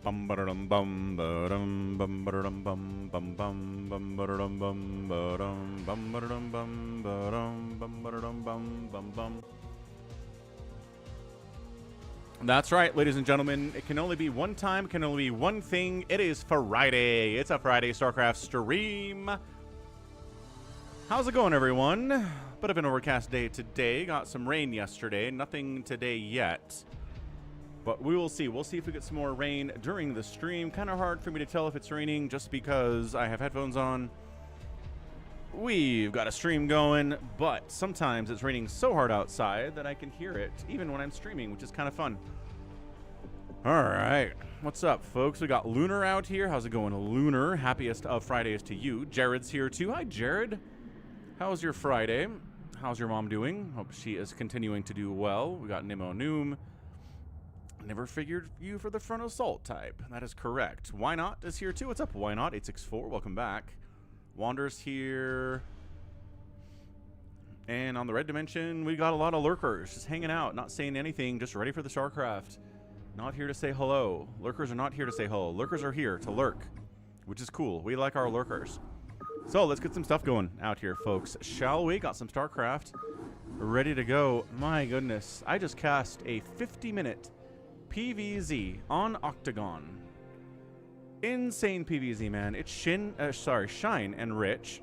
Bum ba-da-dum bum ba-dum bum ba-da-dum bum bum bum bum ba-da-dum bum ba-dum bum ba-da-dum bum ba-dum bum ba-da-dum bum bum bum. That's right, ladies and gentlemen. It can only be one time, can only be one thing. It is Friday. It's a Friday StarCraft stream. How's it going, everyone? Bit of an overcast day today. Got some rain yesterday. Nothing today yet. But we will see. We'll see if we get some more rain during the stream. Kind of hard for me to tell if it's raining just because I have headphones on. We've got a stream going, but sometimes it's raining so hard outside that I can hear it even when I'm streaming, which is kind of fun. All right. What's up, folks? We got Lunar out here. How's it going, Lunar? Happiest of Fridays to you. Jared's here, too. Hi, Jared. How's your Friday? How's your mom doing? Hope she is continuing to do well. We got Nimo Noom. Never figured you for the front assault type. That is correct. Why Not is here, too. What's up, Why Not? 864. Welcome back. Wander's here. And on the red dimension, we got a lot of lurkers just hanging out, not saying anything, just ready for the StarCraft. Not here to say hello. Lurkers are not here to say hello. Lurkers are here to lurk, which is cool. We like our lurkers. So let's get some stuff going out here, folks. Shall we? Got some StarCraft ready to go. My goodness. I just cast a 50-minute PvZ on Octagon. Insane PvZ, man. It's Shine and Rich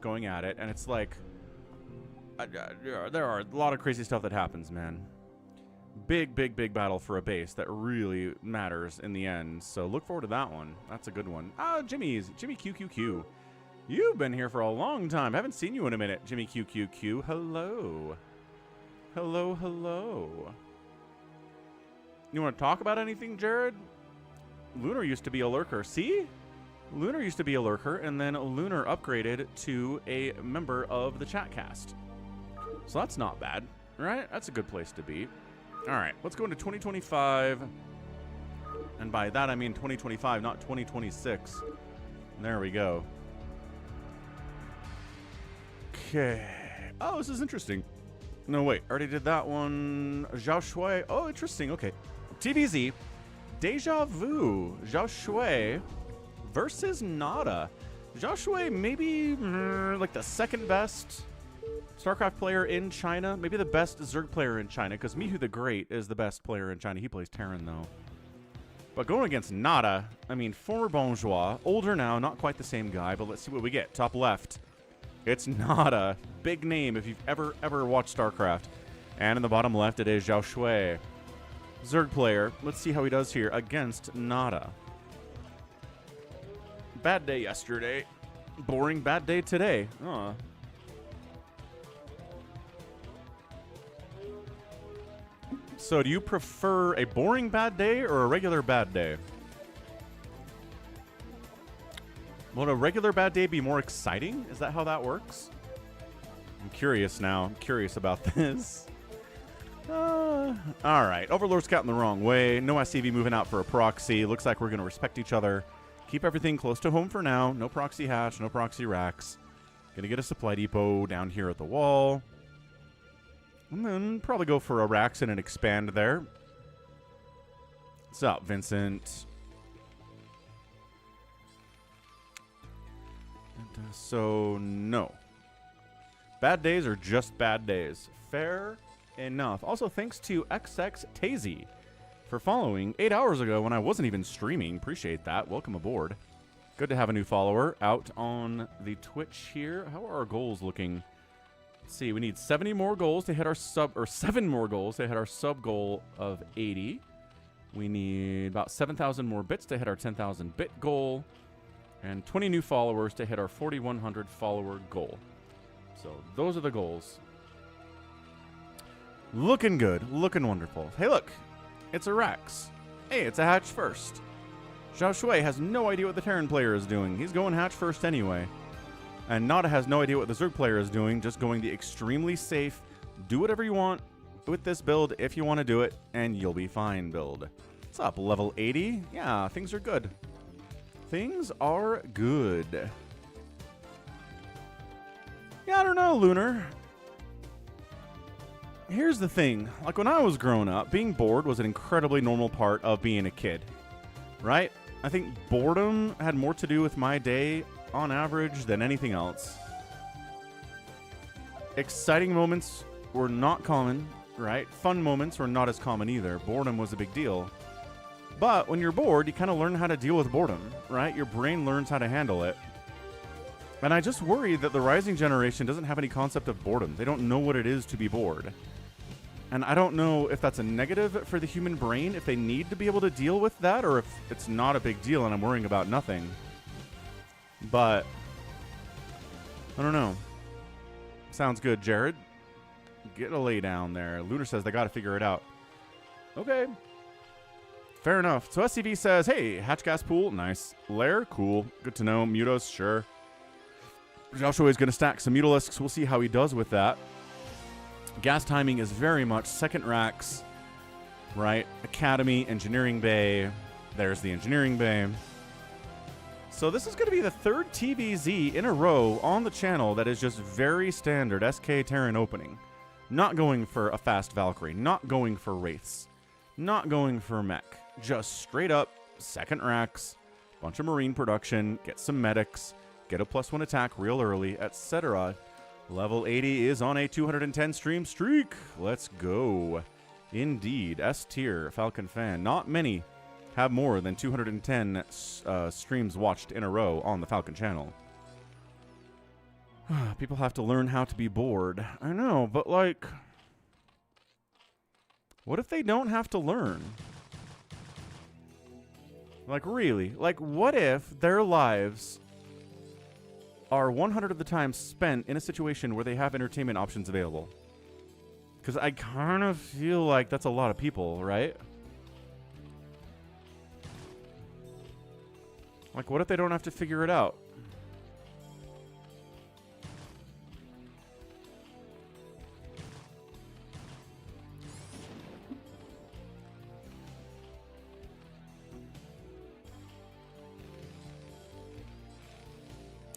going at it, and it's like there are a lot of crazy stuff that happens, man. Big battle for a base that really matters in the end. So look forward to that one. That's a good one. Jimmy QQQ. You've been here for a long time. I haven't seen you in a minute, Jimmy QQQ. Hello. Hello. You want to talk about anything, Jared? Lunar used to be a lurker. See? Lunar used to be a lurker, and then Lunar upgraded to a member of the chat cast. So that's not bad, right? That's a good place to be. All right, let's go into 2025. And by that, I mean 2025, not 2026. There we go. Okay. Oh, this is interesting. No, wait. Already did that one. Xiaoshuai. Oh, interesting. Okay. TVZ. Deja Vu. Xiaoshuai versus NaDa. Xiaoshuai maybe like the second best StarCraft player in China. Maybe the best Zerg player in China, because Mihu the Great is the best player in China. He plays Terran, though. But going against NaDa, I mean, former Bonjour. Older now, not quite the same guy, but let's see what we get. Top left. It's NaDa. Big name if you've ever watched StarCraft. And in the bottom left, it is Xiaoshuai. Zerg player. Let's see how he does here against NaDa. Bad day yesterday. Boring bad day today. So do you prefer a boring bad day or a regular bad day? Would a regular bad day be more exciting? Is that how that works? I'm curious now. I'm curious about this. All right. Overlord's scouting the wrong way. No SCV moving out for a proxy. Looks like we're going to respect each other. Keep everything close to home for now. No proxy hatch. No proxy racks. Going to get a supply depot down here at the wall. And then probably go for a racks and an expand there. What's up, Vincent? And, so, no. Bad days are just bad days. Fair enough. Also, thanks to XXTazy for following 8 hours ago when I wasn't even streaming. Appreciate that. Welcome aboard. Good to have a new follower out on the Twitch here. How are our goals looking? Let's see. We need 70 more goals to hit our sub, or 7 more goals to hit our sub goal of 80. We need about 7,000 more bits to hit our 10,000 bit goal, and 20 new followers to hit our 4,100 follower goal. So those are the goals. Looking good. Looking wonderful. Hey, look. It's a Rex. Hey, it's a hatch first. Xiaoshuai has no idea what the Terran player is doing. He's going hatch first anyway. And NaDa has no idea what the Zerg player is doing. Just going the extremely safe, do whatever you want with this build if you want to do it, and you'll be fine build. What's up, level 80? Yeah, things are good. Things are good. Yeah, I don't know, Lunar. Here's the thing. Like, when I was growing up, being bored was an incredibly normal part of being a kid. right? I think boredom had more to do with my day on average than anything else. Exciting moments were not common, right? Fun moments were not as common either. Boredom was a big deal. But when you're bored, you kind of learn how to deal with boredom, right? Your brain learns how to handle it. And I just worry that the rising generation doesn't have any concept of boredom. They don't know what it is to be bored. And I don't know if that's a negative for the human brain, if they need to be able to deal with that, or if it's not a big deal and I'm worrying about nothing. But I don't know. Sounds good, Jared. Get a lay down there. Lunar says they got to figure it out. Okay. Fair enough. So SCV says, hey, hatch gas pool, nice. Lair, cool. Good to know. Mutos, sure. Xiaoshuai is going to stack some Mutalisks. We'll see how he does with that. Gas timing is very much second racks, right? Academy, Engineering Bay. There's the Engineering Bay. So this is going to be the third TVZ in a row on the channel that is just very standard SK Terran opening. Not going for a fast Valkyrie. Not going for Wraiths. Not going for mech. Just straight up second racks, bunch of Marine production, get some medics, get a +1 attack real early, etc. Level 80 is on a 210 stream streak. Let's go. Indeed. S tier, Falcon fan. Not many have more than 210 streams watched in a row on the Falcon channel. People have to learn how to be bored. I know, but like, what if they don't have to learn? Like, really? Like, what if their lives are 100 of the time spent in a situation where they have entertainment options available? Because I kind of feel like that's a lot of people, right? Like, what if they don't have to figure it out?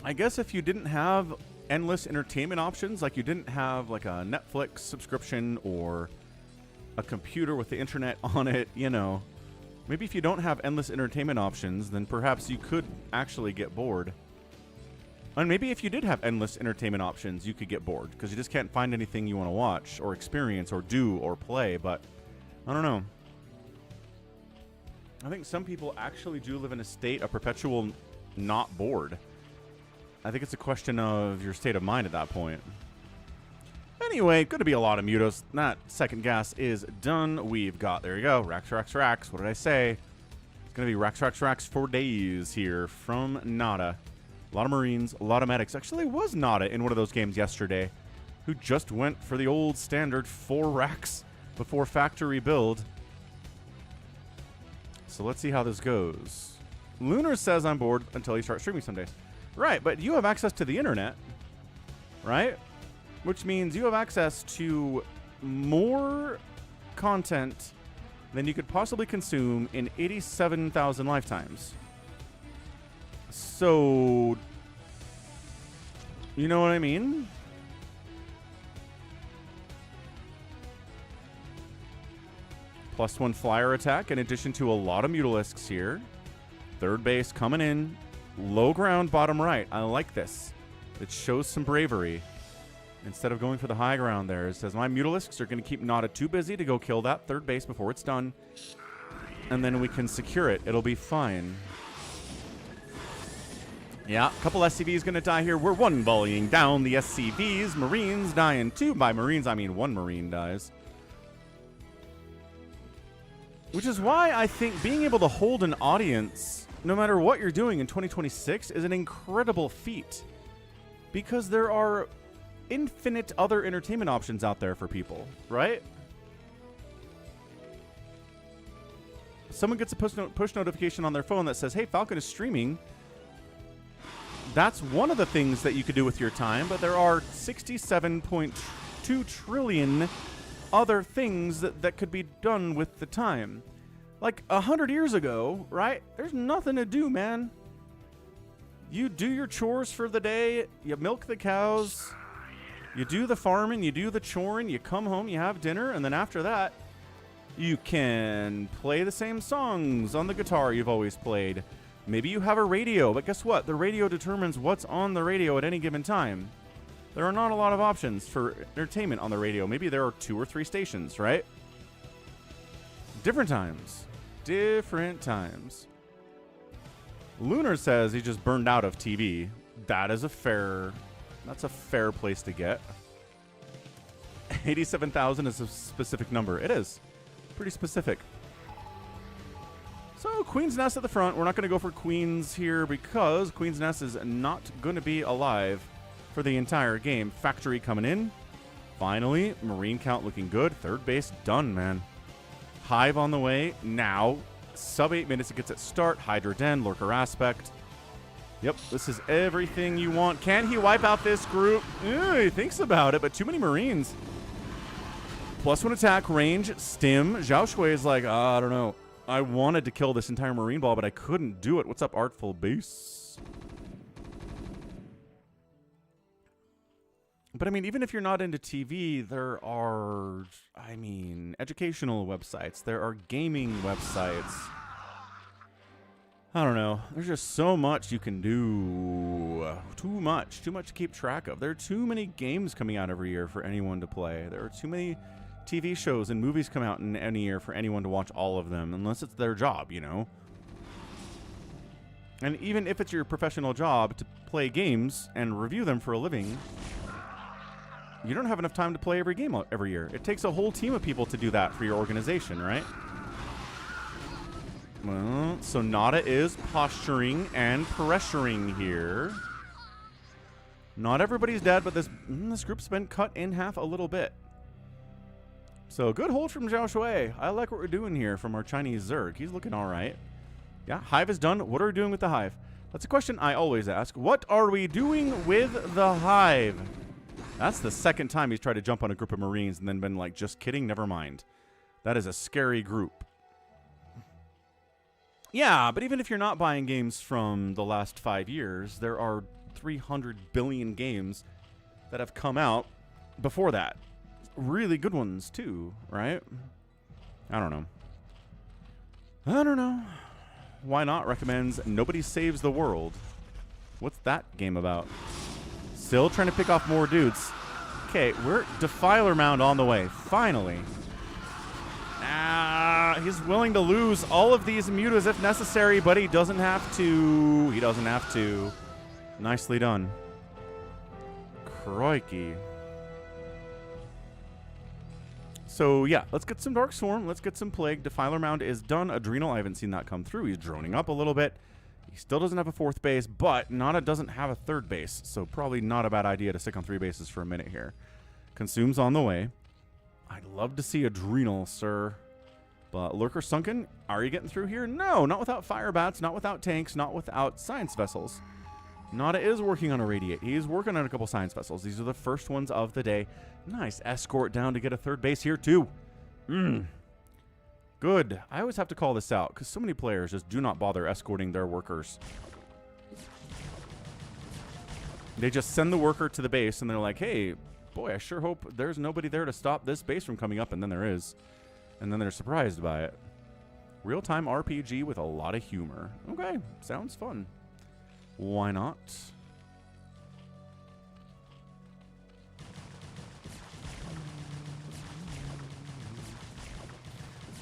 I guess if you didn't have endless entertainment options, like you didn't have like a Netflix subscription or a computer with the internet on it, you know, maybe if you don't have endless entertainment options, then perhaps you could actually get bored. And maybe if you did have endless entertainment options, you could get bored because you just can't find anything you want to watch or experience or do or play. But I don't know. I think some people actually do live in a state of perpetual not bored. I think it's a question of your state of mind at that point. Anyway, going to be a lot of Mutos. That second gas is done. We've got, there you go, racks, racks, racks. What did I say? It's going to be racks, racks, racks for days here from NaDa. A lot of Marines, a lot of medics. Actually, it was NaDa in one of those games yesterday who just went for the old standard 4 racks before factory build. So let's see how this goes. Lunar says I'm bored until you start streaming some days. Right, but you have access to the internet, right? Which means you have access to more content than you could possibly consume in 87,000 lifetimes. So, you know what I mean? +1 flyer attack in addition to a lot of Mutalisks here. Third base coming in. Low ground, bottom right. I like this. It shows some bravery. Instead of going for the high ground there, it says my Mutalisks are going to keep NaDa too busy to go kill that third base before it's done. And then we can secure it. It'll be fine. Yeah, a couple SCVs going to die here. We're one volleying down the SCVs. Marines dying too. By Marines, I mean one Marine dies. Which is why I think being able to hold an audience no matter what you're doing in 2026 is an incredible feat. Because there are infinite other entertainment options out there for people, right? Someone gets a push notification on their phone that says, hey, Falcon is streaming. That's one of the things that you could do with your time, but there are 67.2 trillion other things that could be done with the time. Like 100 years ago, right? There's nothing to do, man. You do your chores for the day, you milk the cows, you do the farming, you do the choring, you come home, you have dinner, and then after that, You can play the same songs on the guitar you've always played. Maybe you have a radio, but guess what? The radio determines what's on the radio at any given time. There are not a lot of options for entertainment on the radio. Maybe there are 2 or 3 stations, right? Different times. Different times. Lunar says he just burned out of TV. That's a fair place to get. 87,000 is a specific number. It is. Pretty specific. So, Queen's Nest at the front. We're not going to go for Queens here because Queen's Nest is not going to be alive for the entire game. Factory coming in. Finally, Marine count looking good. Third base done, man. Hive on the way now. Sub 8 minutes it gets its start. Hydra Den, Lurker Aspect. Yep, this is everything you want. Can he wipe out this group? He thinks about it, but too many Marines. +1 attack, range, stim. Xiaoshuai is like, I don't know. I wanted to kill this entire Marine ball, but I couldn't do it. What's up, Artful Base? But, I mean, even if you're not into TV, there are, I mean, educational websites. There are gaming websites. I don't know. There's just so much you can do. Too much to keep track of. There are too many games coming out every year for anyone to play. There are too many TV shows and movies come out in any year for anyone to watch all of them, unless it's their job, you know? And even if it's your professional job to play games and review them for a living, you don't have enough time to play every game every year. It takes a whole team of people to do that for your organization, right? Well, so NaDa is posturing and pressuring here. Not everybody's dead, but this group's been cut in half a little bit. So good hold from Xiaoshuai. I like what we're doing here from our Chinese Zerg. He's looking all right. Yeah, Hive is done. What are we doing with the Hive? That's a question I always ask. What are we doing with the Hive? That's the second time he's tried to jump on a group of Marines and then been like, just kidding, never mind. That is a scary group. Yeah, but even if you're not buying games from the last 5 years, there are 300 billion games that have come out before that. Really good ones, too, right? I don't know. Why Not recommends Nobody Saves the World. What's that game about? Still trying to pick off more dudes. Okay, we're Defiler Mound on the way. Finally. He's willing to lose all of these mutas if necessary, but he doesn't have to. He doesn't have to. Nicely done. Crikey. So, yeah, let's get some Dark Swarm. Let's get some Plague. Defiler Mound is done. Adrenal, I haven't seen that come through. He's droning up a little bit. He still doesn't have a 4th base, but NaDa doesn't have a 3rd base, so probably not a bad idea to stick on 3 bases for a minute here. Consume's on the way. I'd love to see Adrenal, sir. But Lurker Sunken, are you getting through here? No, not without Fire Bats, not without tanks, not without Science Vessels. NaDa is working on a Radiate. He is working on a couple Science Vessels. These are the first ones of the day. Nice escort down to get a 3rd base here, too. Good. I always have to call this out, because so many players just do not bother escorting their workers. They just send the worker to the base, and they're like, hey, boy, I sure hope there's nobody there to stop this base from coming up, and then there is. And then they're surprised by it. Real-time RPG with a lot of humor. Okay, sounds fun. Why not?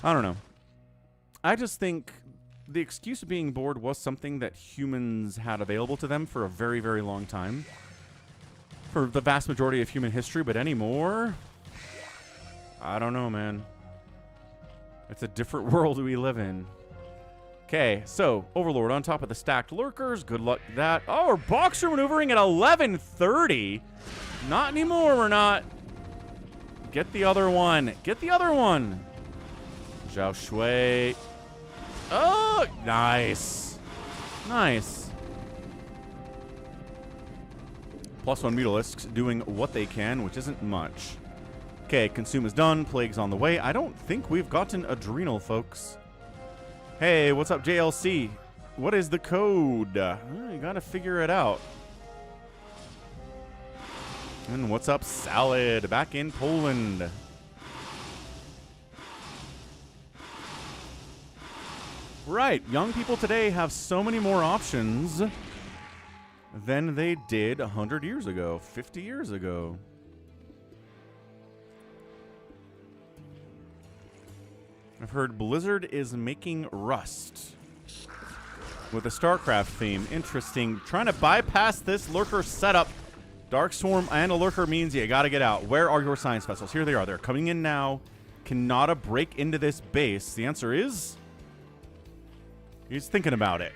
I don't know. I just think the excuse of being bored was something that humans had available to them for a very, very long time. For the vast majority of human history, but anymore, I don't know, man. It's a different world we live in. Okay, so Overlord on top of the stacked lurkers. Good luck with that. Oh, we're boxer maneuvering at 11:30. Not anymore, we're not. Get the other one. Get the other one. Xiaoshuai. Oh, nice. Nice. +1 Mutalisks doing what they can, which isn't much. Okay, Consume is done. Plague's on the way. I don't think we've gotten Adrenal, folks. Hey, what's up, JLC? What is the code? You gotta figure it out. And what's up, Salad? Back in Poland. Right, young people today have so many more options than they did 100 years ago, 50 years ago. I've heard Blizzard is making Rust with a StarCraft theme. Interesting. Trying to bypass this lurker setup. Dark Swarm and a lurker means you gotta get out. Where are your science vessels? Here they are. They're coming in now. Can NaDa break into this base? The answer is... he's thinking about it.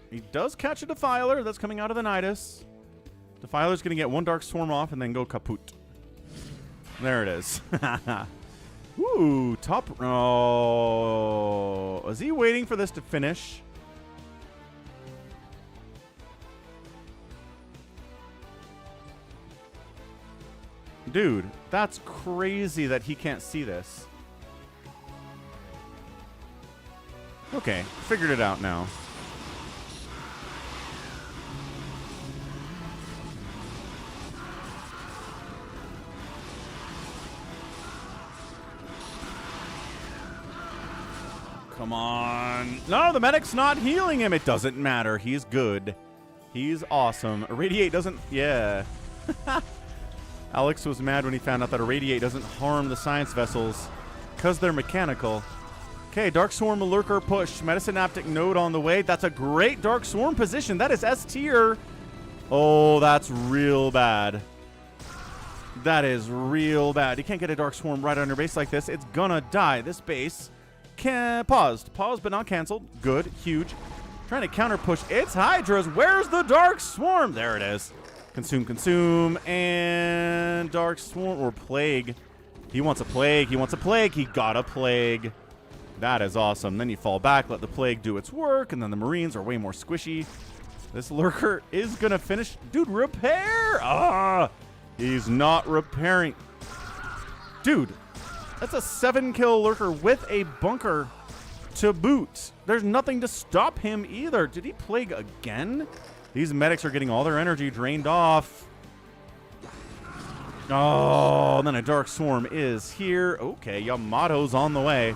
He does catch a Defiler that's coming out of the Nidus. Defiler's going to get one Dark Swarm off and then go kaput. There it is. Ooh, top... oh. Is he waiting for this to finish? Dude, that's crazy that he can't see this. Okay, figured it out now. Come on. No, the medic's not healing him. It doesn't matter. He's good. He's awesome. Irradiate doesn't... yeah. Alex was mad when he found out that Irradiate doesn't harm the science vessels because they're mechanical. Okay, Dark Swarm lurker push. Metasynaptic node on the way. That's a great Dark Swarm position. That is S tier. Oh, that's real bad. That is real bad. You can't get a Dark Swarm right on your base like this. It's gonna die. This base paused. Paused but not canceled. Good. Huge. Trying to counter push. It's Hydras. Where's the Dark Swarm? There it is. Consume, consume, and Dark Swarm or Plague. He wants a Plague. He wants a Plague. He got a Plague. That is awesome. Then you fall back, let the Plague do its work, and then the Marines are way more squishy. This lurker is going to finish. Dude, repair! Ah! He's not repairing. Dude, that's a 7-kill lurker with a bunker to boot. There's nothing to stop him either. Did he Plague again? These medics are getting all their energy drained off. Oh, and then a Dark Swarm is here. Okay, Yamato's on the way.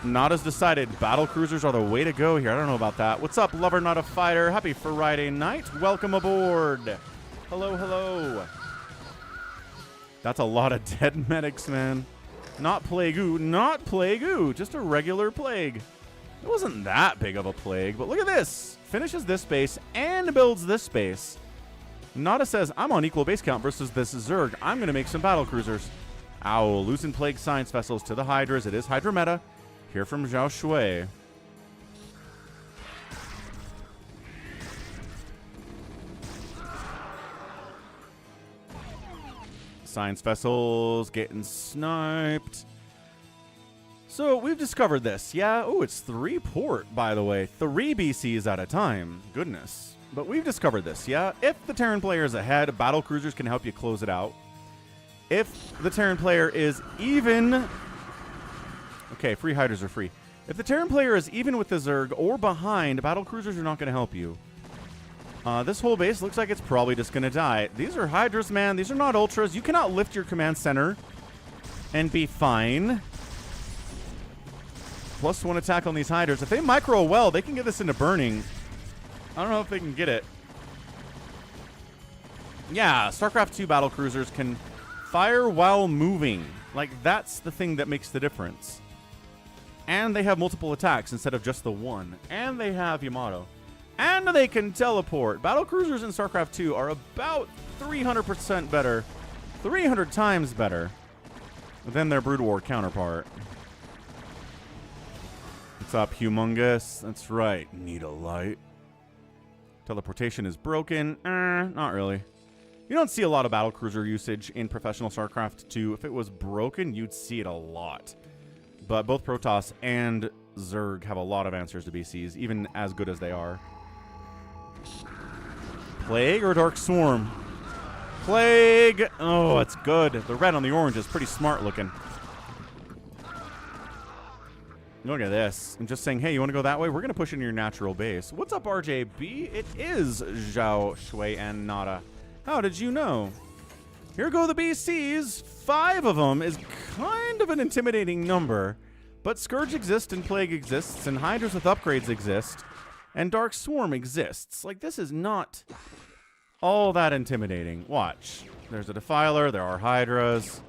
NaDa's decided battle cruisers are the way to go here. I don't know about that. What's up, lover, not a fighter? Happy Friday night. Welcome aboard. Hello, hello. That's a lot of dead medics, man. Not Plague-oo. Not Plague-oo. Just a regular Plague. It wasn't that big of a Plague, but look at this. Finishes this base and builds this base. NaDa says, I'm on equal base count versus this Zerg. I'm going to make some battle cruisers. Ow, losing Plague science vessels to the Hydras. It is Hydra meta. Here from Xiaoshuai. Science vessels getting sniped. So we've discovered this. Yeah, oh, it's 3 port, by the way. 3 BCs at a time. Goodness. But we've discovered this, yeah? If the Terran player is ahead, battle cruisers can help you close it out. If the Terran player is even... okay, free Hydras are free. If the Terran player is even with the Zerg or behind, battle cruisers are not going to help you. This whole base looks like it's probably just going to die. These are Hydras, man. These are not Ultras. You cannot lift your command center and be fine. +1 attack on these Hydras. If they micro well, they can get this into burning. I don't know if they can get it. Yeah, StarCraft 2 battle cruisers can fire while moving. Like, that's the thing that makes the difference. And they have multiple attacks instead of just the one. And they have Yamato. And they can teleport. Battle cruisers in StarCraft 2 are about 300% better. 300 times better than their Brood War counterpart. What's up, Humongous? That's right. Need a light. Teleportation is broken. Not really. You don't see a lot of battle cruiser usage in professional StarCraft 2. If it was broken, you'd see it a lot. But both Protoss and Zerg have a lot of answers to BCs, even as good as they are. Plague or Dark Swarm? Plague! Oh, it's good. The red on the orange is pretty smart looking. Look at this. I'm just saying, hey, you want to go that way? We're going to push into your natural base. What's up, RJB? It is Xiaoshuai and NaDa. How did you know? Here go the BCs. 5 of them is kind of an intimidating number. But Scourge exists, and Plague exists, and Hydras with upgrades exist, and Dark Swarm exists. Like, this is not all that intimidating. Watch. There's a Defiler, there are Hydras.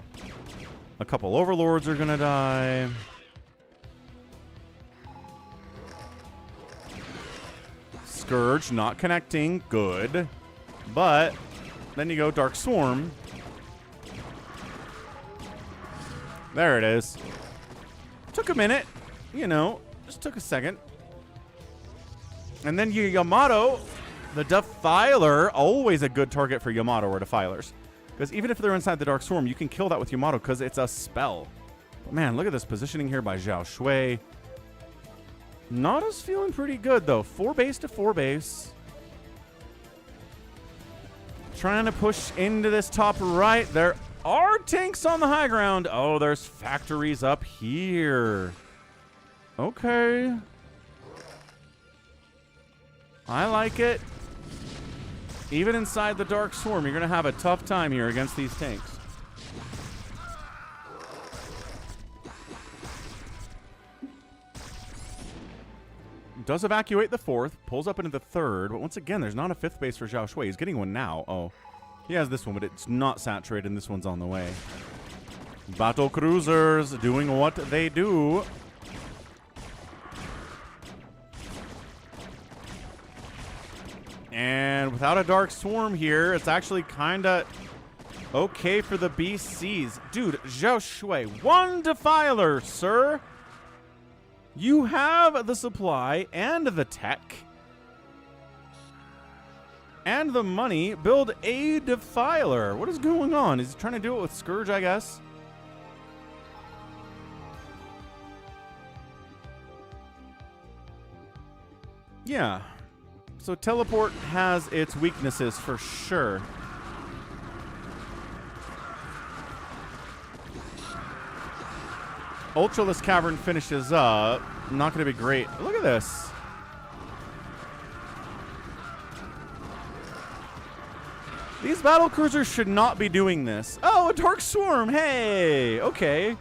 A couple Overlords are gonna die. Scourge not connecting, good. But then you go Dark Swarm. There it is. Took a minute, you know, just took a second. And then Yamato, the Defiler, always a good target for Yamato or Defilers. Because even if they're inside the Dark Swarm, you can kill that with Yamato because it's a spell. But man, look at this positioning here by Xiaoshuai. NaDa's feeling pretty good, though. 4 base to 4 base. Trying to push into this top right. There are tanks on the high ground. Oh, there's factories up here. Okay. I like it. Even inside the Dark Swarm, you're going to have a tough time here against these tanks. Does evacuate the 4th, pulls up into the 3rd, but once again, there's not a 5th base for Xiaoshuai. He's getting one now. Oh, he has this one, but it's not saturated, and this one's on the way. Battle cruisers doing what they do. And without a Dark Swarm here, it's actually kind of okay for the BCs. Dude, Xiaoshuai, 1 Defiler, sir. You have the supply and the tech and the money. Build a Defiler. What is going on? Is he trying to do it with Scourge, I guess? Yeah. So Teleport has its weaknesses for sure. Ultraless Cavern finishes up. Not going to be great. Look at this. These battle cruisers should not be doing this. Oh, a Dark Swarm. Hey. Okay.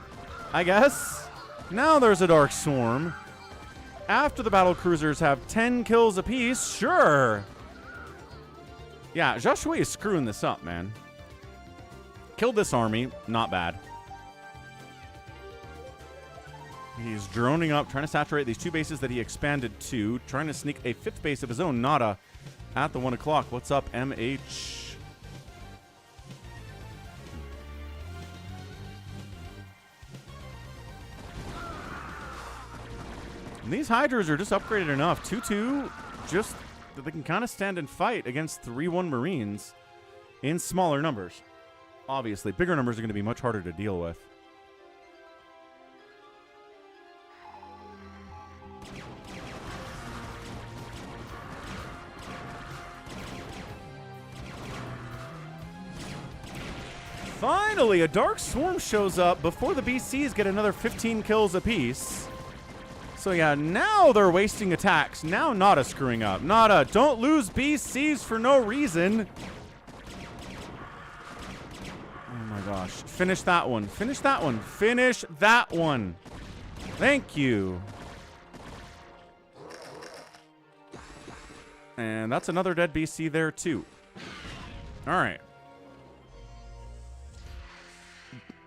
I guess. Now there's a Dark Swarm. After the battle cruisers have 10 kills apiece, sure. Yeah, Xiaoshuai is screwing this up, man. Killed this army. Not bad. He's droning up, trying to saturate these 2 bases that he expanded to, trying to sneak a 5th base of his own, NaDa, at the 1 o'clock. What's up, MH? And these Hydras are just upgraded enough. 2-2, just that they can kind of stand and fight against 3-1 Marines in smaller numbers. Obviously, bigger numbers are going to be much harder to deal with. Finally, a Dark Swarm shows up before the BCs get another 15 kills apiece. So yeah, now they're wasting attacks. Now NaDa screwing up. NaDa, don't lose BCs for no reason. Oh my gosh. Finish that one. Finish that one. Finish that one. Thank you. And that's another dead BC there too. All right.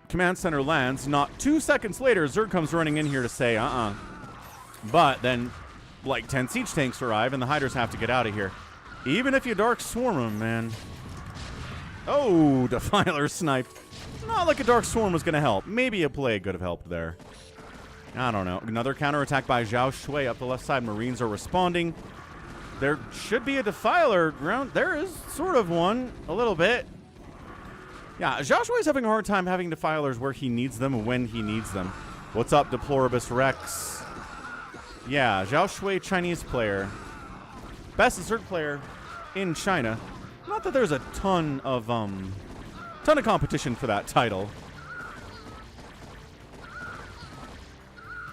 Command center lands. Not 2 seconds later, Zerg comes running in here to say, But then, like, 10 siege tanks arrive, and the Hydras have to get out of here. Even if you Dark Swarm them, man. Oh, Defiler sniped. Not like a Dark Swarm was going to help. Maybe a Plague could have helped there. I don't know. Another counterattack by Xiaoshuai up the left side. Marines are responding. There should be a Defiler ground. There is sort of one, a little bit. Yeah, Xiaoshuai's having a hard time having Defilers where he needs them when he needs them. What's up, Deploribus Rex? Yeah, Xiaoshuai, Chinese player. Best Zerg player in China. Not that there's a ton of competition for that title.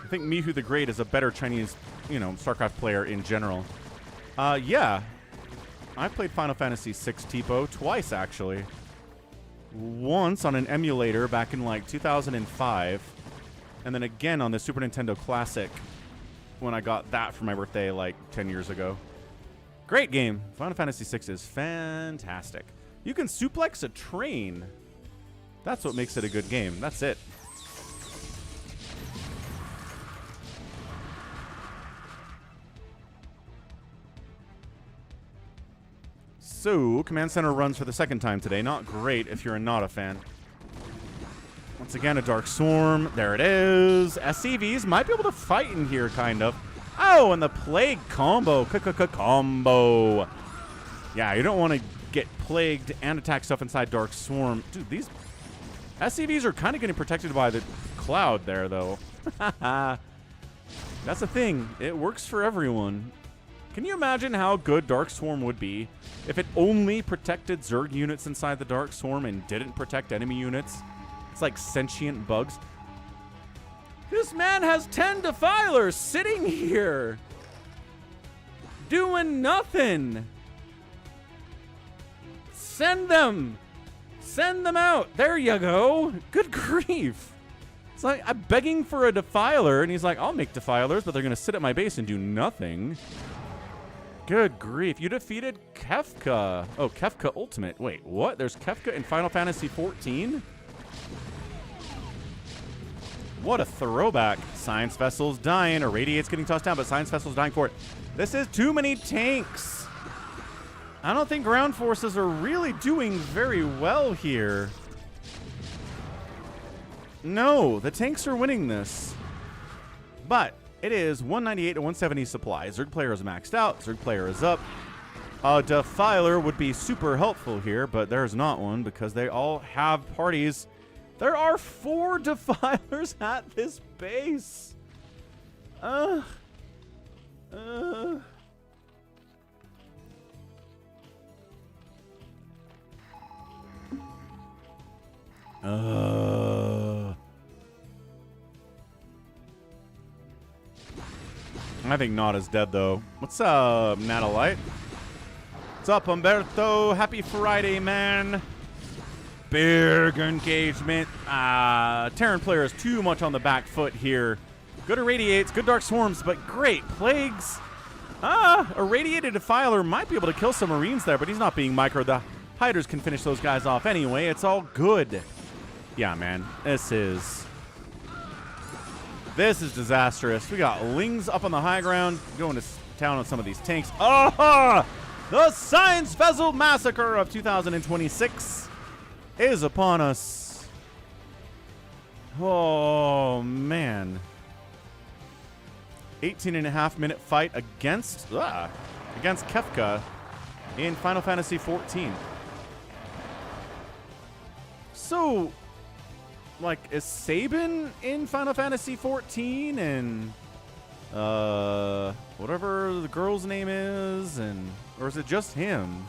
I think Mihu the Great is a better Chinese, StarCraft player in general. Yeah. I played Final Fantasy VI Tipo twice, actually. Once on an emulator back in, like, 2005. And then again on the Super Nintendo Classic when I got that for my birthday like 10 years ago. Great game. Final Fantasy VI is fantastic. You can suplex a train. That's what makes it a good game. That's it. So, Command Center runs for the second time today. Not great if you're a NaDa fan. Once again, a Dark Swarm. There it is. SCVs might be able to fight in here, kind of. Oh, and the Plague combo. Combo. Yeah, you don't want to get plagued and attack stuff inside Dark Swarm. Dude, these SCVs are kind of getting protected by the cloud there, though. That's the thing. It works for everyone. Can you imagine how good Dark Swarm would be if it only protected Zerg units inside the Dark Swarm and didn't protect enemy units? It's like sentient bugs. This man has 10 defilers sitting here doing nothing. Send them. Send them out. There you go. Good grief. It's like I'm begging for a defiler, and he's like, I'll make defilers, but they're going to sit at my base and do nothing. Good grief. You defeated Kefka. Oh, Kefka Ultimate. Wait, what? There's Kefka in Final Fantasy XIV? What a throwback. Science Vessel's dying. Irradiate's getting tossed down, but Science Vessel's dying for it. This is too many tanks. I don't think ground forces are really doing very well here. No, the tanks are winning this. But it is 198 to 170 supply. Zerg player is maxed out. Zerg player is up. A defiler would be super helpful here, but there's not one because they all have parties. There are 4 defilers at this base. I think NaDa's dead, though. What's up, Natalite? What's up, Umberto? Happy Friday, man. Big engagement. Terran player is too much on the back foot here. Good irradiates, good dark swarms, but great plagues. Irradiated defiler might be able to kill some marines there, but he's not being micro. The hiders can finish those guys off anyway. It's all good. Yeah, man. This is disastrous. We got Lings up on the high ground, going to town on some of these tanks. The Science Vessel Massacre of 2026 is upon us. Oh, man. 18.5-minute fight against Kefka in Final Fantasy XIV. So, like, is Saber in Final Fantasy XIV and whatever the girl's name is, or is it just him?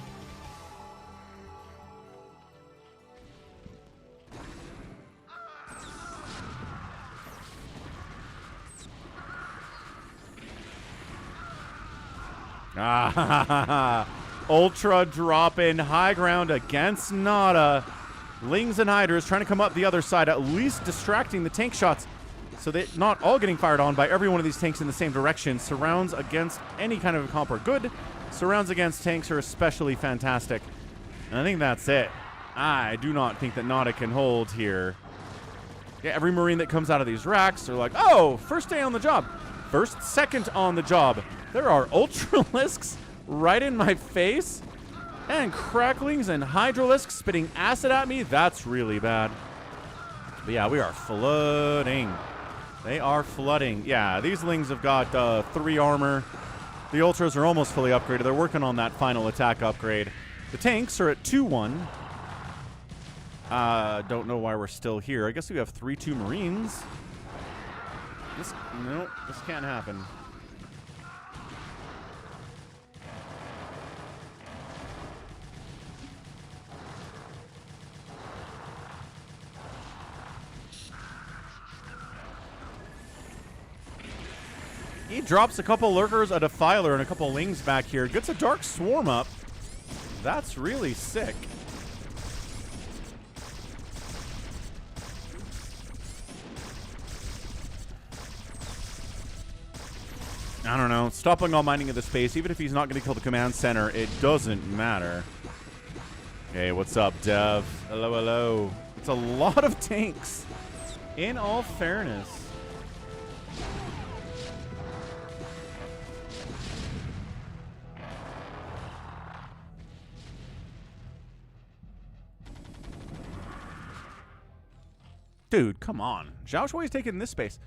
Ultra drop in high ground against NaDa. Lings and Hydras trying to come up the other side, at least distracting the tank shots so they're not all getting fired on by every one of these tanks in the same direction. Surrounds against any kind of a comp are good. Surrounds against tanks are especially fantastic. And I think that's it. I do not think that NaDa can hold here. Yeah, every Marine that comes out of these racks are like, oh, first day on the job. First, second on the job. There are Ultralisks right in my face. And Cracklings and Hydralisks spitting acid at me. That's really bad. But yeah, we are flooding. They are flooding. Yeah, these Lings have got 3 armor. The Ultras are almost fully upgraded. They're working on that final attack upgrade. The tanks are at 2-1. Don't know why we're still here. I guess we have 3-2 Marines. No, this can't happen. He drops a couple Lurkers, a Defiler, and a couple Lings back here. Gets a Dark Swarm up. That's really sick. I don't know. Stopping all mining of the space, even if he's not going to kill the command center, it doesn't matter. Hey, what's up, Dev? Hello, hello. It's a lot of tanks, in all fairness. Dude, come on. Xiaoshuai's taking this space.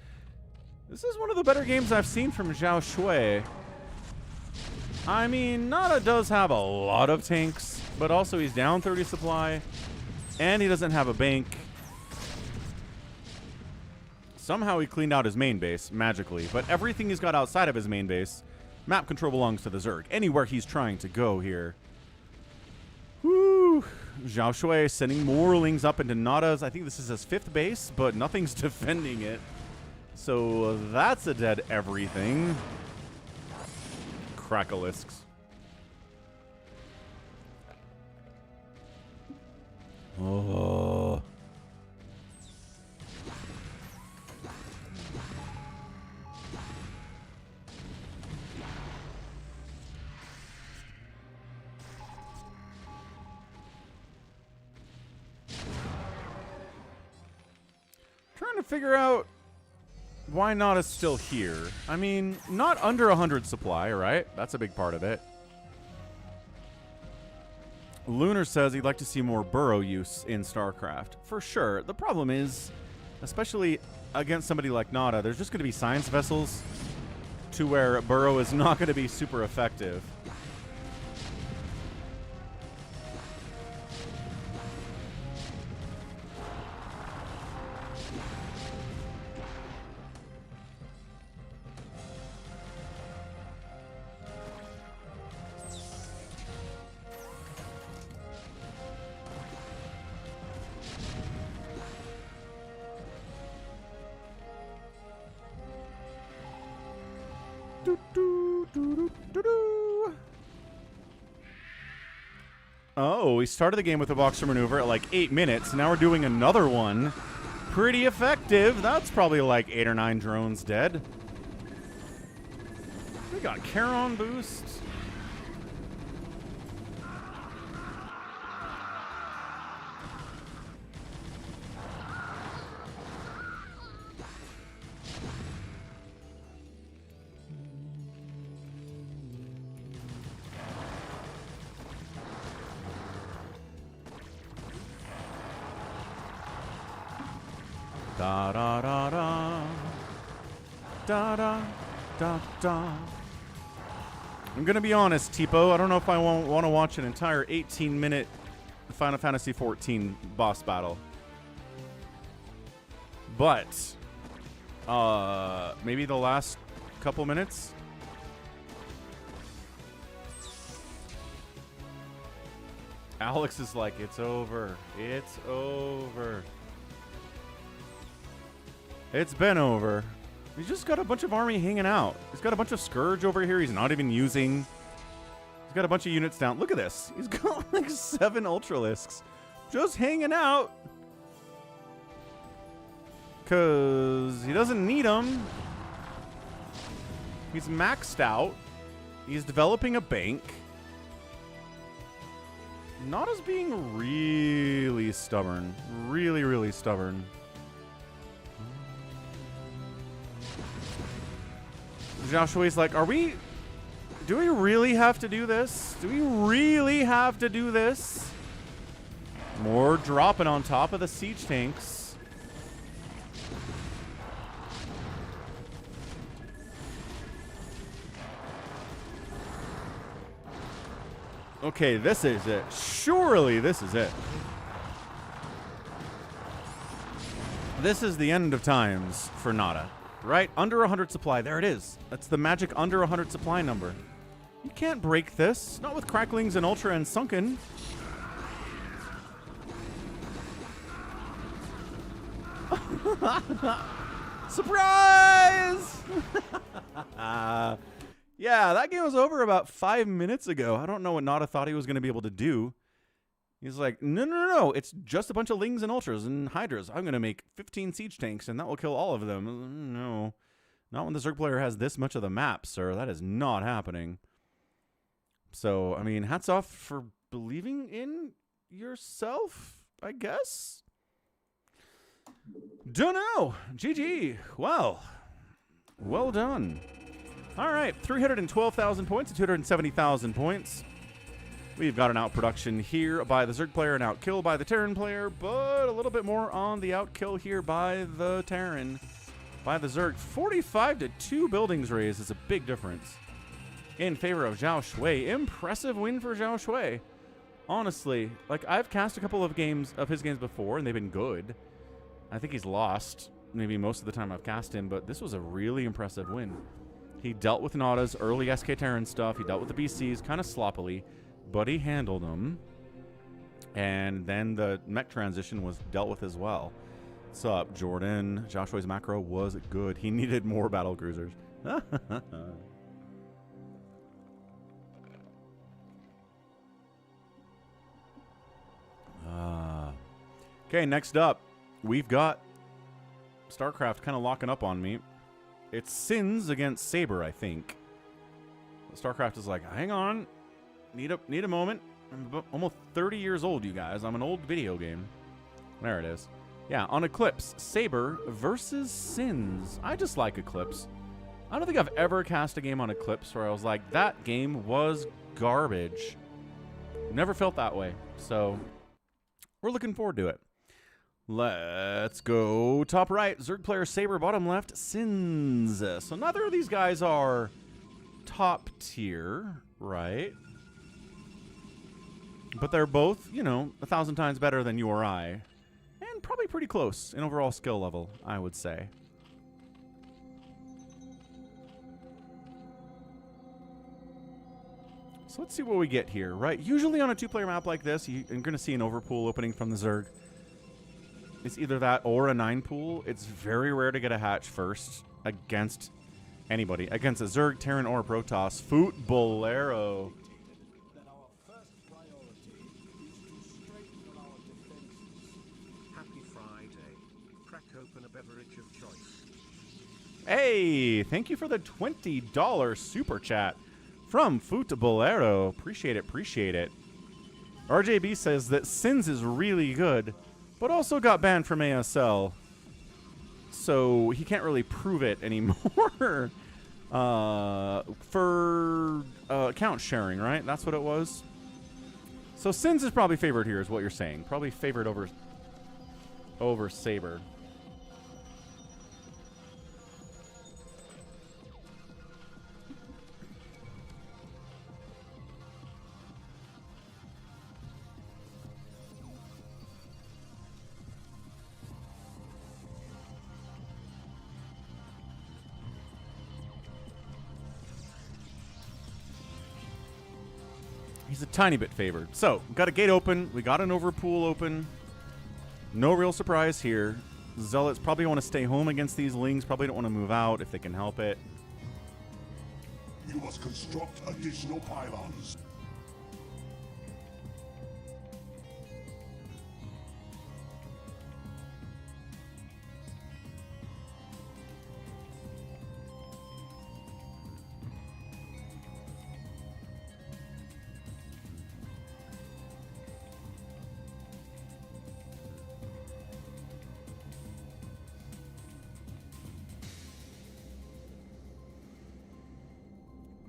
This is one of the better games I've seen from Xiaoshuai. I mean, NaDa does have a lot of tanks, but also he's down 30 supply, and he doesn't have a bank. Somehow he cleaned out his main base, magically, but everything he's got outside of his main base, map control belongs to the Zerg. Anywhere he's trying to go here. Woo! Xiaoshuai sending more lings up into NaDa's. I think this is his 5th base, but nothing's defending it. So that's a dead everything. Crackalisks. Oh. Trying to figure out why NaDa's still here. I mean, not under 100 supply, right? That's a big part of it. Lunar says he'd like to see more burrow use in StarCraft. For sure. The problem is, especially against somebody like NaDa, there's just going to be science vessels to where burrow is not going to be super effective. Oh, we started the game with a boxer maneuver at like 8 minutes. Now we're doing another one. Pretty effective. That's probably like 8 or 9 drones dead. We got Charon boost. Da da da da da da da da. I'm gonna be honest, Tipo. I don't know if I want to watch an entire 18-minute Final Fantasy XIV boss battle, but maybe the last couple minutes. Alex is like, it's over. It's over. It's been over. He's just got a bunch of army hanging out. He's got a bunch of Scourge over here he's not even using. He's got a bunch of units down. Look at this. He's got like 7 Ultralisks just hanging out. Because he doesn't need them. He's maxed out. He's developing a bank. NaDa's being really stubborn. Really, really stubborn. Xiaoshuai's like, do we really have to do this? Do we really have to do this? More dropping on top of the siege tanks. Okay, this is it. Surely this is it. This is the end of times for NaDa. Right? Under 100 supply. There it is. That's the magic under 100 supply number. You can't break this. Not with Cracklings and Ultra and Sunken. Surprise! Yeah, that game was over about 5 minutes ago. I don't know what NaDa thought he was going to be able to do. He's like, no. It's just a bunch of Lings and Ultras and Hydras. I'm going to make 15 siege tanks, and that will kill all of them. No. Not when the Zerg player has this much of the map, sir. That is not happening. So, I mean, hats off for believing in yourself, I guess? Dunno. GG. Well done. All right, 312,000 points to 270,000 points. We've got an outproduction here by the Zerg player, an outkill by the Terran player, but a little bit more on the outkill here by the Terran. By the Zerg, 45 to 2 buildings raised is a big difference in favor of Xiaoshuai. Impressive win for Xiaoshuai. Honestly, like, I've cast a couple of games of his games before, and they've been good. I think he's lost maybe most of the time I've cast him, but this was a really impressive win. He dealt with NaDa's early SK Terran stuff. He dealt with the BCs kind of sloppily, but he handled them. And then the mech transition was dealt with as well. What's up, Jordan? Xiaoshuai's macro was good. He needed more battle cruisers. Okay, next up, we've got StarCraft kind of locking up on me. It's ss1nz against Saber, I think. StarCraft is like, hang on, need a moment. I'm almost 30 years old, you guys. I'm an old video game. There it is. Yeah, on Eclipse, Saber versus ss1nz. I just like Eclipse. I don't think I've ever cast a game on Eclipse where I was like, that game was garbage. Never felt that way. So, we're looking forward to it. Let's go top right. Zerg player Saber, bottom left, ss1nz. So neither of these guys are top tier, right? But they're both, you know, 1,000 times better than you or I. And probably pretty close in overall skill level, I would say. So let's see what we get here, right? Usually on a two-player map like this, you're going to see an overpool opening from the Zerg. It's either that or a 9-pool. It's very rare to get a hatch first against anybody. Against a Zerg, Terran, or a Protoss. Footballero. Happy Friday. Crack open a beverage of choice. Hey, thank you for the $20 super chat from Footballero. Appreciate it, appreciate it. RJB says that ss1nz is really good, but also got banned from ASL, so he can't really prove it anymore. For account sharing, right? That's what it was. So ss1nz is probably favored here, is what you're saying. Probably favored over Saber. He's a tiny bit favored. So, got a gate open. We got an overpool open. No real surprise here. Zealots probably want to stay home against these lings. Probably don't want to move out if they can help it. You must construct additional pylons.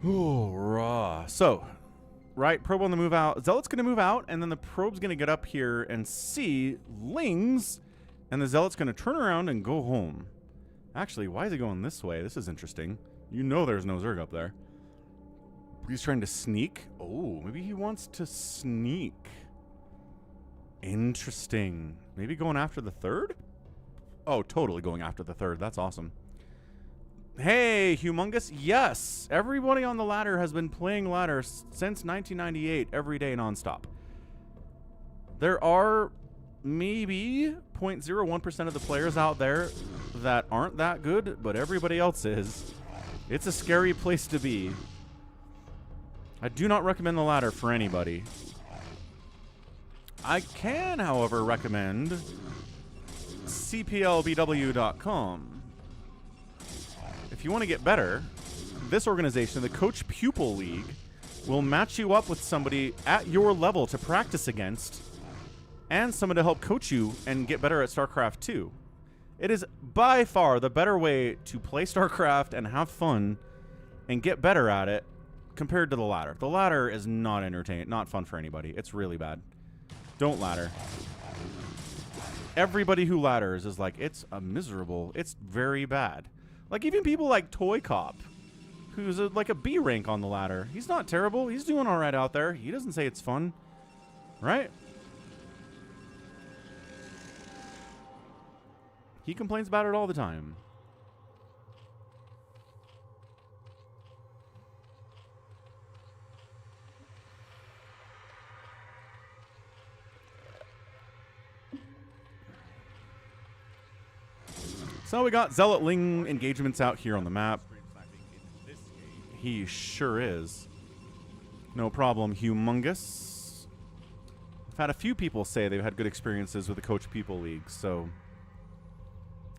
Ooh, raw. So, right, probe on the move out. Zealot's going to move out, and then the probe's going to get up here and see lings, and the Zealot's going to turn around and go home. Actually, why is he going this way? This is interesting. You know there's no Zerg up there. He's trying to sneak. Oh, maybe he wants to sneak. Interesting. Maybe going after the third? Oh, totally going after the third. That's awesome. Hey, Humongous. Yes, everybody on the ladder has been playing ladder since 1998, every day nonstop. There are maybe 0.01% of the players out there that aren't that good, but everybody else is. It's a scary place to be. I do not recommend the ladder for anybody. I can, however, recommend cplbw.com. If if you want to get better, this organization, the Coach Pupil League, will match you up with somebody at your level to practice against and someone to help coach you and get better at StarCraft 2. It is by far the better way to play StarCraft and have fun and get better at it compared to the ladder. The ladder is not entertaining, not fun for anybody. It's really bad. Don't ladder. Everybody who ladders is like, it's a miserable, it's very bad. Like even people like Toy Cop, who's like a B rank on the ladder. He's not terrible. He's doing all right out there. He doesn't say it's fun, right? He complains about it all the time. So we got Zealot Ling engagements out here on the map. He sure is. No problem, humongous. I've had a few people say they've had good experiences with the Coach People League, so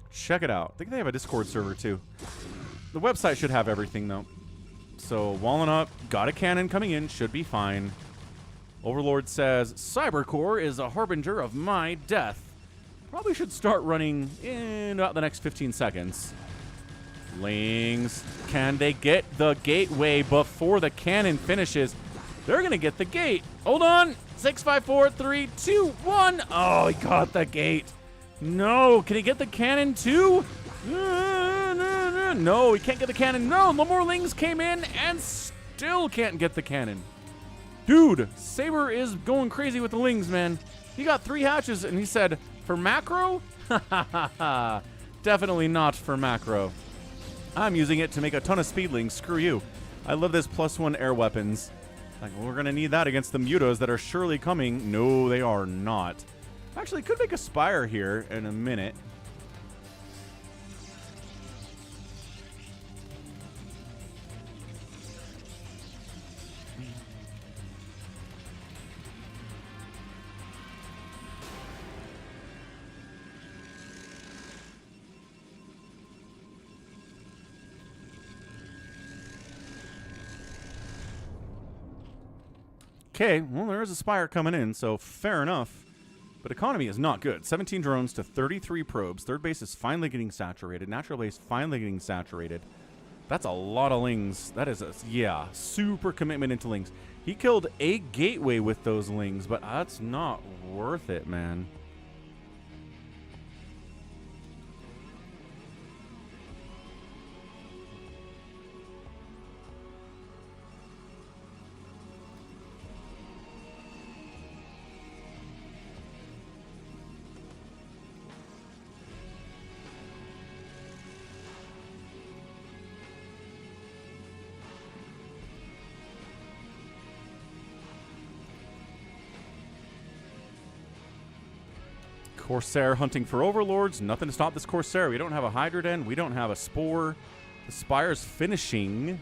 check it out. I think they have a Discord server too. The website should have everything though. So walling up, got a cannon coming in, should be fine. Overlord says, Cybercore is a harbinger of my death. Probably should start running in about the next 15 seconds. Lings, can they get the gateway before the cannon finishes? They're going to get the gate. Hold on. 6, 5, 4, 3, 2, 1. Oh, he got the gate. No, can he get the cannon too? No, he can't get the cannon. No, no more Lings came in and still can't get the cannon. Dude, Saber is going crazy with the Lings, man. He got 3 hatches and he said, for macro? Definitely not for macro. I'm using it to make a ton of speedlings. Screw you. I love this +1 air weapons. Like, well, we're going to need that against the mutos that are surely coming. No, they are not. Actually, could make a Spire here in a minute. Okay, well, there is a Spire coming in, so fair enough. But economy is not good. 17 drones to 33 probes. Third base is finally getting saturated. Natural base finally getting saturated. That's a lot of Lings. That is a, yeah, super commitment into Lings. He killed a gateway with those Lings, but that's not worth it, man. Corsair hunting for overlords. Nothing to stop this Corsair. We don't have a Hydra Den. We don't have a Spore. The Spire's finishing.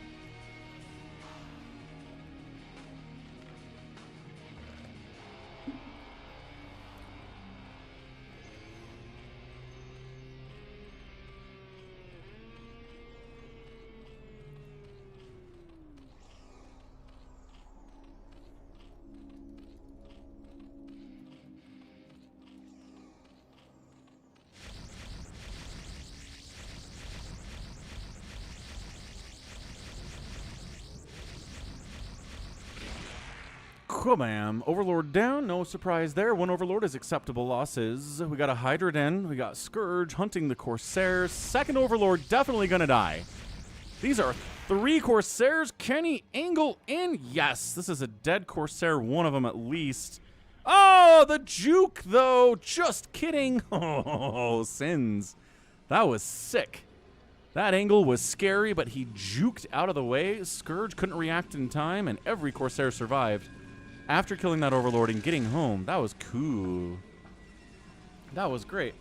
Bam. Overlord down. No surprise there. 1 Overlord is acceptable losses. We got a Hydra Den. We got Scourge hunting the Corsairs. 2nd Overlord definitely going to die. These are 3 Corsairs. Can he angle in? Yes. This is a dead Corsair. One of them at least. Oh, the juke, though. Just kidding. Oh, sins. That was sick. That angle was scary, but he juked out of the way. Scourge couldn't react in time, and every Corsair survived. After killing that Overlord and getting home, that was cool. That was great.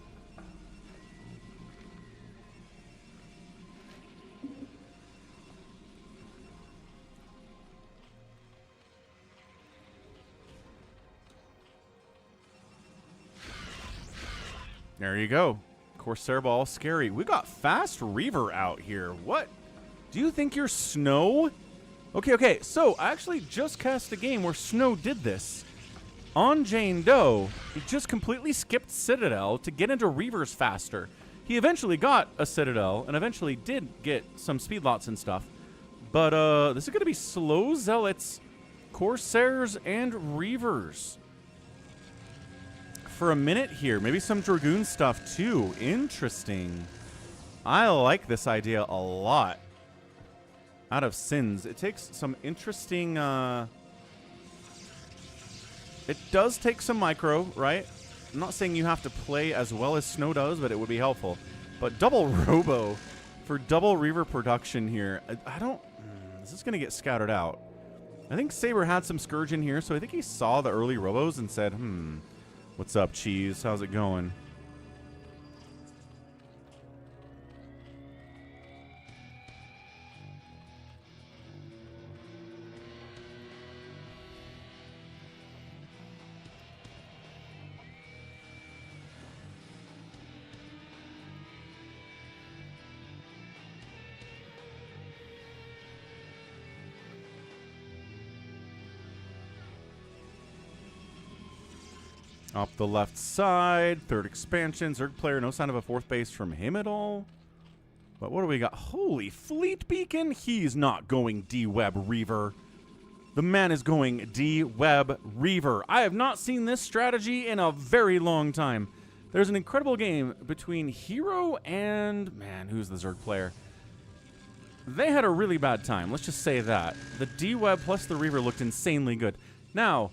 There you go. Corsair Ball, scary. We got Fast Reaver out here. What? Do you think you're Snow? Okay. So, I actually just cast a game where Snow did this. On Jane Doe, he just completely skipped Citadel to get into Reavers faster. He eventually got a Citadel and eventually did get some speed lots and stuff. But this is going to be slow Zealots, Corsairs, and Reavers. For a minute here. Maybe some Dragoon stuff too. Interesting. I like this idea a lot. Out of Sins. It takes some interesting... It does take some micro, right? I'm not saying you have to play as well as Snow does, but it would be helpful. But double Robo for double Reaver production here. I don't... This is going to get scouted out. I think Saber had some Scourge in here, so I think he saw the early Robos and said, what's up, Cheese? How's it going? Up the left side, third expansion, Zerg player, no sign of a fourth base from him at all. But what do we got? Holy Fleet Beacon, he's not going D-Web Reaver. The man is going D-Web Reaver. I have not seen this strategy in a very long time. There's an incredible game between Hero and, man, who's the Zerg player? They had a really bad time, let's just say that. The D-Web plus the Reaver looked insanely good. Now,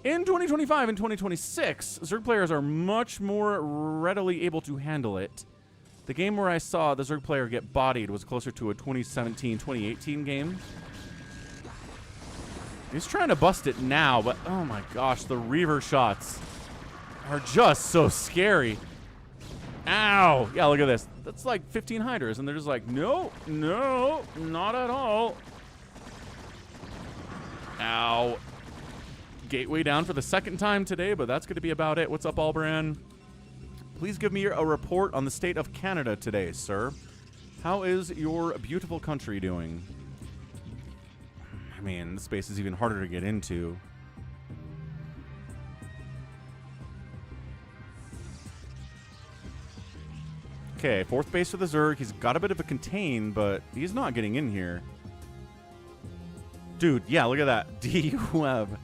in 2025 and 2026, Zerg players are much more readily able to handle it. The game where I saw the Zerg player get bodied was closer to a 2017-2018 game. He's trying to bust it now, but oh my gosh, the Reaver shots are just so scary. Ow! Yeah, look at this. That's like 15 Hydras, and they're just like, no, not at all. Ow. Gateway down for the second time today, but that's going to be about it. What's up, Albran? Please give me a report on the state of Canada today, sir. How is your beautiful country doing? I mean, this space is even harder to get into. Okay, fourth base for the Zerg. He's got a bit of a contain, but he's not getting in here. Dude, yeah, look at that. D-Web.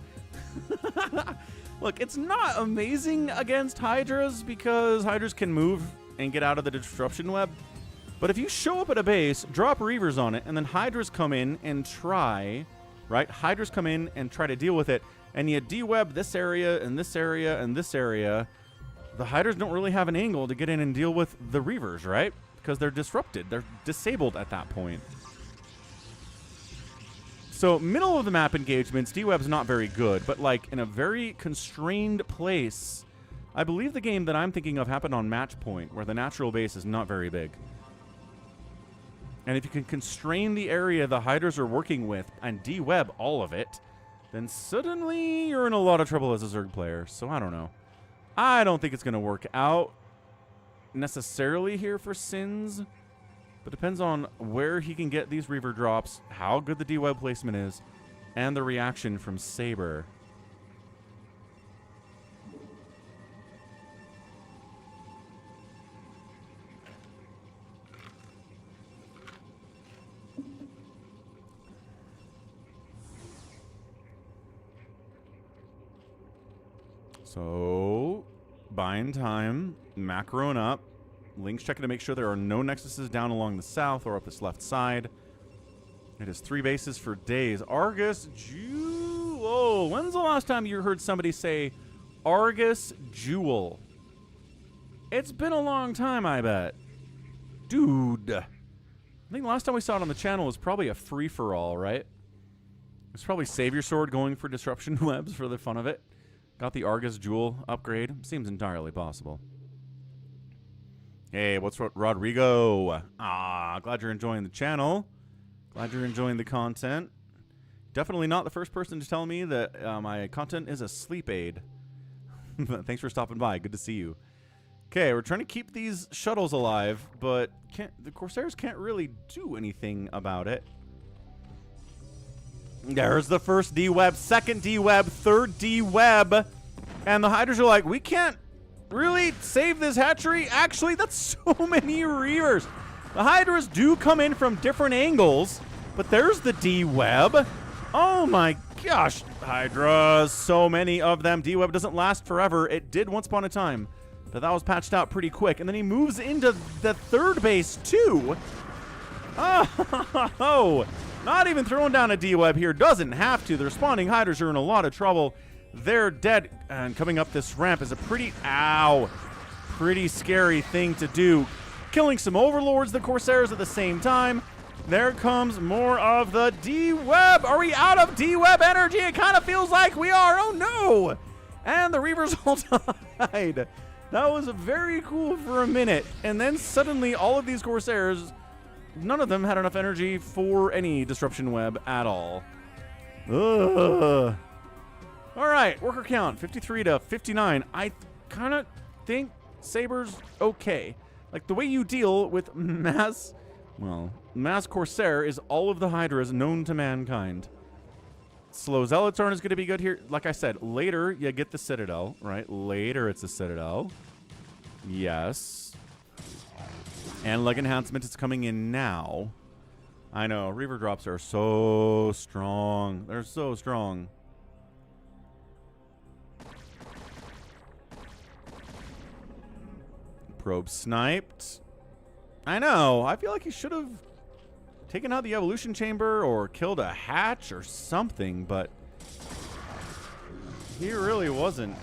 Look, it's not amazing against Hydras because Hydras can move and get out of the disruption web. But if you show up at a base, drop Reavers on it, and then Hydras come in and try, right? Hydras come in and try to deal with it, and you de-web this area and this area and this area. The Hydras don't really have an angle to get in and deal with the Reavers, right? Because they're disrupted. They're disabled at that point. So middle of the map engagements, D-Web's not very good, but like in a very constrained place. I believe the game that I'm thinking of happened on Match Point, where the natural base is not very big. And if you can constrain the area the Hydras are working with and D-Web all of it, then suddenly you're in a lot of trouble as a Zerg player. So I don't know. I don't think it's going to work out necessarily here for Sins. But depends on where he can get these Reaver drops, how good the D-Web placement is, and the reaction from Saber. So, buying time, macroing up. Link's checking to make sure there are no nexuses down along the south or up this left side. It is 3 bases for days. Argus Jewel. Oh, when's the last time you heard somebody say Argus Jewel? It's been a long time, I bet. Dude. I think the last time we saw it on the channel was probably a free-for-all, right? It's probably Savior Sword going for disruption webs for the fun of it. Got the Argus Jewel upgrade. Seems entirely possible. Hey, what's Rodrigo? Glad you're enjoying the channel. Glad you're enjoying the content. Definitely not the first person to tell me that my content is a sleep aid. Thanks for stopping by. Good to see you. Okay, we're trying to keep these shuttles alive, but the Corsairs can't really do anything about it. There's the first D-Web, second D-Web, third D-Web. And the Hydras are like, we can't really save this hatchery. Actually, that's so many Reavers. The Hydras do come in from different angles, but there's the D-Web. Oh my gosh, Hydras, so many of them. D-Web doesn't last forever. It did once upon a time, but that was patched out pretty quick. And then he moves into the third base too. Oh, not even throwing down a D-Web here. Doesn't have to. The responding Hydras are in a lot of trouble. They're dead. And coming up this ramp is a pretty scary thing to do. Killing some Overlords, the Corsairs, at the same time. There comes more of the D-Web. Are we out of D-Web energy? It kind of feels like we are. Oh, no. And the Reavers all died. That was very cool for a minute. And then suddenly all of these Corsairs, none of them had enough energy for any disruption web at all. Ugh. All right, worker count, 53 to 59. I kind of think Saber's okay. Like, the way you deal with mass Corsair is all of the Hydras known to mankind. Slow Zealotarn is going to be good here. Like I said, later you get the Citadel, right? Later it's the Citadel. Yes. And leg enhancement is coming in now. I know, Reaver drops are so strong. They're so strong. Probe sniped. I know. I feel like he should have taken out the evolution chamber or killed a hatch or something, but he really wasn't.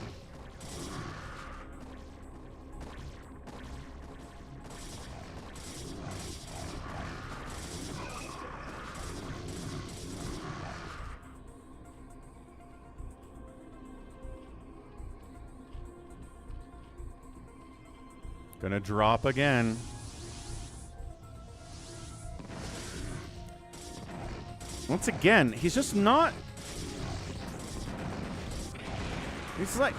Gonna drop again. Once again, he's just not... He's like...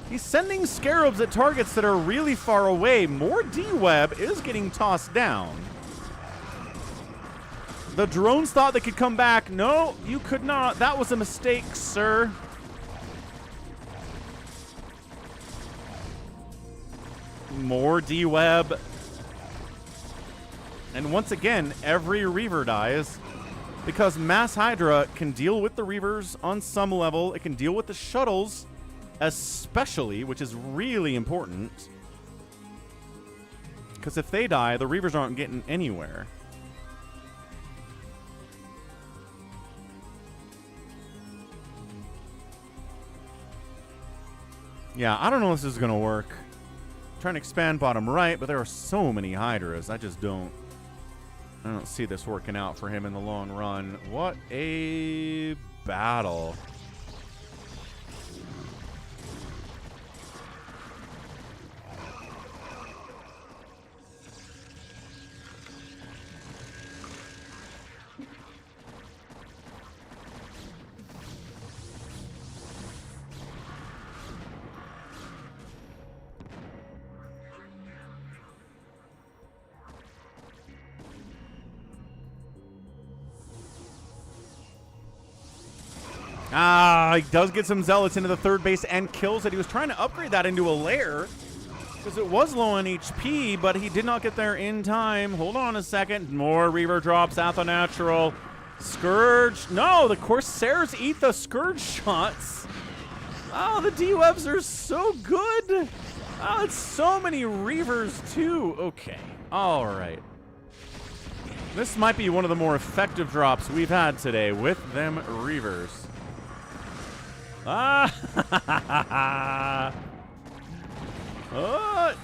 He's sending Scarabs at targets that are really far away. More D-Web is getting tossed down. The drones thought they could come back. No, you could not. That was a mistake, sir. More D-Web. And once again, every Reaver dies because Mass Hydra can deal with the Reavers on some level. It can deal with the shuttles especially, which is really important. Because if they die, the Reavers aren't getting anywhere. Yeah, I don't know if this is going to work. I'm trying to expand bottom right, but there are so many Hydras. I don't see this working out for him in the long run. What a battle. He does get some Zealots into the third base and kills it. He was trying to upgrade that into a lair because it was low on HP, but he did not get there in time. Hold on a second. More Reaver drops out the natural. Scourge. No, the Corsairs eat the Scourge shots. Oh, the D-Webs are so good. Oh, it's so many Reavers too. Okay. All right. This might be one of the more effective drops we've had today with them Reavers. Ah! Oh.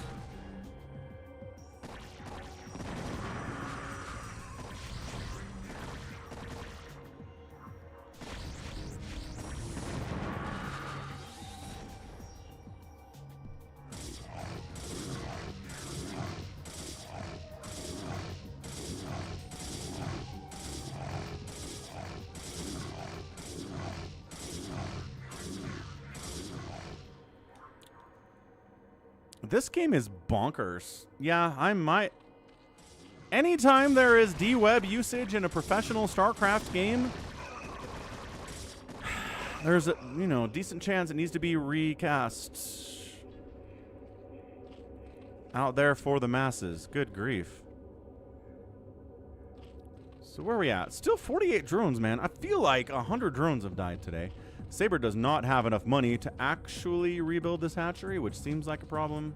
This game is bonkers. Yeah, I might. Anytime there is D-Web usage in a professional StarCraft game, there's a, you know, decent chance it needs to be recast out there for the masses. Good grief. So where are we at? Still 48 drones, man. I feel like 100 drones have died today. Saber does not have enough money to actually rebuild this hatchery, which seems like a problem.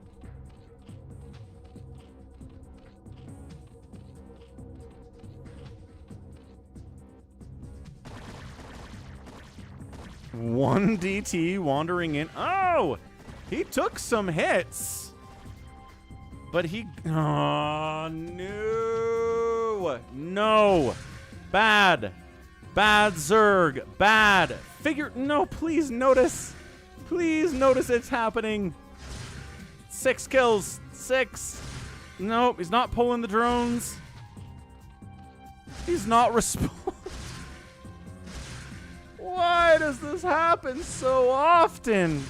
One DT wandering in. Oh! He took some hits. But he... Oh, no. No. Bad. Bad Zerg. Bad. Figure... No, please notice. Please notice it's happening. 6 kills. 6. Nope, he's not pulling the drones. He's not responding. Why does this happen so often?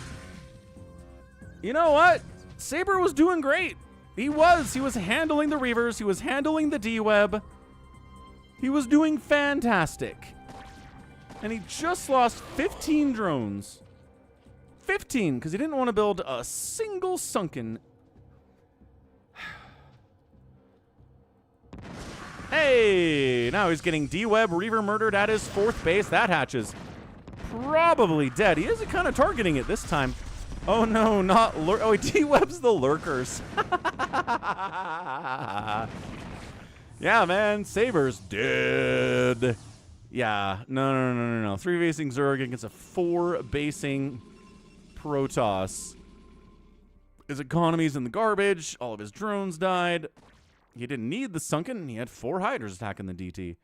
You know what? Saber was doing great. He was handling the Reavers. He was handling the D-Web. He was doing fantastic. And he just lost 15 drones. 15, because he didn't want to build a single sunken. Hey, now he's getting D-Web Reaver murdered at his 4th base. That hatch is probably dead. He is kind of targeting it this time. Oh no, not oh, D-Web's the lurkers. Yeah, man, Saber's dead. Yeah, no. 3 basing Zerg against a 4 basing Protoss. His economy's in the garbage. All of his drones died. He didn't need the sunken. He had 4 Hydras attacking the DT.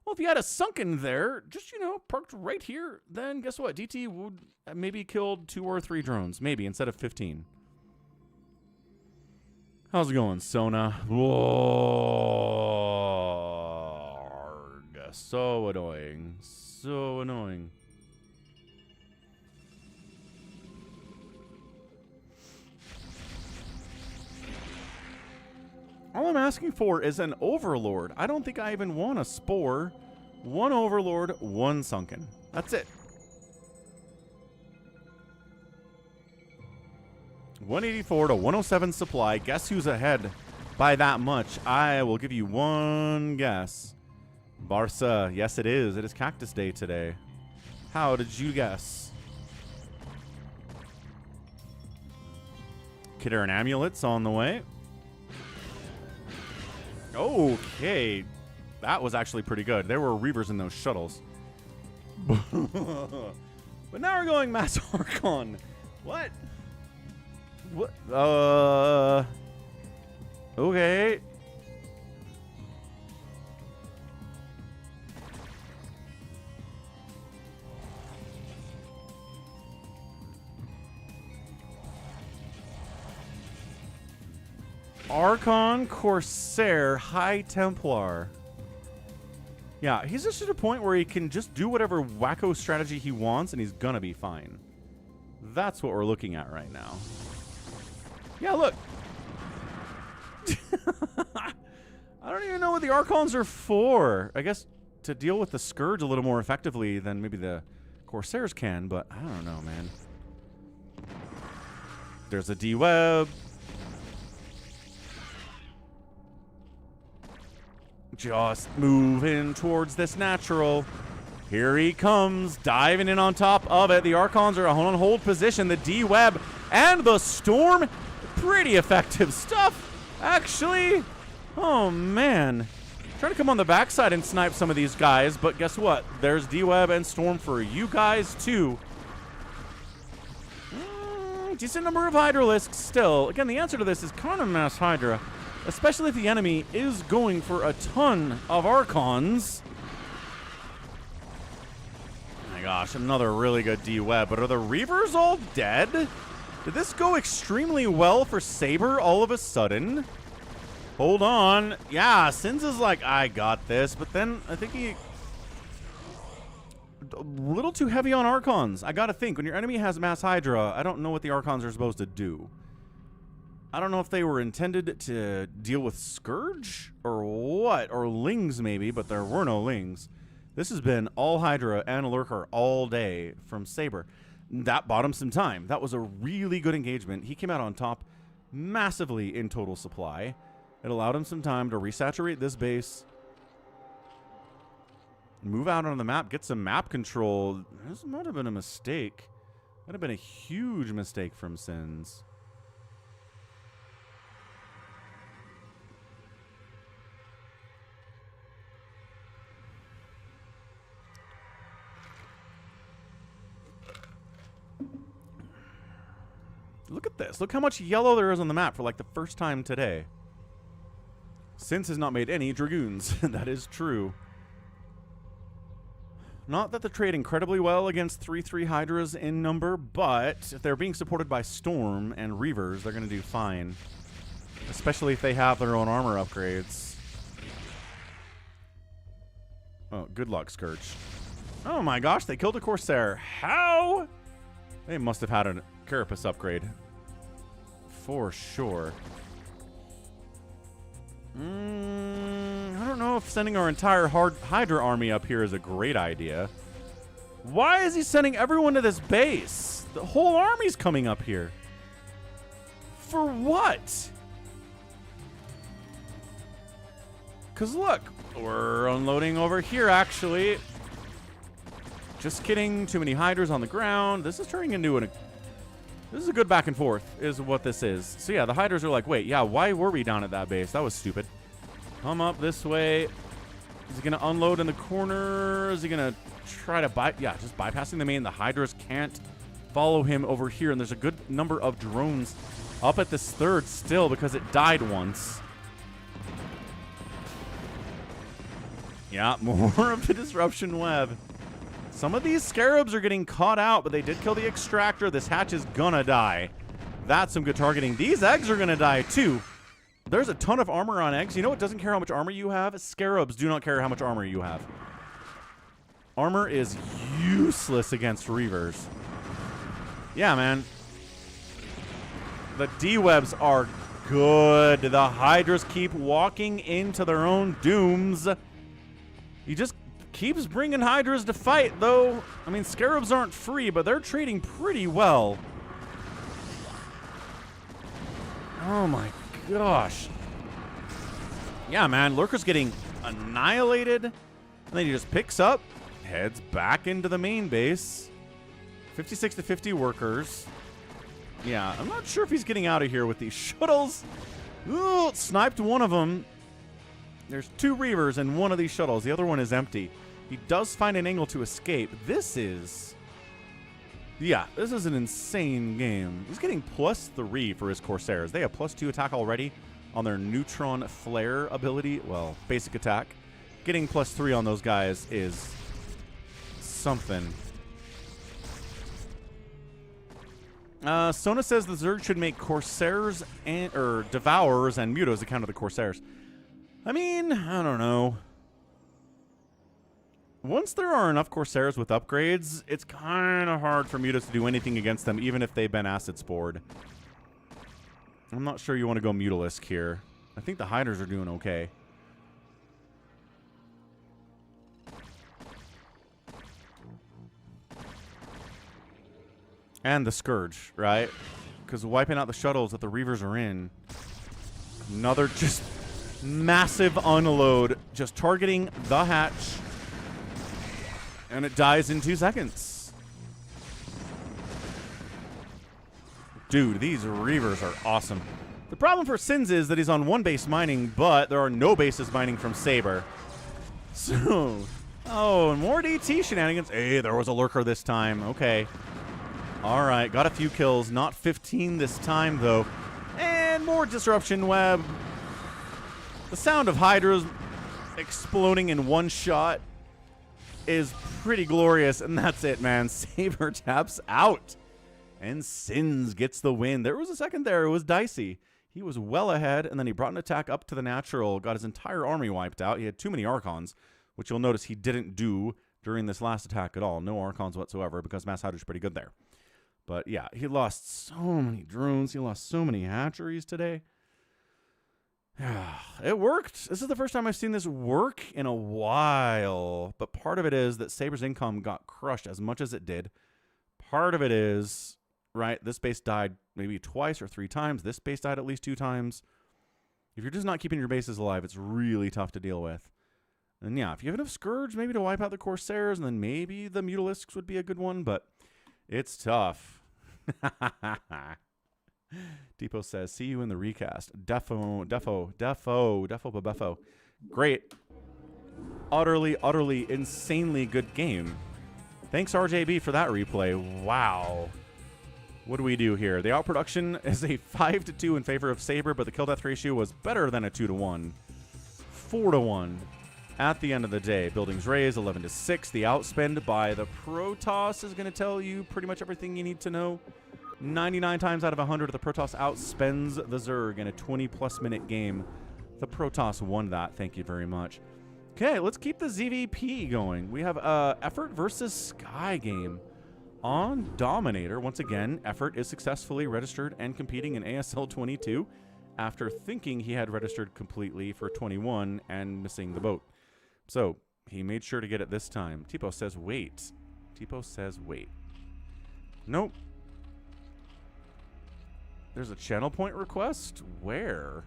Well, if he had a sunken there, just, you know, parked right here, then guess what? DT would maybe killed 2 or 3 drones, maybe, instead of 15. How's it going, Sona? Whoa. So annoying. So annoying. All I'm asking for is an Overlord. I don't think I even want a Spore. 1 Overlord, 1 Sunken. That's it. 184 to 107 supply. Guess who's ahead by that much? I will give you one guess. Barca. Yes, it is. It is Cactus Day today. How did you guess? Kidder and Amulets on the way. Okay. That was actually pretty good. There were Reavers in those shuttles. But now we're going Mass Archon. What? What? Okay. Archon, Corsair, High Templar. Yeah, he's just at a point where he can just do whatever wacko strategy he wants, and he's gonna be fine. That's what we're looking at right now. Yeah, look. I don't even know what the Archons are for. I guess to deal with the Scourge a little more effectively than maybe the Corsairs can, but I don't know, man. There's a D-Web. Just moving towards this natural. Here he comes, diving in on top of it. The Archons are on hold position. The D-Web and the Storm. Pretty effective stuff, actually. Oh, man. Trying to come on the backside and snipe some of these guys, but guess what? There's D-Web and Storm for you guys, too. Decent number of Hydralisks still. Again, the answer to this is kind of Mass Hydra. Especially if the enemy is going for a ton of Archons. Oh my gosh, another really good D-Web. But are the Reavers all dead? Did this go extremely well for Saber all of a sudden? Hold on. Yeah, ss1nz is like, I got this. But then I think he... a little too heavy on Archons. I gotta think, when your enemy has Mass Hydra, I don't know what the Archons are supposed to do. I don't know if they were intended to deal with Scourge or what, or Lings maybe, but there were no Lings. This has been all Hydra and Lurker all day from Saber. That bought him some time. That was a really good engagement. He came out on top massively in total supply. It allowed him some time to resaturate this base, move out on the map, get some map control. This might have been a mistake. Might have been a huge mistake from ss1nz. Look at this. Look how much yellow there is on the map for like the first time today. ss1nz has not made any Dragoons. That is true. Not that they trade incredibly well against 3/3 Hydras in number, but if they're being supported by Storm and Reavers, they're going to do fine. Especially if they have their own armor upgrades. Oh, good luck, Scourge. Oh my gosh, they killed a Corsair. How? They must have had a Carapace upgrade. For sure. I don't know if sending our entire Hydra army up here is a great idea. Why is he sending everyone to this base? The whole army's coming up here. For what? Because look, we're unloading over here, actually. Just kidding. Too many Hydras on the ground. This is turning into this is a good back and forth, is what this is. So yeah, the Hydras are like, wait, yeah, why were we down at that base? That was stupid. Come up this way. Is he going to unload in the corner? Is he going to try to just bypassing the main? The Hydras can't follow him over here, and there's a good number of drones up at this third still because it died once. Yeah, more of the disruption web. Some of these Scarabs are getting caught out, but they did kill the Extractor. This hatch is gonna die. That's some good targeting. These eggs are gonna die too. There's a ton of armor on eggs. You know what doesn't care how much armor you have? Scarabs do not care how much armor you have. Armor is useless against Reavers. Yeah, man. The D-webs are good. The Hydras keep walking into their own dooms. He just keeps bringing Hydras to fight, though. I mean, Scarabs aren't free, but they're trading pretty well. Oh my gosh. Yeah, man. Lurker's getting annihilated. And then he just picks up, heads back into the main base. 56 to 50 workers. Yeah, I'm not sure if he's getting out of here with these shuttles. Ooh, sniped one of them. There's 2 Reavers in one of these shuttles. The other one is empty. He does find an angle to escape. This is an insane game. He's getting +3 for his Corsairs. They have +2 attack already on their Neutron Flare ability. Well, basic attack. Getting +3 on those guys is something. Sona says the Zerg should make Corsairs or Devourers and Mutos account of the Corsairs. I mean, I don't know. Once there are enough Corsairs with upgrades, it's kind of hard for Mutos to do anything against them, even if they've been acid spored. I'm not sure you want to go Mutalisk here. I think the Hydras are doing okay. And the Scourge, right? Because wiping out the shuttles that the Reavers are in. Another just massive unload. Just targeting the hatch. And it dies in 2 seconds. Dude, these Reavers are awesome. The problem for ss1nz is that he's on 1 base mining, but there are no bases mining from Saber. So, oh, and more DT shenanigans. Hey, there was a Lurker this time. Okay. All right, got a few kills. Not 15 this time, though. And more disruption web. The sound of Hydras exploding in one shot is pretty glorious, and that's it, man. Saber taps out, and ss1nz gets the win. There was a second there. It was dicey. He was well ahead, and then he brought an attack up to the natural, got his entire army wiped out. He had too many Archons, which you'll notice he didn't do during this last attack at all. No Archons whatsoever, because Mass Hydra's pretty good there. But yeah, he lost so many drones. He lost so many hatcheries today. It worked. This is the first time I've seen this work in a while. But part of it is that Saber's income got crushed as much as it did. Part of it is, right, this base died maybe twice or 3 times. This base died at least 2 times. If you're just not keeping your bases alive, it's really tough to deal with. And yeah, if you have enough Scourge, maybe to wipe out the Corsairs, and then maybe the Mutalisks would be a good one, but it's tough. Depot says, see you in the recast. Defo. Great. Utterly, insanely good game. Thanks, RJB, for that replay. Wow. What do we do here? The outproduction is a 5-2 in favor of Saber, but the kill-death ratio was better than a 2-1. 4-1. At the end of the day, buildings raised 11-6. The outspend by the Protoss is going to tell you pretty much everything you need to know. 99 times out of 100, the Protoss outspends the Zerg in a 20-plus minute game. The Protoss won that. Thank you very much. Okay, let's keep the ZVP going. We have Effort versus Sky game on Dominator. Once again, Effort is successfully registered and competing in ASL 22 after thinking he had registered completely for 21 and missing the boat. So he made sure to get it this time. Tipo says wait. Tipo says wait. Nope. There's a channel point request? Where?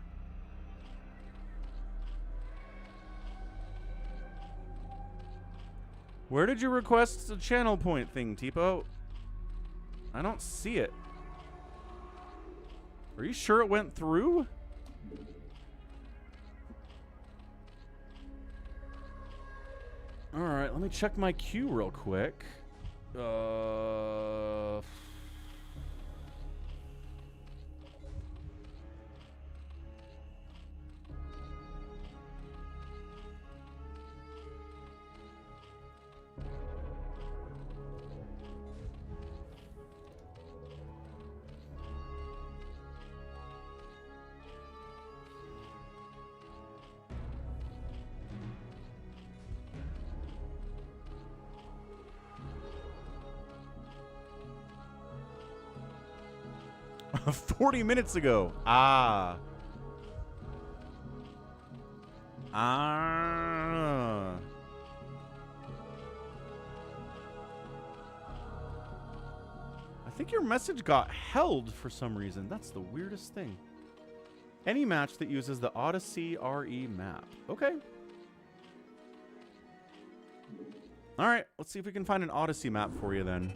Where did you request the channel point thing, Tipo? I don't see it. Are you sure it went through? Alright, let me check my queue real quick. 40 minutes ago. I think your message got held for some reason. That's the weirdest thing. Any match that uses the Odyssey RE map. Okay. All right, let's see if we can find an Odyssey map for you then.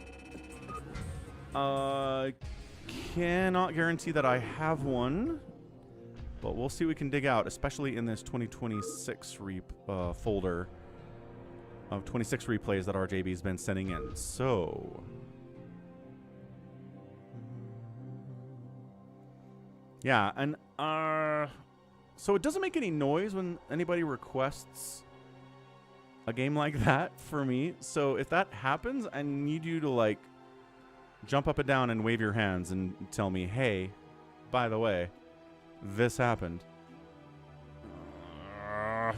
Cannot guarantee that I have one, but we'll see what we can dig out, especially in this 2026 folder of 26 replays that RJB's been sending in. So, yeah, and so it doesn't make any noise when anybody requests a game like that for me. So if that happens, I need you to like jump up and down and wave your hands and tell me, hey, by the way, this happened.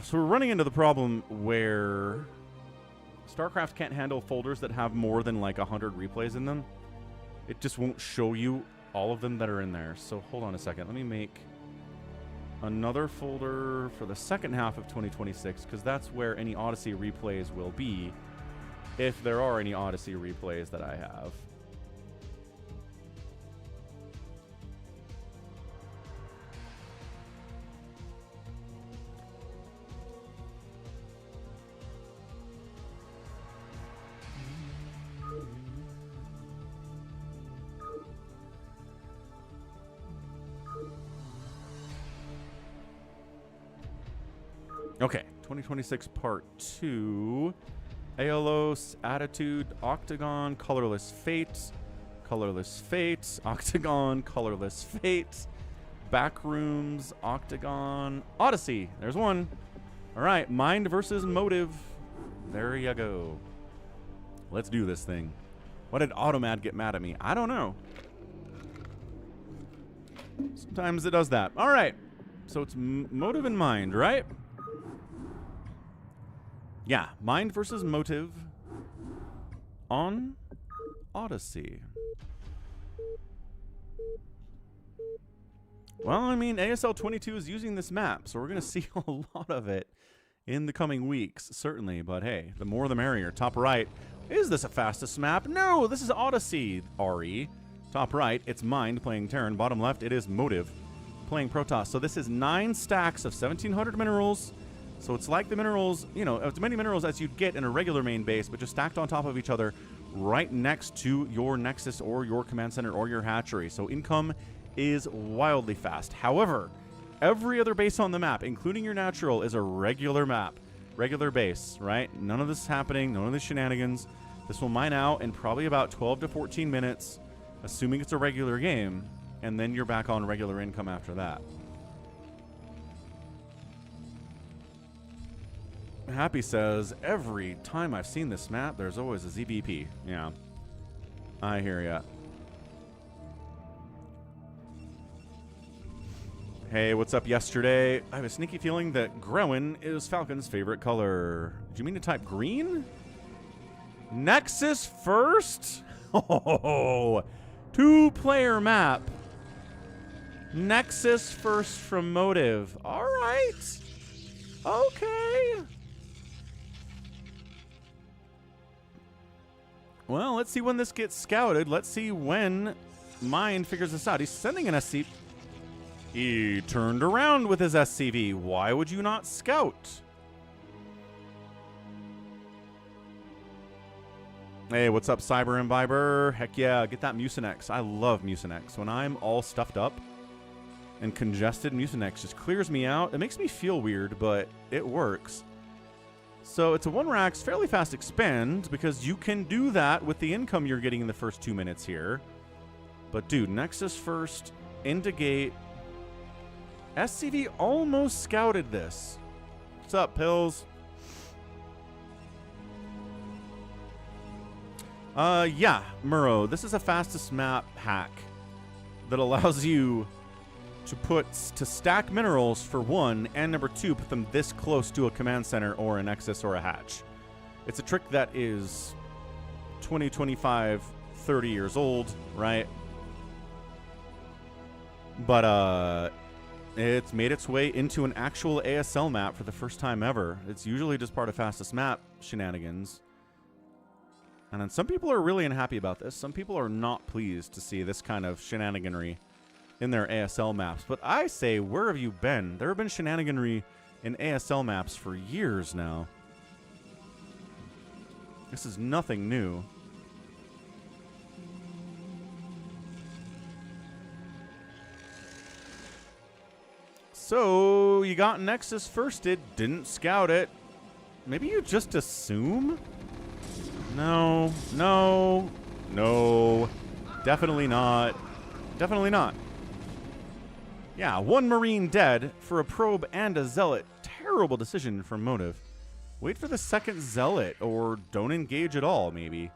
So we're running into the problem where StarCraft can't handle folders that have more than like 100 replays in them. It just won't show you all of them that are in there. So hold on a second. Let me make another folder for the second half of 2026, because that's where any Odyssey replays will be, if there are any Odyssey replays that I have. Okay, 2026 Part 2. Aeolos, Attitude, Octagon, Colorless Fate, Octagon, Colorless Fate, Backrooms, Octagon, Odyssey. There's one. All right, Mind versus Motive. There you go. Let's do this thing. Why did Automad get mad at me? I don't know. Sometimes it does that. All right, so it's Motive and Mind, right? Yeah, Mind versus Motive on Odyssey. Well, I mean, ASL 22 is using this map, so we're going to see a lot of it in the coming weeks, certainly. But hey, the more the merrier. Top right, is this a fastest map? No, this is Odyssey, RE. Top right, it's Mind playing Terran. Bottom left, it is Motive playing Protoss. So this is 9 stacks of 1,700 minerals. So it's like the minerals, you know, as many minerals as you'd get in a regular main base, but just stacked on top of each other right next to your Nexus or your command center or your hatchery. So income is wildly fast. However, every other base on the map, including your natural, is a regular map, regular base, right? None of this is happening, none of these shenanigans. This will mine out in probably about 12 to 14 minutes, assuming it's a regular game, and then you're back on regular income after that. Happy says, every time I've seen this map, there's always a ZBP. Yeah, I hear ya. Hey, what's up yesterday? I have a sneaky feeling that Growin is Falcon's favorite color. Do you mean to type green? Nexus first? Oh, 2-player map. Nexus first from Motive. All right. Okay. Well, let's see when this gets scouted. Let's see when Mind figures this out. He's sending an SC. He turned around with his SCV. Why would you not scout? Hey, what's up, Saber and Viber? Heck yeah, get that Mucinex. I love Mucinex. When I'm all stuffed up and congested, Mucinex just clears me out. It makes me feel weird, but it works. So it's a 1-Rax, fairly fast expend, because you can do that with the income you're getting in the first 2 minutes here. But dude, Nexus first, into gate. SCV almost scouted this. What's up, Pills? Yeah, Murrow, this is a fastest map hack that allows you to stack minerals for 1, and number 2, put them this close to a command center or a Nexus or a hatch. It's a trick that is 20, 25, 30 years old, right? But, it's made its way into an actual ASL map for the first time ever. It's usually just part of fastest map shenanigans. And then some people are really unhappy about this. Some people are not pleased to see this kind of shenaniganry in their ASL maps. But I say, where have you been? There have been shenaniganry in ASL maps for years now. This is nothing new. So, you got Nexus firsted, didn't scout it. Maybe you just assume? No, no, no. Definitely not. Definitely not. Yeah, 1 Marine dead for a probe and a Zealot. Terrible decision from Motive. Wait for the second Zealot, or don't engage at all, maybe.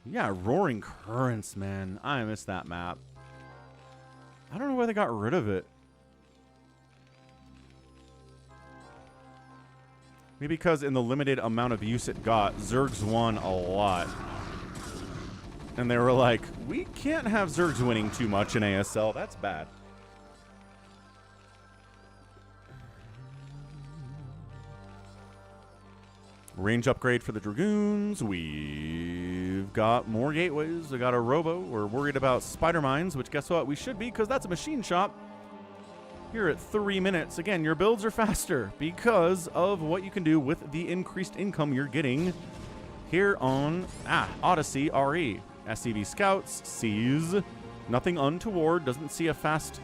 Yeah, Roaring Currents, man. I miss that map. I don't know why they got rid of it. Maybe because in the limited amount of use it got, Zergs won a lot. And they were like, we can't have Zergs winning too much in ASL. That's bad. Range upgrade for the Dragoons. We've got more gateways. We got a Robo. We're worried about Spider Mines, which guess what? We should be, because that's a machine shop. Here at 3 minutes. Again, your builds are faster because of what you can do with the increased income you're getting here on Odyssey RE. SCV Scouts sees nothing untoward, doesn't see a fast,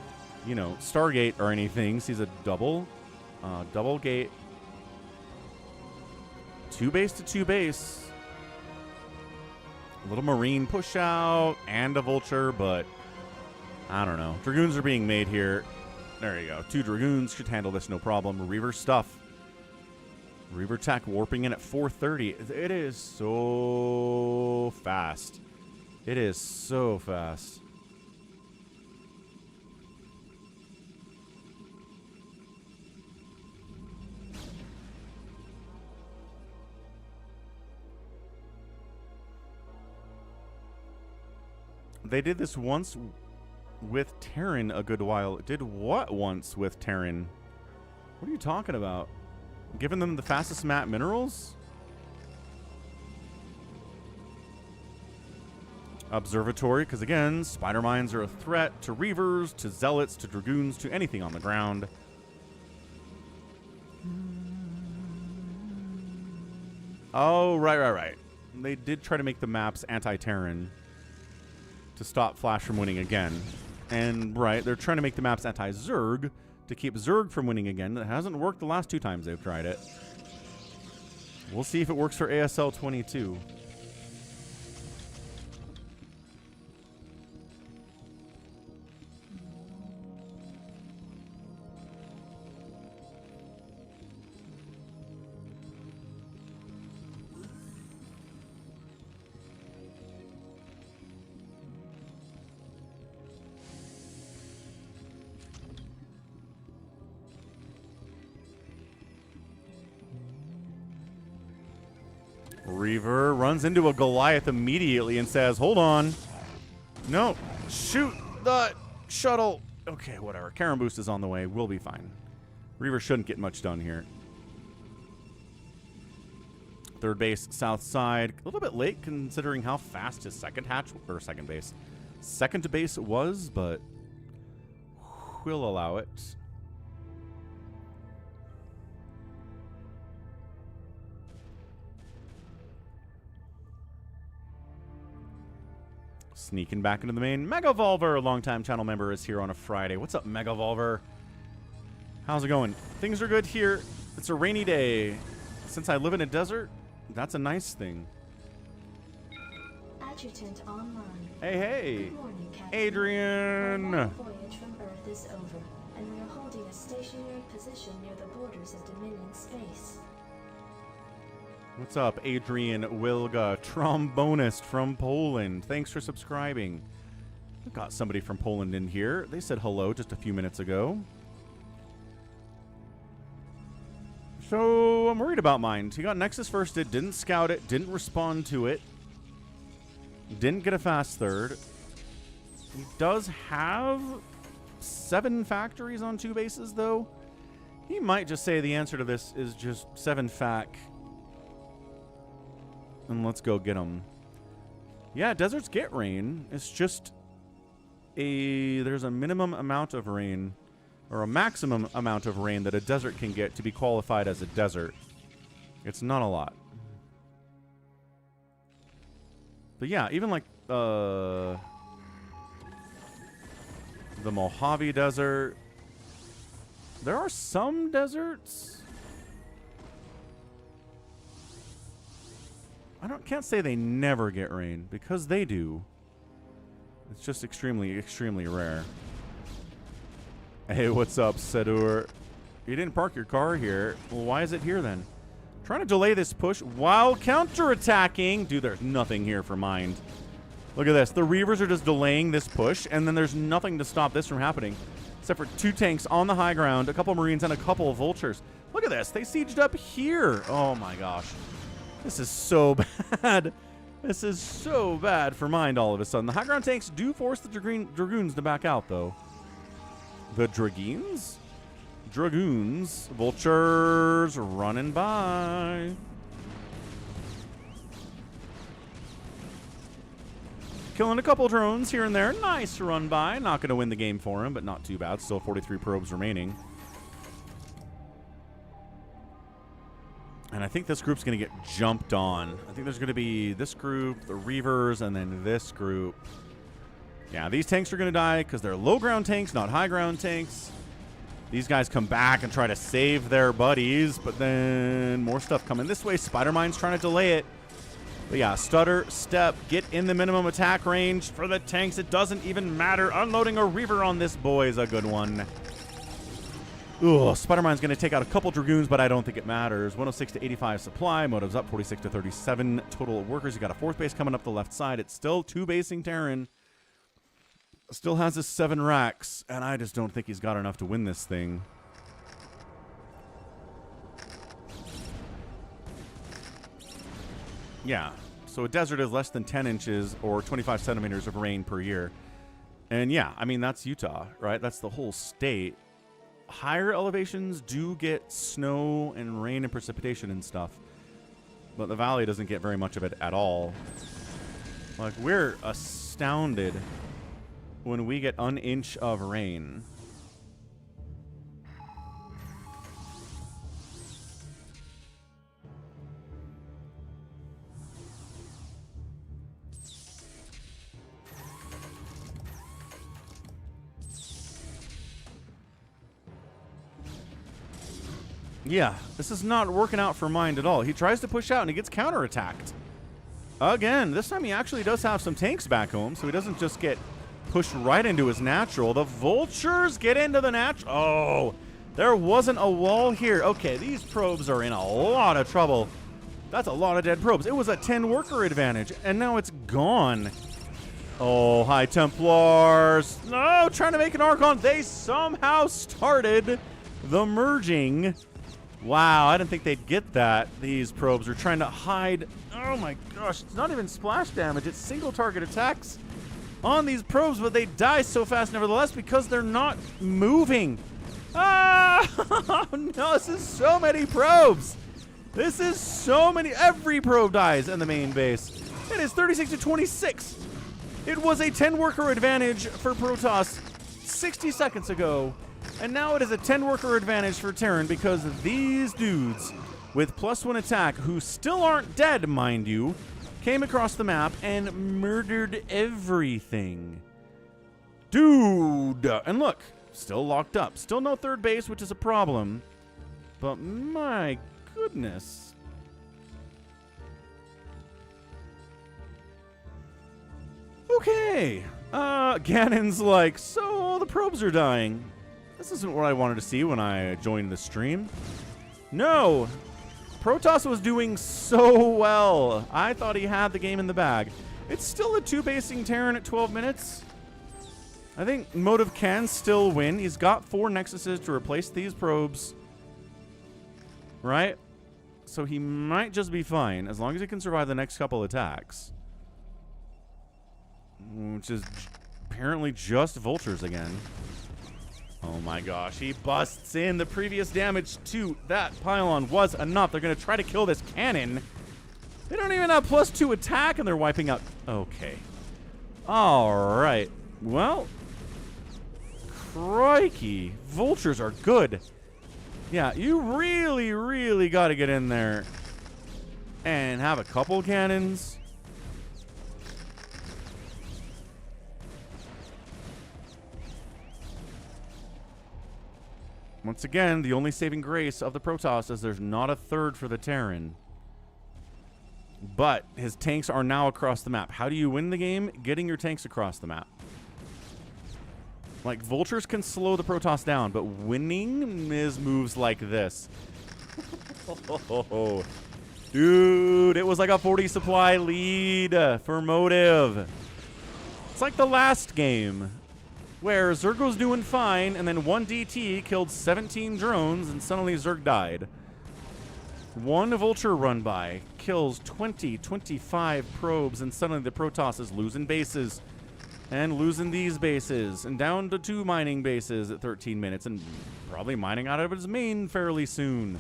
you know, Stargate or anything. Sees a double gate. 2 base to 2 base. A little Marine push out and a Vulture, but I don't know. Dragoons are being made here. There you go. 2 Dragoons should handle this no problem. Reaver stuff. Reaver tech warping in at 430. It is so fast. It is so fast. They did this once. with Terran a good while. It did what once with Terran? What are you talking about? Giving them the fastest map minerals? Observatory, because again, spider mines are a threat to reavers, to zealots, to dragoons, to anything on the ground. Oh, right. They did try to make the maps anti-Terran to stop Flash from winning again. And, right, they're trying to make the maps anti-Zerg to keep Zerg from winning again. That hasn't worked the last 2 times they've tried it. We'll see if it works for ASL 22. Reaver runs into a Goliath immediately and says, hold on. No, shoot the shuttle. Okay, whatever. Karen Boost is on the way. We'll be fine. Reaver shouldn't get much done here. Third base, south side. A little bit late considering how fast his second base was, but we'll allow it. Sneaking back into the main. Megavolver, a longtime channel member, is here on a Friday. What's up, Megavolver? How's it going? Things are good here. It's a rainy day. Since I live in a desert, that's a nice thing. Adjutant online. Hey. Good morning, Captain. Adrian. Our voyage from Earth is over, and we are holding a stationary position near the borders of Dominion space. What's up, Adrian Wilga, trombonist from Poland? Thanks for subscribing. We've got somebody from Poland in here. They said hello just a few minutes ago. So I'm worried about mine. He got Nexus first, didn't scout it, didn't respond to it, didn't get a fast third. He does have 7 factories on 2 bases, though. He might just say the answer to this is just 7 fac. And let's go get them. Yeah, deserts get rain. It's just there's a minimum amount of rain, or a maximum amount of rain that a desert can get to be qualified as a desert. It's not a lot. But yeah, even like the Mojave Desert. There are some deserts. Can't say they never get rain, because they do. It's just extremely, extremely rare. Hey, what's up, Sedur? You didn't park your car here. Well, why is it here then? Trying to delay this push while counterattacking. Dude, there's nothing here for Mind. Look at this. The Reavers are just delaying this push, and then there's nothing to stop this from happening. Except for 2 tanks on the high ground, a couple Marines, and a couple of Vultures. Look at this. They sieged up here. Oh, my gosh. This is so bad. This is so bad for Mind all of a sudden. The high ground tanks do force the Dragoons to back out, though. The Dragoons? Dragoons. Vultures running by. Killing a couple drones here and there. Nice run by. Not going to win the game for him, but not too bad. Still 43 probes remaining. And I think this group's going to get jumped on. I think there's going to be this group, the Reavers, and then this group. Yeah, these tanks are going to die because they're low ground tanks, not high ground tanks. These guys come back and try to save their buddies, but then more stuff coming this way. Spider-Mind's trying to delay it. But yeah, stutter, step, get in the minimum attack range for the tanks. It doesn't even matter. Unloading a Reaver on this boy is a good one. Ugh, Spider-Mind's going to take out a couple Dragoons, but I don't think it matters. 106 to 85 supply. Motive's up 46 to 37 total workers. You got a 4th base coming up the left side. It's still 2-basing Terran. Still has his 7 racks, and I just don't think he's got enough to win this thing. Yeah, so a desert is less than 10 inches or 25 centimeters of rain per year. And yeah, I mean, that's Utah, right? That's the whole state. Higher elevations do get snow and rain and precipitation and stuff. But the valley doesn't get very much of it at all. Like, we're astounded when we get an inch of rain. Yeah, this is not working out for Mind at all. He tries to push out and he gets counterattacked. Again, this time he actually does have some tanks back home, so he doesn't just get pushed right into his natural. The vultures get into the natural. Oh, there wasn't a wall here. Okay, these probes are in a lot of trouble. That's a lot of dead probes. It was a 10 worker advantage, and now it's gone. Oh, High Templars. No, trying to make an Archon. They somehow started the merging. Wow, I didn't think they'd get that. These probes are trying to hide. Oh my gosh, it's not even splash damage. It's single target attacks on these probes, but they die so fast nevertheless because they're not moving. Ah! No, this is so many probes. This is so many. Every probe dies in the main base. It is 36 to 26. It was a 10 worker advantage for Protoss 60 seconds ago. And now it is a 10 worker advantage for Terran because these dudes with +1 attack, who still aren't dead, mind you, came across the map and murdered everything. Dude! And look, still locked up. Still no third base, which is a problem. But my goodness. Okay. Ganon's like, so the probes are dying. This isn't what I wanted to see when I joined the stream. No! Protoss was doing so well. I thought he had the game in the bag. It's still a 2-basing Terran at 12 minutes. I think Motive can still win. He's got 4 Nexuses to replace these probes. Right? So he might just be fine, as long as he can survive the next couple attacks. Which is apparently just vultures again. Oh my gosh, he busts in. The previous damage to that pylon was enough. They're going to try to kill this cannon. They don't even have +2 attack, and they're wiping out. Okay. All right. Well, crikey. Vultures are good. Yeah, you really, really got to get in there and have a couple cannons. Once again, the only saving grace of the Protoss is there's not a third for the Terran. But his tanks are now across the map. How do you win the game? Getting your tanks across the map. Like, vultures can slow the Protoss down, but winning is moves like this. Dude, it was like a 40 supply lead for Motive. It's like the last game, where Zerg was doing fine, and then one DT killed 17 drones, and suddenly Zerg died. One vulture run by kills 20, 25 probes, and suddenly the Protoss is losing bases. And losing these bases, and down to 2 mining bases at 13 minutes, and probably mining out of his main fairly soon.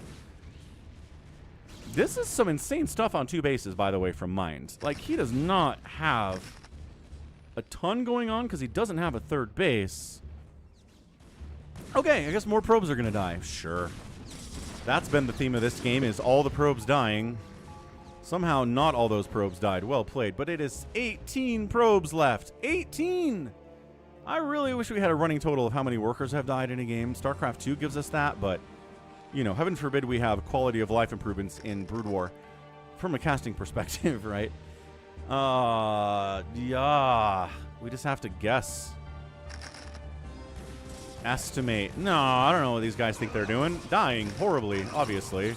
This is some insane stuff on 2 bases, by the way, from Mind. Like, he does not have a ton going on because he doesn't have a third base. Okay, I guess more probes are going to die. Sure. That's been the theme of this game, is all the probes dying. Somehow not all those probes died. Well played. But it is 18 probes left. 18! I really wish we had a running total of how many workers have died in a game. StarCraft 2 gives us that, but, you know, heaven forbid we have quality of life improvements in Brood War from a casting perspective, right? Yeah. We just have to guess. Estimate. No, I don't know what these guys think they're doing. Dying horribly, obviously.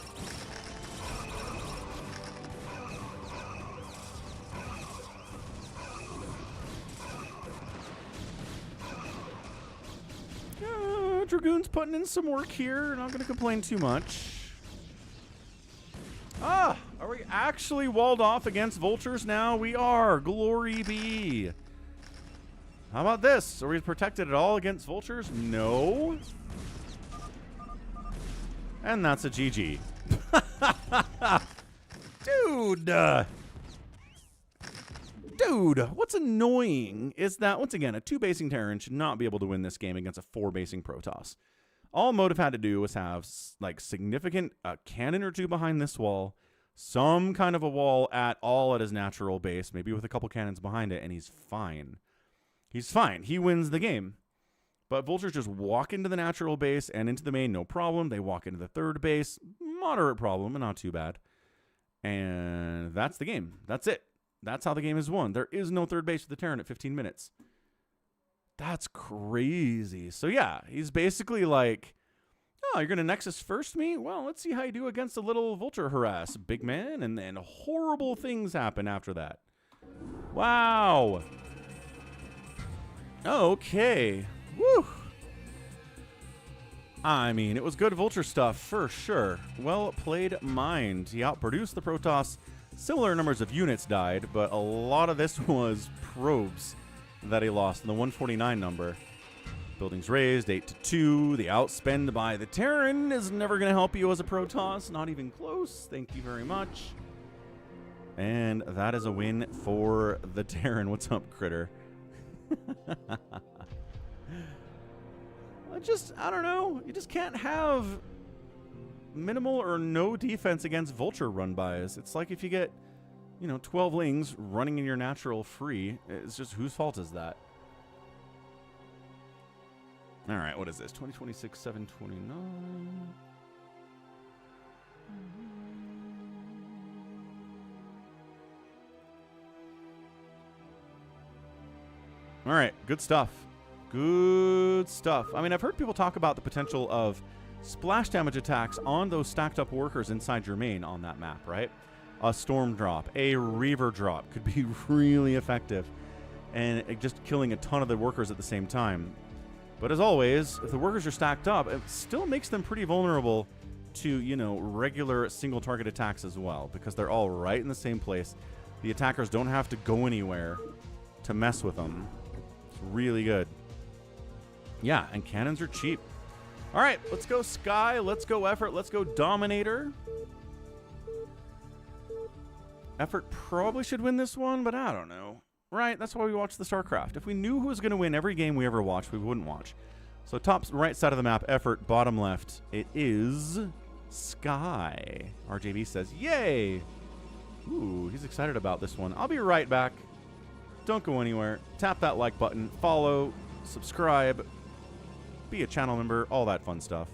Dragoon's putting in some work here. Not going to complain too much. Ah, are we actually walled off against vultures now? We are. Glory be. How about this? Are we protected at all against vultures? No. And that's a GG. Dude. Dude, what's annoying is that, once again, a 2-basing Terran should not be able to win this game against a 4-basing Protoss. All Motive had to do was have, like, significant cannon or two behind this wall, some kind of a wall at his natural base, maybe with a couple cannons behind it, and he's fine. He's fine. He wins the game. But vultures just walk into the natural base and into the main, no problem. They walk into the third base, moderate problem, but not too bad. And that's the game. That's it. That's how the game is won. There is no third base for the Terran at 15 minutes. That's crazy. So yeah, he's basically like, oh, you're going to Nexus first me? Well, let's see how you do against a little vulture harass, big man. And then horrible things happen after that. Wow. Okay. Woo. I mean, it was good vulture stuff for sure. Well played, Mind. He outproduced the Protoss. Similar numbers of units died, but a lot of this was probes that he lost in the 149 number. Buildings raised 8-2. The outspend by the Terran is never going to help you as a Protoss. Not even close. Thank you very much. And that is a win for the Terran. What's up, Critter? I don't know. You just can't have minimal or no defense against vulture run-bys. It's like if you get, 12 lings running in your natural free. It's just, whose fault is that? All right, what is this? 2026, 729. All right, good stuff. Good stuff. I mean, I've heard people talk about the potential of splash damage attacks on those stacked up workers inside your main on that map, right? A storm drop, a reaver drop could be really effective and just killing a ton of the workers at the same time. But as always, if the workers are stacked up, it still makes them pretty vulnerable to, regular single target attacks as well, because they're all right in the same place. The attackers don't have to go anywhere to mess with them. It's really good. Yeah, and cannons are cheap. All right, let's go Sky, let's go Effort, let's go Dominator. Effort probably should win this one, but I don't know. Right, that's why we watch the StarCraft. If we knew who was going to win every game we ever watched, we wouldn't watch. So top right side of the map, Effort, bottom left, it is Sky. RJB says, yay! Ooh, he's excited about this one. I'll be right back. Don't go anywhere. Tap that like button, follow, subscribe, be a channel member, all that fun stuff.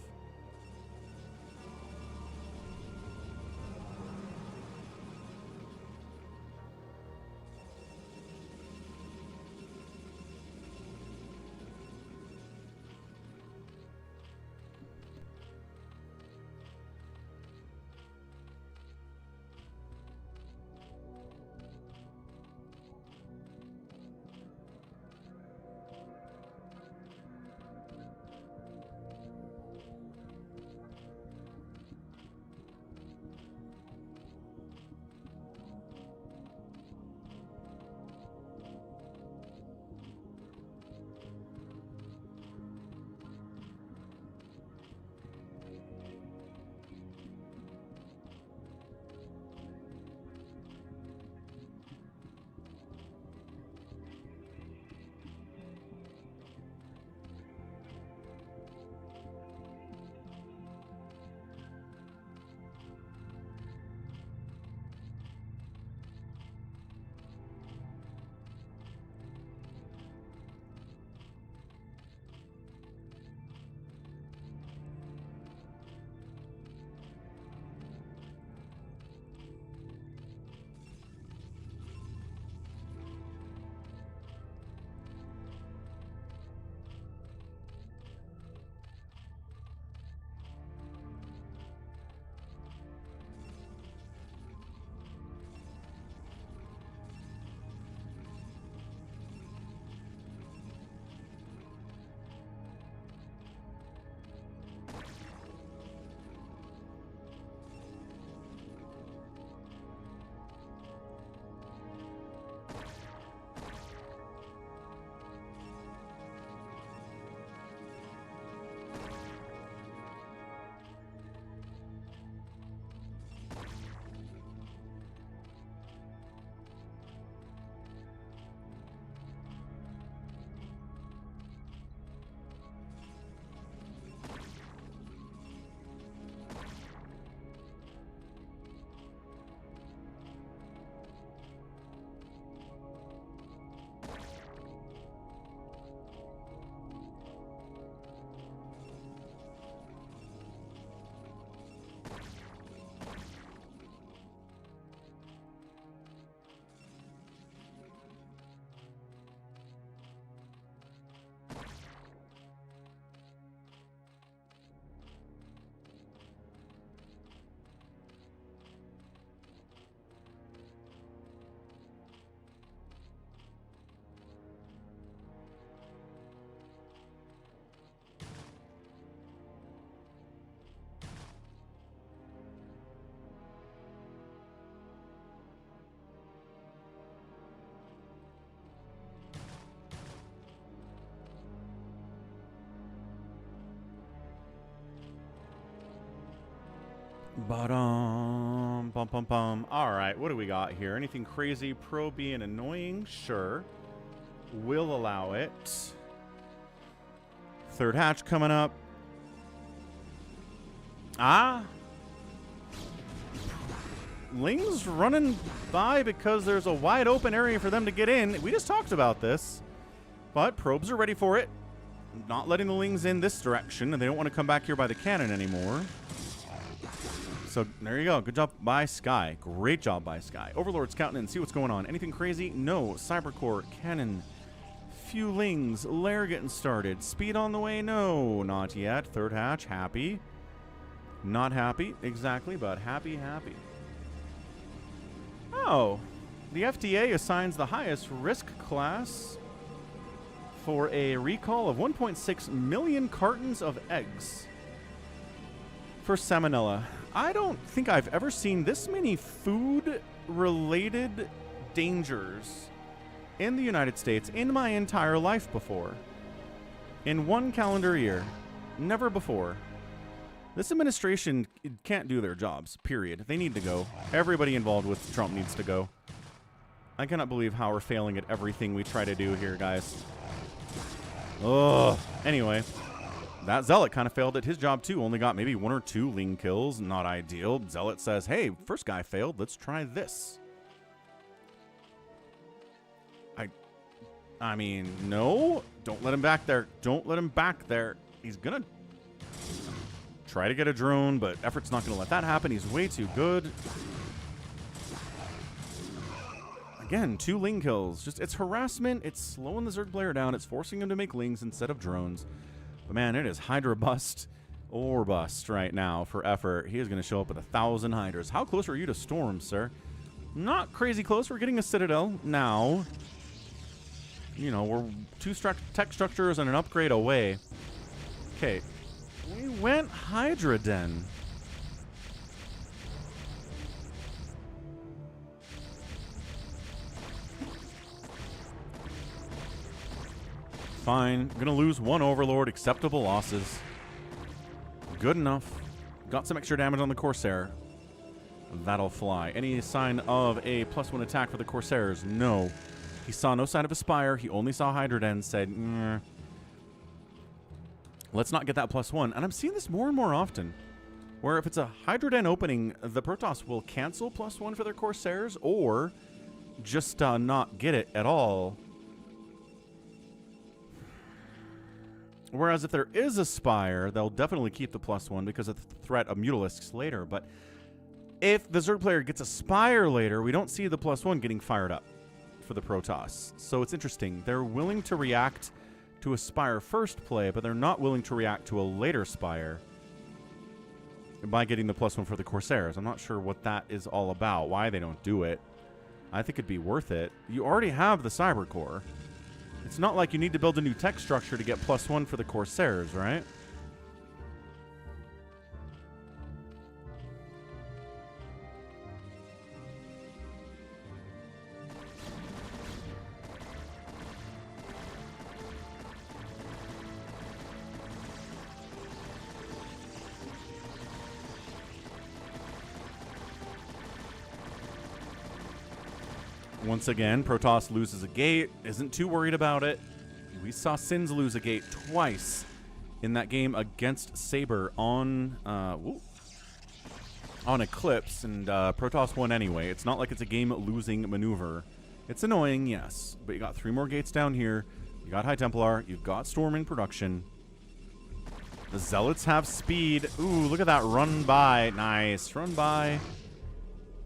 Bum, bum, bum. All right, what do we got here? Anything crazy? Pro being annoying? Sure. We'll allow it. Third hatch coming up. Ah. Ling's running by because there's a wide open area for them to get in. We just talked about this. But probes are ready for it. Not letting the Lings in this direction, and they don't want to come back here by the cannon anymore. So there you go. Good job by Sky. Great job by Sky. Overlord scouting in. See what's going on. Anything crazy? No. Cybercore, cannon. Few Lings. Lair getting started. Speed on the way? No. Not yet. Third hatch. Happy. Not happy. Exactly, but happy, happy. Oh. The FDA assigns the highest risk class for a recall of 1.6 million cartons of eggs for salmonella. I don't think I've ever seen this many food-related dangers in the United States in my entire life before. In one calendar year. Never before. This administration can't do their jobs, period. They need to go. Everybody involved with Trump needs to go. I cannot believe how we're failing at everything we try to do here, guys. Ugh. Anyway. That Zealot kind of failed at his job, too. Only got maybe 1 or 2 Ling kills. Not ideal. Zealot says, hey, first guy failed. Let's try this. I mean, no. Don't let him back there. Don't let him back there. He's going to try to get a drone, but Effort's not going to let that happen. He's way too good. Again, 2 Ling kills. Just, it's harassment. It's slowing the Zerg player down. It's forcing him to make Lings instead of drones. But man, it is Hydra bust or bust right now for Effort. He is going to show up with 1,000 Hydras. How close are you to Storm, sir? Not crazy close. We're getting a Citadel now. You know, we're 2 tech structures and an upgrade away. Okay. We went Hydra Den. Fine. Gonna lose 1 Overlord. Acceptable losses. Good enough. Got some extra damage on the Corsair. That'll fly. Any sign of a +1 attack for the Corsairs? No. He saw no sign of a Spire. He only saw Hydra Den. Said, let's not get that +1. And I'm seeing this more and more often. Where if it's a Hydra Den opening, the Protoss will cancel +1 for their Corsairs. Or just not get it at all. Whereas if there is a Spire, they'll definitely keep the +1 because of the threat of Mutalisks later. But if the Zerg player gets a Spire later, we don't see the +1 getting fired up for the Protoss. So it's interesting. They're willing to react to a Spire first play, but they're not willing to react to a later Spire by getting the +1 for the Corsairs. I'm not sure what that is all about, why they don't do it. I think it'd be worth it. You already have the Cyber Core. It's not like you need to build a new tech structure to get +1 for the Corsairs, right? Once again, Protoss loses a gate. Isn't too worried about it. We saw Sins lose a gate twice in that game against Saber on Eclipse, and Protoss won anyway. It's not like it's a game-losing maneuver. It's annoying, yes, but you got 3 more gates down here. You got High Templar. You've got Storm in production. The Zealots have speed. Ooh, look at that run by. Nice. Run by.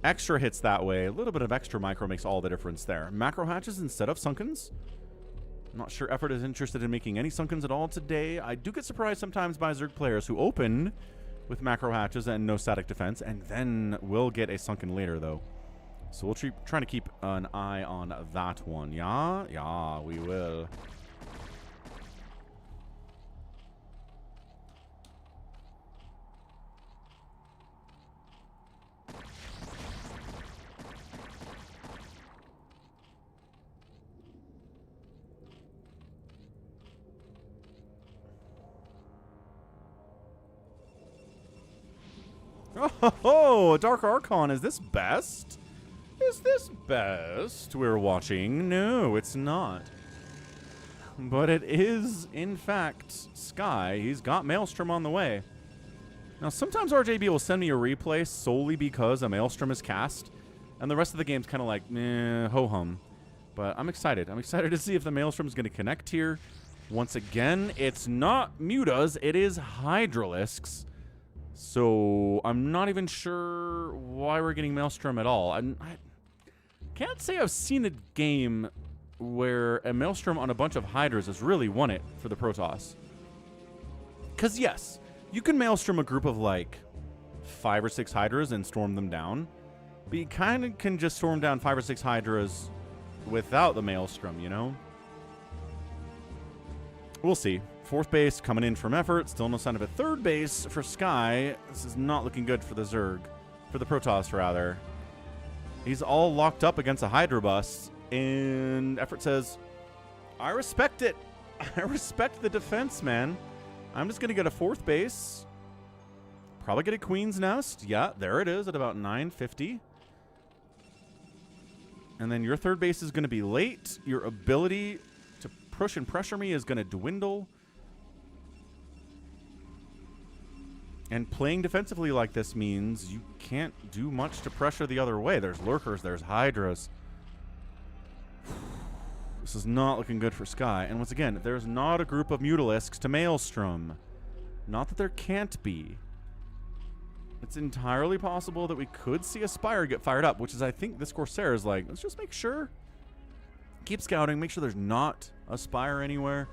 Extra hits that way. A little bit of extra micro makes all the difference there. Macro hatches instead of Sunkens. I'm not sure Effort is interested in making any Sunkens at all today. I do get surprised sometimes by Zerg players who open with macro hatches and no static defense, and then will get a Sunken later, though. So we'll try to keep an eye on that one. Yeah? Yeah, we will. Oh, Dark Archon, is this best? Is this best we're watching? No, it's not. But it is, in fact, Sky. He's got Maelstrom on the way. Now, sometimes RJB will send me a replay solely because a Maelstrom is cast, and the rest of the game's kind of like, meh, ho-hum. But I'm excited. I'm excited to see if the Maelstrom's going to connect here. Once again, it's not Mutas, it is Hydralisks. So I'm not even sure why we're getting Maelstrom at all. I can't say I've seen a game where a Maelstrom on a bunch of Hydras has really won it for the Protoss. Because yes, you can Maelstrom a group of like 5 or 6 Hydras and storm them down. But you kind of can just storm down 5 or 6 Hydras without the Maelstrom, you know? We'll see. 4th base coming in from effort. Still no sign of a 3rd base for Sky. This is not looking good for the Zerg. For the Protoss, rather. He's all locked up against a Hydra bus. And effort says, I respect it. I respect the defense, man. I'm just going to get a 4th base. Probably get a Queen's Nest. Yeah, there it is at about 950. And then your 3rd base is going to be late. Your ability to push and pressure me is going to dwindle. And playing defensively like this means you can't do much to pressure the other way. There's Lurkers, there's Hydras. This is not looking good for Sky. And once again, there's not a group of Mutalisks to Maelstrom. Not that there can't be. It's entirely possible that we could see a Spire get fired up, which is, I think, this Corsair is like, let's just make sure. Keep scouting, make sure there's not a Spire anywhere.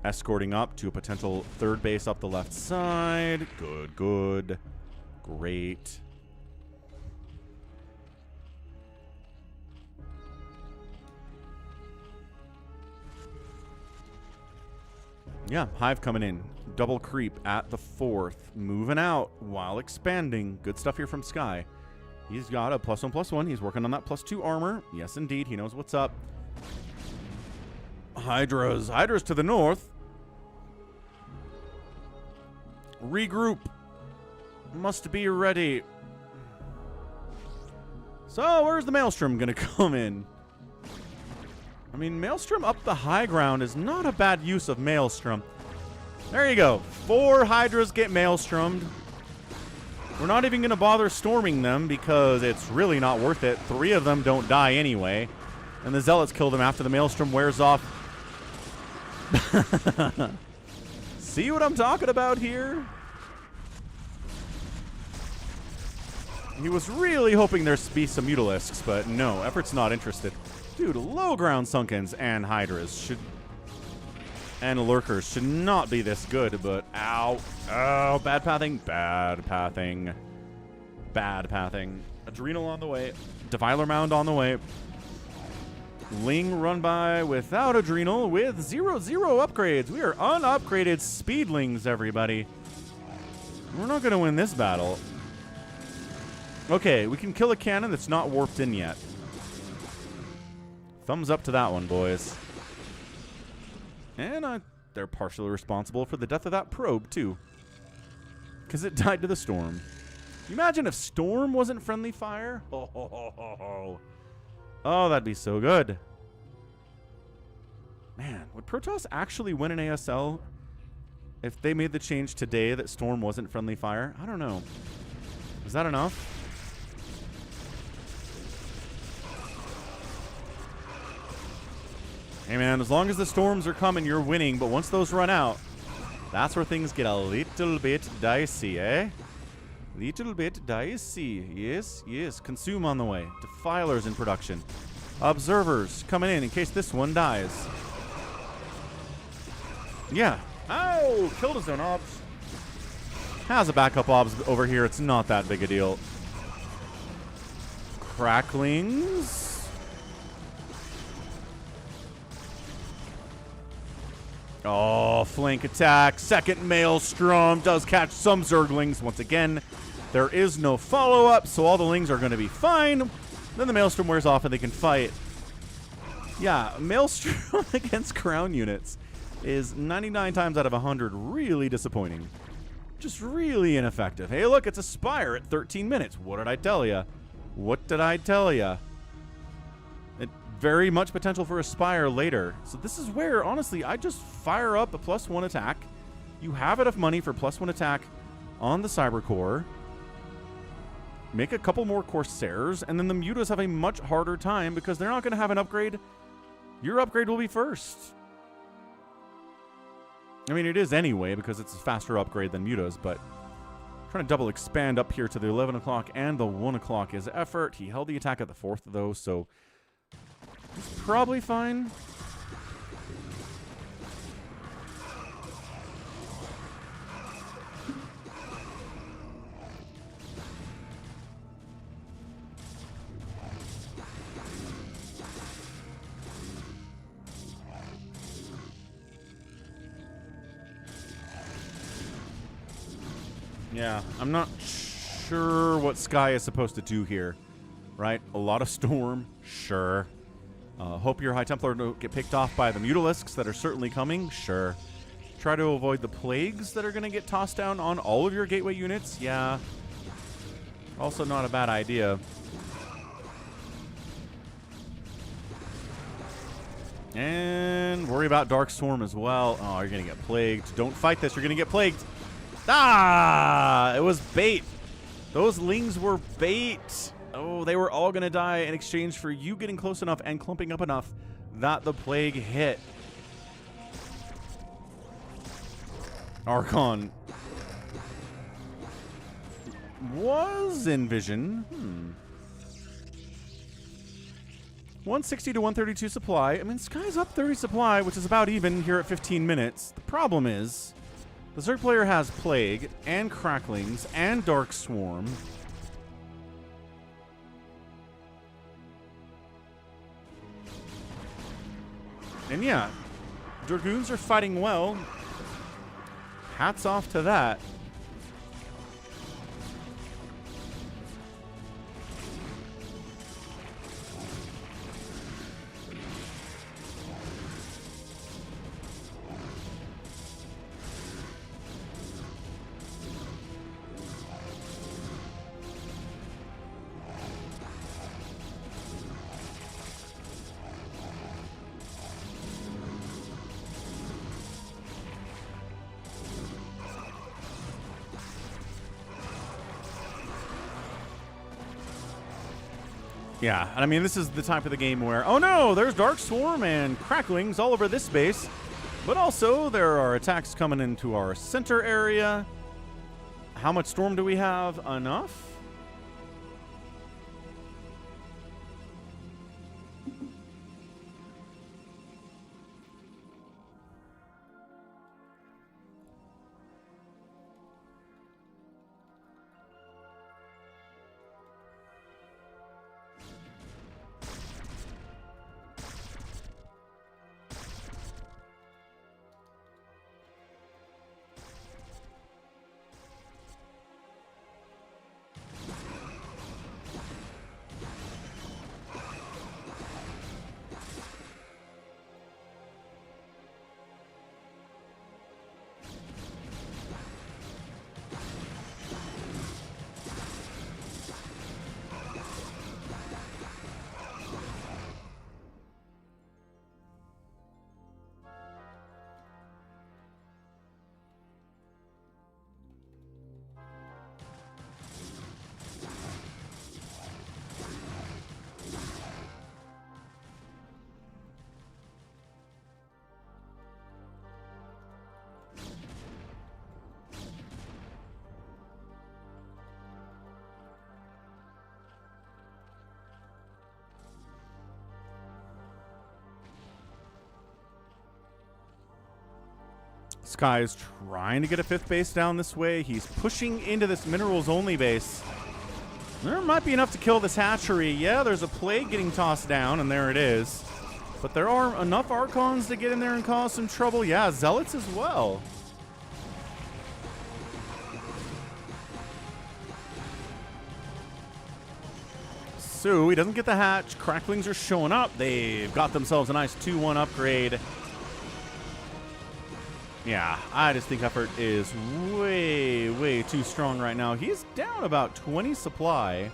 Escorting up to a potential 3rd base up the left side. Good, good. Great. Yeah, Hive coming in. Double creep at the 4th. Moving out while expanding. Good stuff here from Sky. He's got a +1/+1. He's working on that +2 armor. Yes, indeed. He knows what's up. Hydras. Hydras to the north. Regroup. Must be ready. So, where's the Maelstrom going to come in? I mean, Maelstrom up the high ground is not a bad use of Maelstrom. There you go. 4 Hydras get Maelstromed. We're not even going to bother storming them because it's really not worth it. 3 of them don't die anyway. And the Zealots kill them after the Maelstrom wears off. See what I'm talking about here? He was really hoping there'd be some Mutalisks, but no, Effort's not interested. Dude, low ground Sunkens and Hydras should... and Lurkers should not be this good, but ow. Oh, bad pathing. Bad pathing. Bad pathing. Adrenal on the way. Defiler Mound on the way. Ling run by without Adrenal with 0/0 upgrades. We are unupgraded Speedlings, everybody. We're not going to win this battle. Okay, we can kill a cannon that's not warped in yet. Thumbs up to that one, boys. And they're partially responsible for the death of that probe, too. Because it died to the Storm. Can you imagine if Storm wasn't friendly fire? Oh, that'd be so good. Man, would Protoss actually win an ASL if they made the change today that Storm wasn't friendly fire? I don't know. Is that enough? Hey, man, as long as the storms are coming, you're winning. But once those run out, that's where things get a little bit dicey, eh? Little bit dicey. Yes, yes. Consume on the way. Defilers in production. Observers coming in case this one dies. Yeah. Oh, killed his own obs. Has a backup obs over here. It's not that big a deal. Cracklings. Oh, flank attack. Second Maelstrom does catch some Zerglings. Once again, there is no follow-up, so all the Lings are going to be fine. Then the Maelstrom wears off and they can fight. Yeah, Maelstrom against Crown units is 99 times out of 100 really disappointing. Just really ineffective. Hey, look, it's a Spire at 13 minutes. What did I tell you? What did I tell you? It very much potential for a Spire later. So this is where, honestly, I just fire up a +1 attack. You have enough money for +1 attack on the Cyber Core. Make a couple more Corsairs, and then the Mutas have a much harder time because they're not going to have an upgrade. Your upgrade will be first. I mean, it is anyway because it's a faster upgrade than Mutas, but trying to double expand up here to the 11 o'clock and the 1 o'clock is effort. He held the attack at the 4th, though, so it's probably fine. Yeah, I'm not sure what Sky is supposed to do here, right? A lot of Storm, sure. Hope your High Templar don't get picked off by the Mutalisks that are certainly coming, sure. Try to avoid the Plagues that are going to get tossed down on all of your Gateway units, yeah. Also not a bad idea. And worry about Dark Storm as well. Oh, you're going to get plagued. Don't fight this, you're going to get plagued. Ah! It was bait. Those Lings were bait. Oh, they were all going to die in exchange for you getting close enough and clumping up enough that the plague hit. Archon was in vision. 160 to 132 supply. I mean, Sky's up 30 supply, which is about even here at 15 minutes. The problem is the Zerg player has Plague and Cracklings and Dark Swarm. And yeah, Dragoons are fighting well. Hats off to that. Yeah, and I mean, this is the type of the game where, oh no, there's Dark Swarm and Cracklings all over this base. But also, there are attacks coming into our center area. How much Storm do we have? Enough? Sky is trying to get a 5th base down this way. He's pushing into this minerals only base. There might be enough to kill this hatchery. Yeah, there's a plague getting tossed down, and there it is. But there are enough Archons to get in there and cause some trouble. Yeah, Zealots as well. So he doesn't get the hatch. Cracklings are showing up. They've got themselves a nice 2-1 upgrade. Yeah, I just think effort is way, way too strong right now. He's down about 20 supply.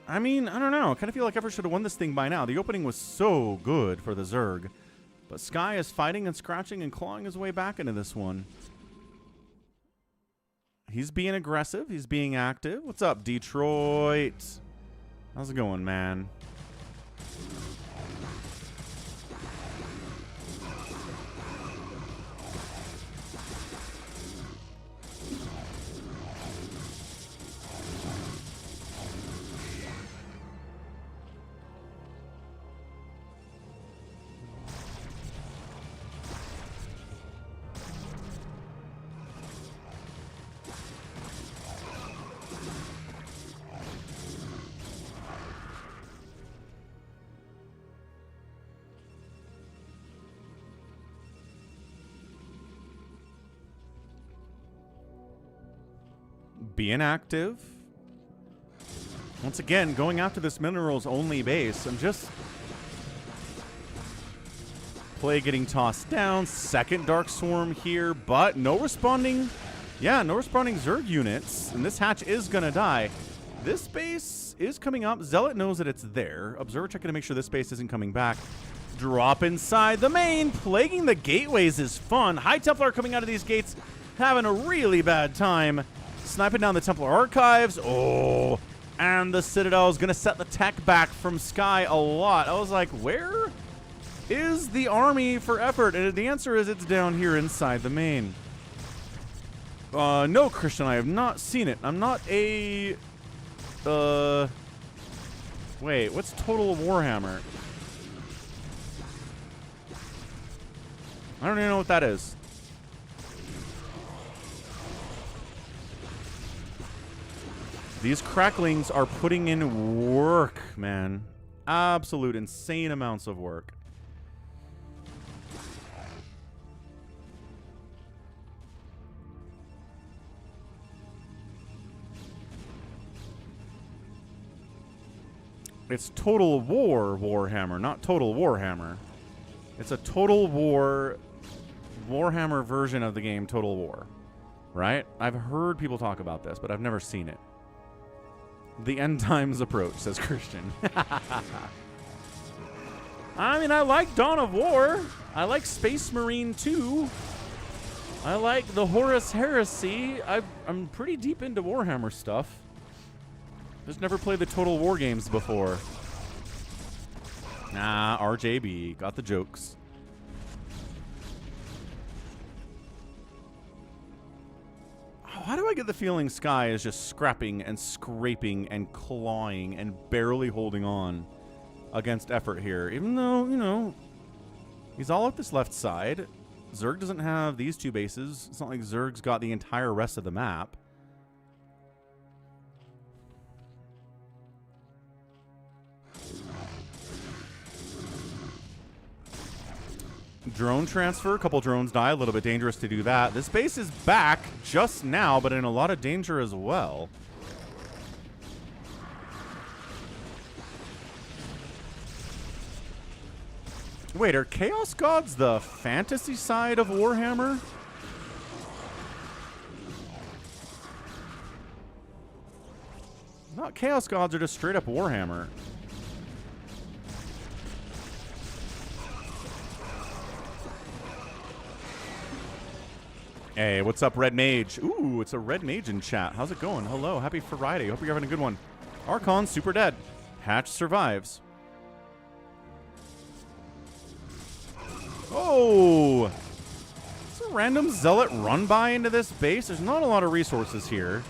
I mean, I don't know. I kind of feel like Effort should have won this thing by now. The opening was so good for the Zerg. But Sky is fighting and scratching and clawing his way back into this one. He's being aggressive. He's being active. What's up, Detroit? How's it going, man? Being active. Once again, going after this minerals only base. I'm just... Play getting tossed down. Second Dark Swarm here, but no responding... Yeah, no responding Zerg units. And this hatch is going to die. This base is coming up. Zealot knows that it's there. Observer checking to make sure this base isn't coming back. Drop inside the main. Plaguing the gateways is fun. High Templar coming out of these gates, having a really bad time. Sniping down the Templar Archives. Oh, and the Citadel is going to set the tech back from Sky a lot. I was like, where is the army for Effort? And the answer is it's down here inside the main. No, Christian, I have not seen it. I'm not a... Wait, what's Total Warhammer? I don't even know what that is. These cracklings are putting in work, man. Absolute insane amounts of work. It's Total War Warhammer, not Total Warhammer. It's a Total War Warhammer version of the game Total War, right? I've heard people talk about this, but I've never seen it. The end times approach, says Christian. I mean, I like Dawn of War. I like Space Marine 2. I like the Horus Heresy. I'm pretty deep into Warhammer stuff. Just never played the Total War games before. Nah, RJB. Got the jokes. Why do I get the feeling Sky is just scrapping and scraping and clawing and barely holding on against Effort here? Even though, you know, he's all up this left side. Zerg doesn't have these two bases. It's not like Zerg's got the entire rest of the map. Drone transfer, a couple drones die, a little bit dangerous to do that. This base is back just now, but in a lot of danger as well. Wait, are Chaos Gods the fantasy side of Warhammer? Not Chaos Gods are just straight up Warhammer. Hey, what's up, Red Mage? Ooh, it's a Red Mage in chat. How's it going? Hello, happy Friday. Hope you're having a good one. Archon's super dead. Hatch survives. Oh! It's a random Zealot run by into this base. There's not a lot of resources here.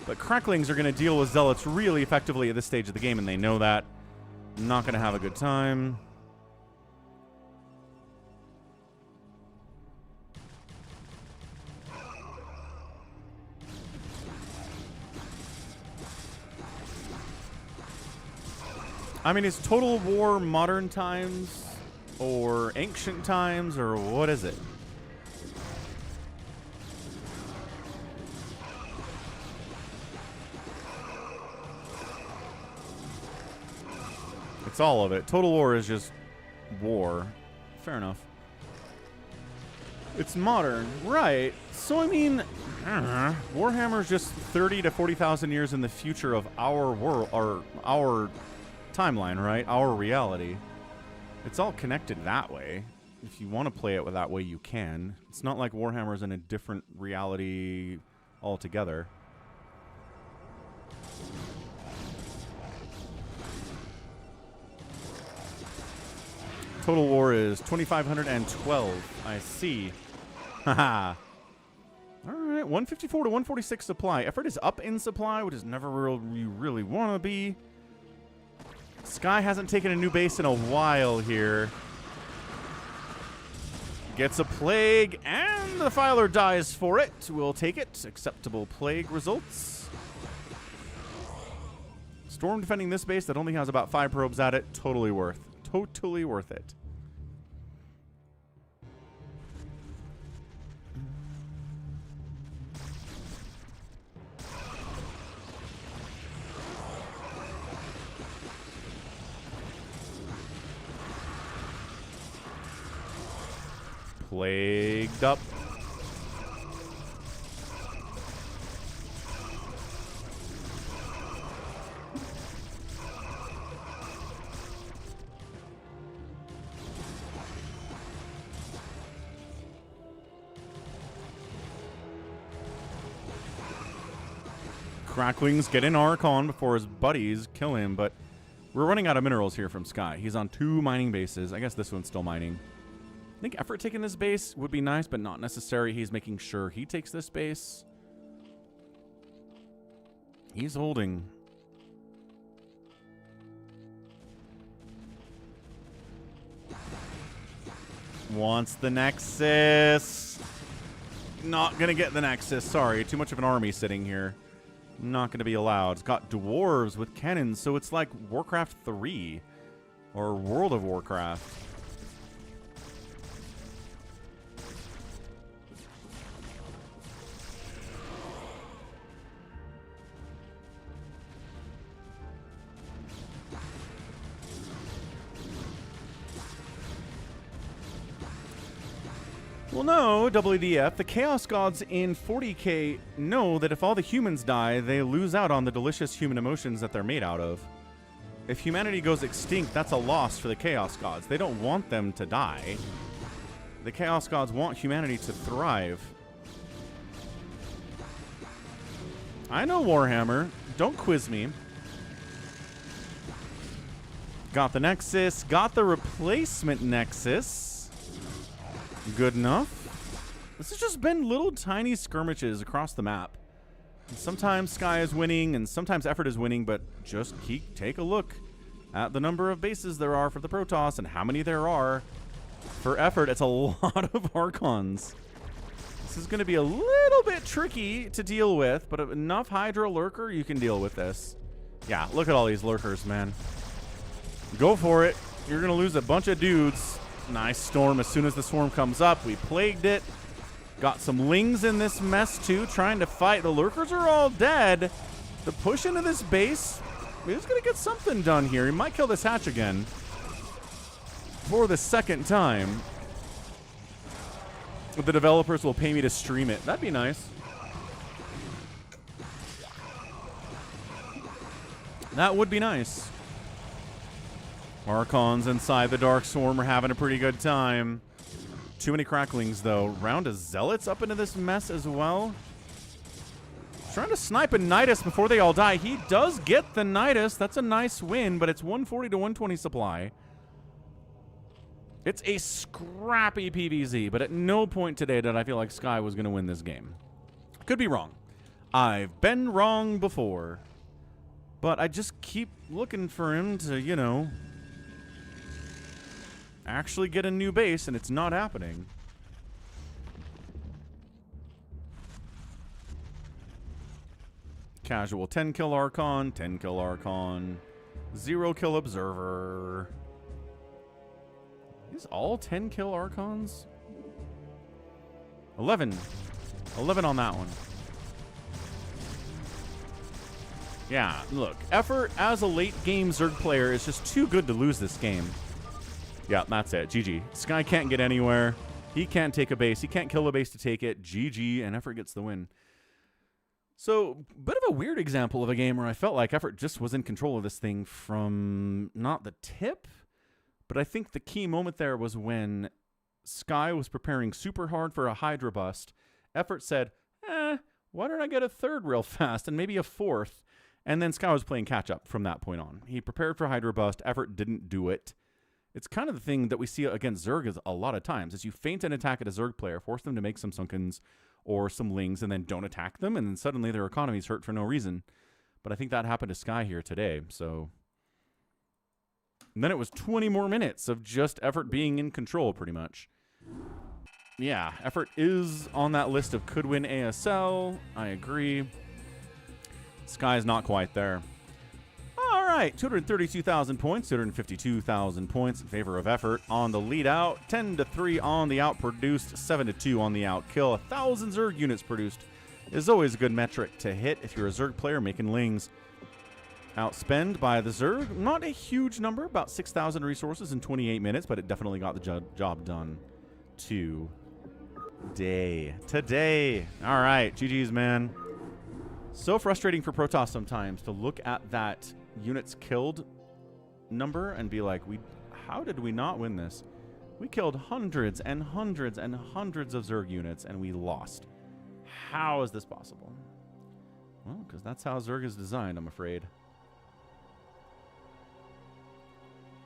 But Cracklings are going to deal with Zealots really effectively at this stage of the game, and they know that. Not going to have a good time. I mean, is Total War modern times or ancient times or what is it? It's all of it. Total War is just war. Fair enough. It's modern, right? So I mean, Warhammer's just 30 to 40,000 years in the future of our world, or our timeline, right? Our reality. It's all connected that way. If you want to play it that way, you can. It's not like Warhammer's in a different reality altogether. Total war is 2,512. I see. Haha. All right, 154 to 146 supply. Effort is up in supply, which is never where you really want to be. Sky hasn't taken a new base in a while here. Gets a plague, and the Filer dies for it. We'll take it. Acceptable plague results. Storm defending this base that only has about 5 probes at it. Totally worth. Totally worth it. Plagued up. Cracklings get in Archon before his buddies kill him, but we're running out of minerals here from Sky. He's on 2 mining bases. I guess this one's still mining. I think effort taking this base would be nice, but not necessary. He's making sure he takes this base. He's holding. Wants the Nexus. Not going to get the Nexus. Sorry, too much of an army sitting here. Not going to be allowed. It's got dwarves with cannons, so it's like Warcraft 3 or World of Warcraft. Well, no, WDF, the Chaos Gods in 40k know that if all the humans die, they lose out on the delicious human emotions that they're made out of. If humanity goes extinct, that's a loss for the Chaos Gods. They don't want them to die. The Chaos Gods want humanity to thrive. I know Warhammer. Don't quiz me. Got the Nexus. Got the replacement Nexus. Good enough. This has just been little tiny skirmishes across the map. And sometimes Sky is winning and sometimes Effort is winning, but just take a look at the number of bases there are for the Protoss and how many there are for Effort. It's a lot of Archons. This is going to be a little bit tricky to deal with, but enough Hydra Lurker, you can deal with this. Yeah, look at all these Lurkers, man. Go for it. You're going to lose a bunch of dudes. Nice storm as soon as the swarm comes up. We plagued it. Got some lings in this mess too, trying to fight. The lurkers are all dead. The push into this base, he's going to get something done here. He might kill this hatch again for the second time. The developers will pay me to stream it. That'd be nice. That would be nice. Archons inside the Dark Swarm are having a pretty good time. Too many cracklings, though. Round of Zealots up into this mess as well. Trying to snipe a Nidus before they all die. He does get the Nidus. That's a nice win, but it's 140 to 120 supply. It's a scrappy PvZ, but at no point today did I feel like Sky was going to win this game. Could be wrong. I've been wrong before. But I just keep looking for him to, you know, actually get a new base, and it's not happening. Casual 10 kill Archon, 10 kill Archon, 0 kill Observer. Is all 10 kill Archons? 11. 11 on that one. Yeah, look, Effort as a late game Zerg player is just too good to lose this game. Yeah, that's it. GG. Sky can't get anywhere. He can't take a base. He can't kill a base to take it. GG, and Effort gets the win. So, bit of a weird example of a game where I felt like Effort just was in control of this thing from not the tip, but I think the key moment there was when Sky was preparing super hard for a Hydra bust. Effort said, why don't I get a third real fast and maybe a fourth? And then Sky was playing catch up from that point on. He prepared for Hydra bust. Effort didn't do it. It's kind of the thing that we see against Zerg a lot of times, is you feint an attack at a Zerg player, force them to make some Sunkens or some Lings, and then don't attack them, and then suddenly their economy's hurt for no reason. But I think that happened to Sky here today, so... And then it was 20 more minutes of just Effort being in control, pretty much. Yeah, Effort is on that list of could win ASL. I agree. Sky's not quite there. All right, 232,000 points, 252,000 points in favor of Effort on the lead out, 10-3 on the out produced, 7-2 on the out kill. 1,000 Zerg units produced is always a good metric to hit if you're a Zerg player making Lings. Outspend by the Zerg, not a huge number, about 6,000 resources in 28 minutes, but it definitely got the job done today. All right, GG's, man. So frustrating for Protoss sometimes to look at that units killed number and be like, how did we not win this? We killed hundreds and hundreds and hundreds of Zerg units and we lost. How is this possible? Well, because that's how Zerg is designed, I'm afraid.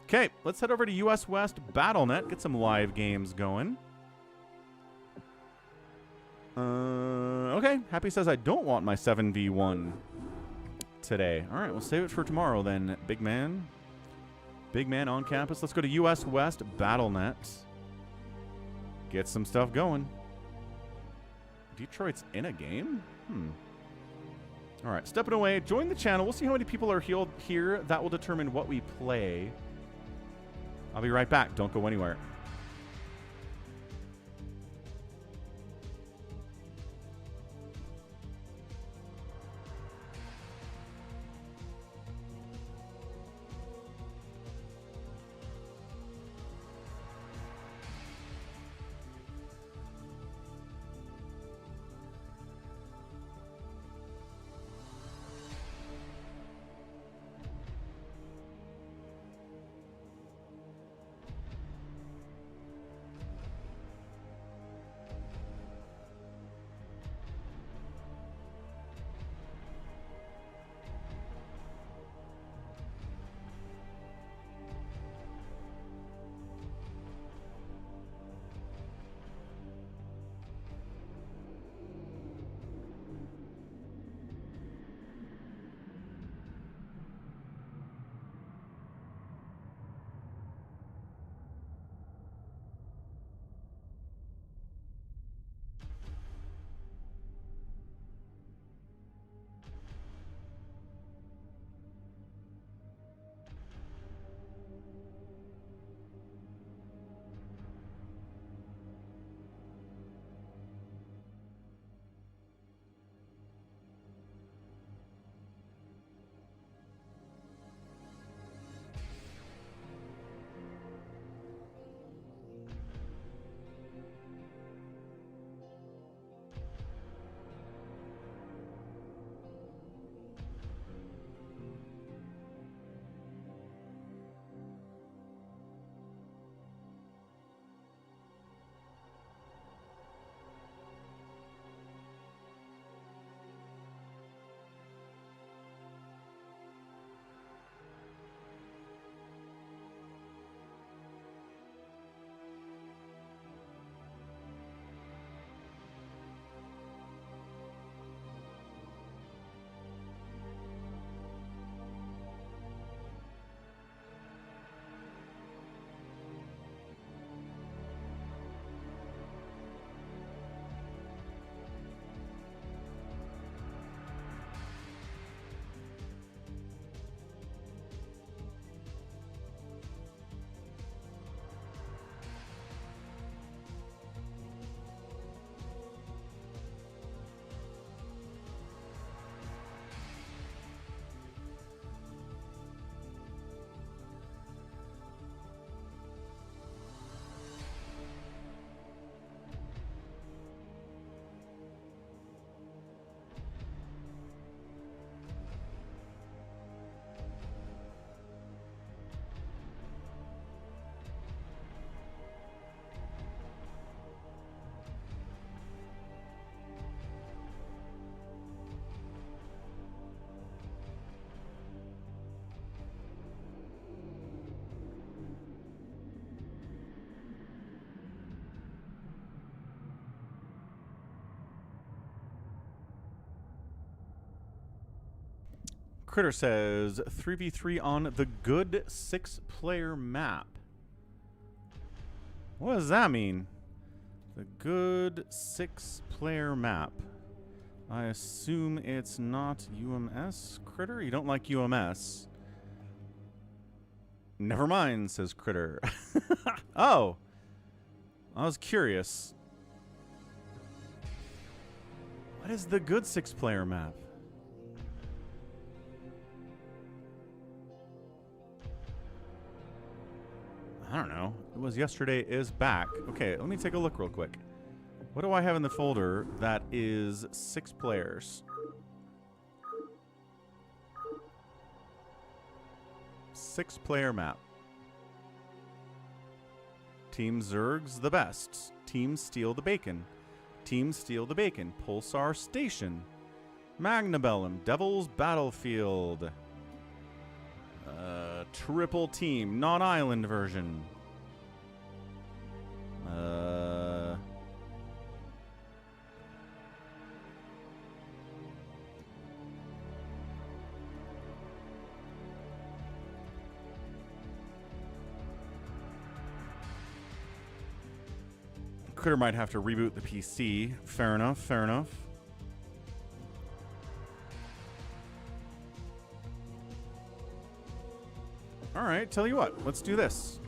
Okay, let's head over to US West BattleNet, get some live games going. Okay, Happy says I don't want my 7v1 today. All right, we'll save it for tomorrow then, big man. Big man on campus. Let's go to US West BattleNet. Get some stuff going. Detroit's in a game? All right, stepping away. Join the channel. We'll see how many people are here. That will determine what we play. I'll be right back. Don't go anywhere. Critter says 3v3 on the good 6-player map. What does that mean? The good 6-player map. I assume it's not UMS, Critter? You don't like UMS. Never mind, says Critter. Oh. I was curious. What is the good 6-player map? I don't know. It was yesterday is back. Okay, let me take a look real quick. What do I have in the folder that is 6 players? 6-player map. Team Zerg's the best. Team Steal the Bacon. Team Steal the Bacon. Pulsar Station. Magnabellum. Devil's Battlefield. Triple Team. Non-island version. Critter might have to reboot the PC. Fair enough, fair enough. All right, tell you what, let's do this.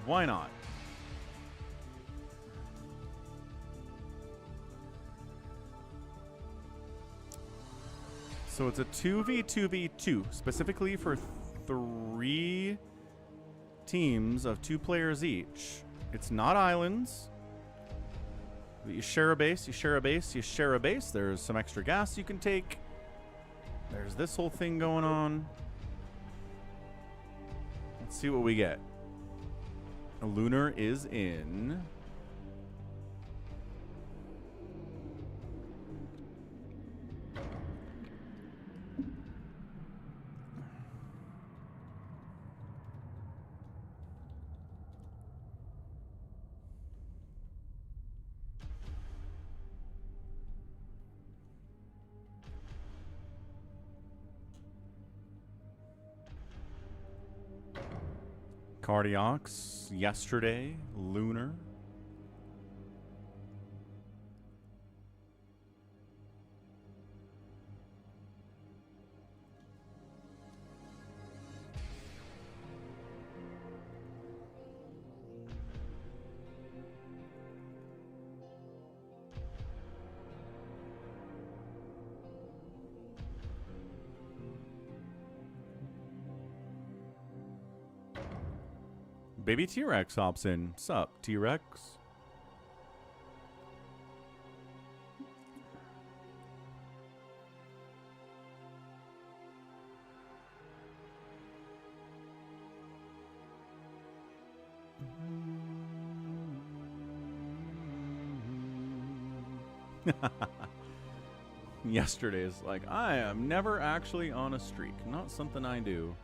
Why not? So it's a 2v2v2, specifically for 3 teams of 2 players each. It's not islands. You share a base, you share a base, you share a base. There's some extra gas you can take. There's this whole thing going on. Let's see what we get. A lunar is in. Cardiox, yesterday, lunar. Baby T-Rex hops in. Sup, T-Rex? Yesterday's like, I am never actually on a streak. Not something I do.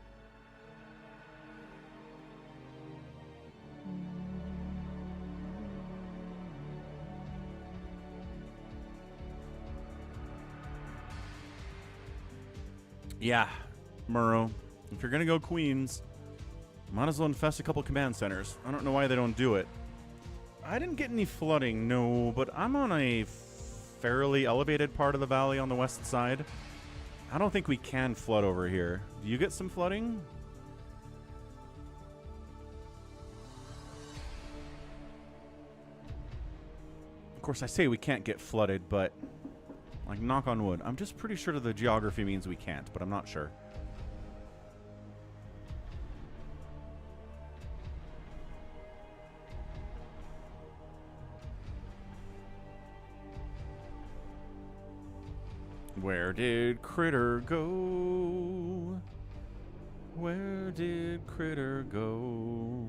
Yeah, Murrow. If you're going to go Queens, might as well infest a couple command centers. I don't know why they don't do it. I didn't get any flooding, no, but I'm on a fairly elevated part of the valley on the west side. I don't think we can flood over here. Do you get some flooding? Of course, I say we can't get flooded, but... like, knock on wood. I'm just pretty sure that the geography means we can't, but I'm not sure. Where did Critter go? Where did Critter go?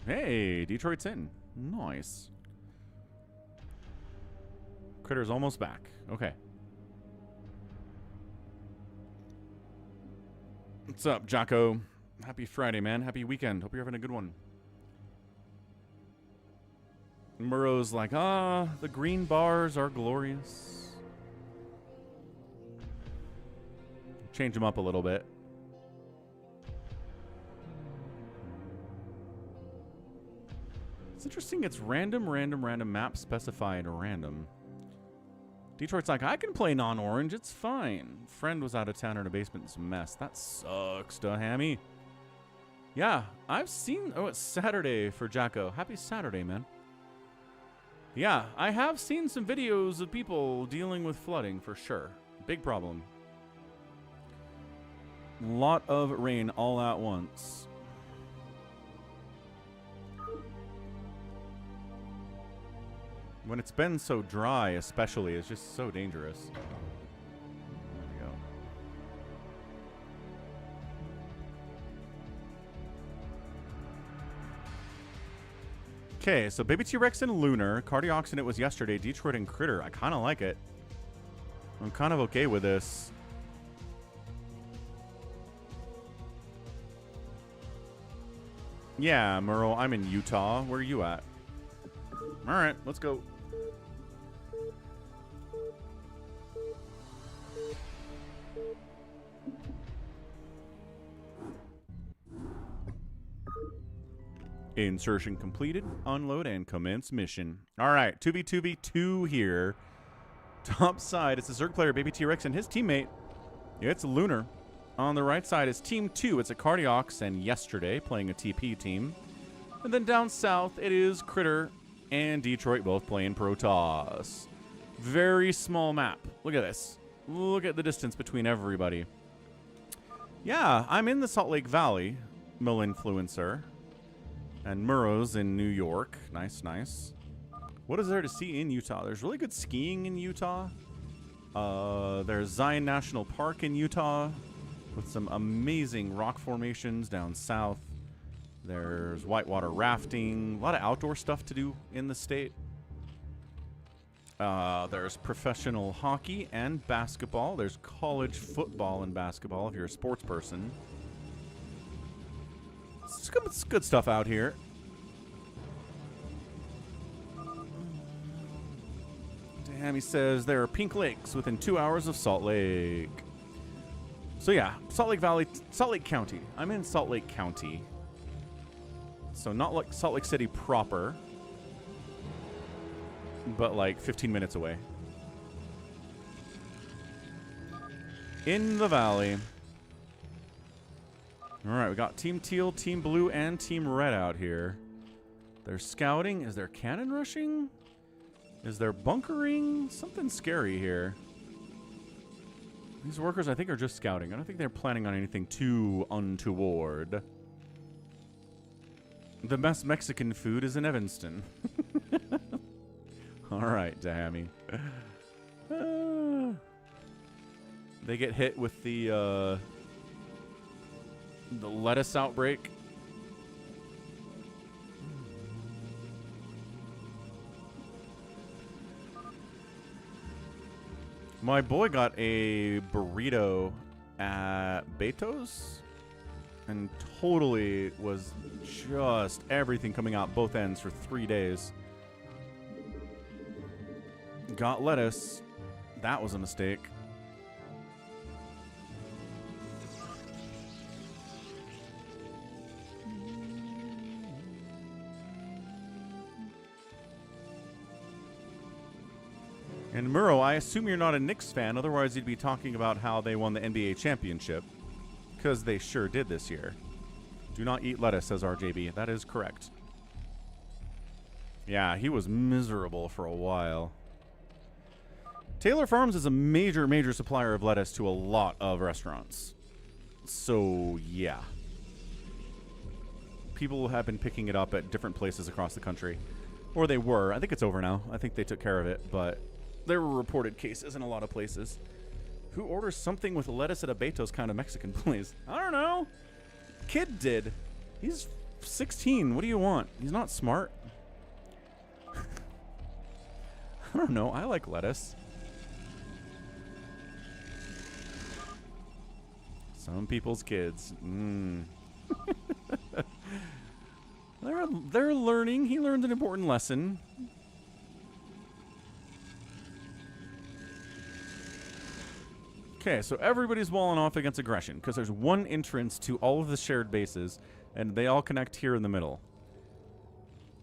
Hey, Detroit's in. Nice. Critter's almost back. Okay. What's up, Jocko? Happy Friday, man. Happy weekend. Hope you're having a good one. Murrow's like, the green bars are glorious. Change them up a little bit. It's interesting. It's random map specified random. Detroit's like, I can play non-orange. It's fine. Friend was out of town or in a basement. It's a mess. That sucks, Hammy. Yeah, I've seen... Oh, it's Saturday for Jacko. Happy Saturday, man. Yeah, I have seen some videos of people dealing with flooding for sure. Big problem. Lot of rain all at once. When it's been so dry, especially, it's just so dangerous. There we go. Okay, so Baby T-Rex and Lunar. Cardioxin it was yesterday. Detroit and Critter. I kind of like it. I'm kind of okay with this. Yeah, Merle, I'm in Utah. Where are you at? All right, let's go. Insertion completed. Unload and commence mission. All right, 2v2v2 here. Top side, it's the Zerg player, Baby T-Rex, and his teammate. Yeah, it's Lunar. On the right side is Team 2. It's a Cardiox and Yesterday playing a TP team. And then down south, it is Critter and Detroit both playing Protoss. Very small map. Look at this. Look at the distance between everybody. Yeah, I'm in the Salt Lake Valley, Mill-Influencer. And Murrow's in New York. Nice, nice. What is there to see in Utah? There's really good skiing in Utah. There's Zion National Park in Utah with some amazing rock formations down south. There's whitewater rafting. A lot of outdoor stuff to do in the state. There's professional hockey and basketball. There's college football and basketball if you're a sports person. It's good stuff out here. Damn, he says there are pink lakes within 2 hours of Salt Lake. So yeah, Salt Lake Valley, Salt Lake County. I'm in Salt Lake County. So not like Salt Lake City proper, but like 15 minutes away. In the valley. All right, we got Team Teal, Team Blue, and Team Red out here. They're scouting. Is there cannon rushing? Is there bunkering? Something scary here. These workers, I think, are just scouting. I don't think they're planning on anything too untoward. The best Mexican food is in Evanston. All right, Dahami. They get hit with the lettuce outbreak. My boy got a burrito at Beto's and totally was just everything coming out both ends for 3 days. Got lettuce. That was a mistake. And Murrow, I assume you're not a Knicks fan, otherwise you'd be talking about how they won the NBA championship. Because they sure did this year. Do not eat lettuce, says RJB. That is correct. Yeah, he was miserable for a while. Taylor Farms is a major supplier of lettuce to a lot of restaurants. So, yeah. People have been picking it up at different places across the country. Or they were. I think it's over now. I think they took care of it, but there were reported cases in a lot of places. Who orders something with lettuce at a Beto's kind of Mexican place? I don't know. Kid did. He's 16. What do you want? He's not smart. I don't know. I like lettuce. Some people's kids. They're learning. He learned an important lesson. Okay, so everybody's walling off against aggression because there's one entrance to all of the shared bases, and they all connect here in the middle.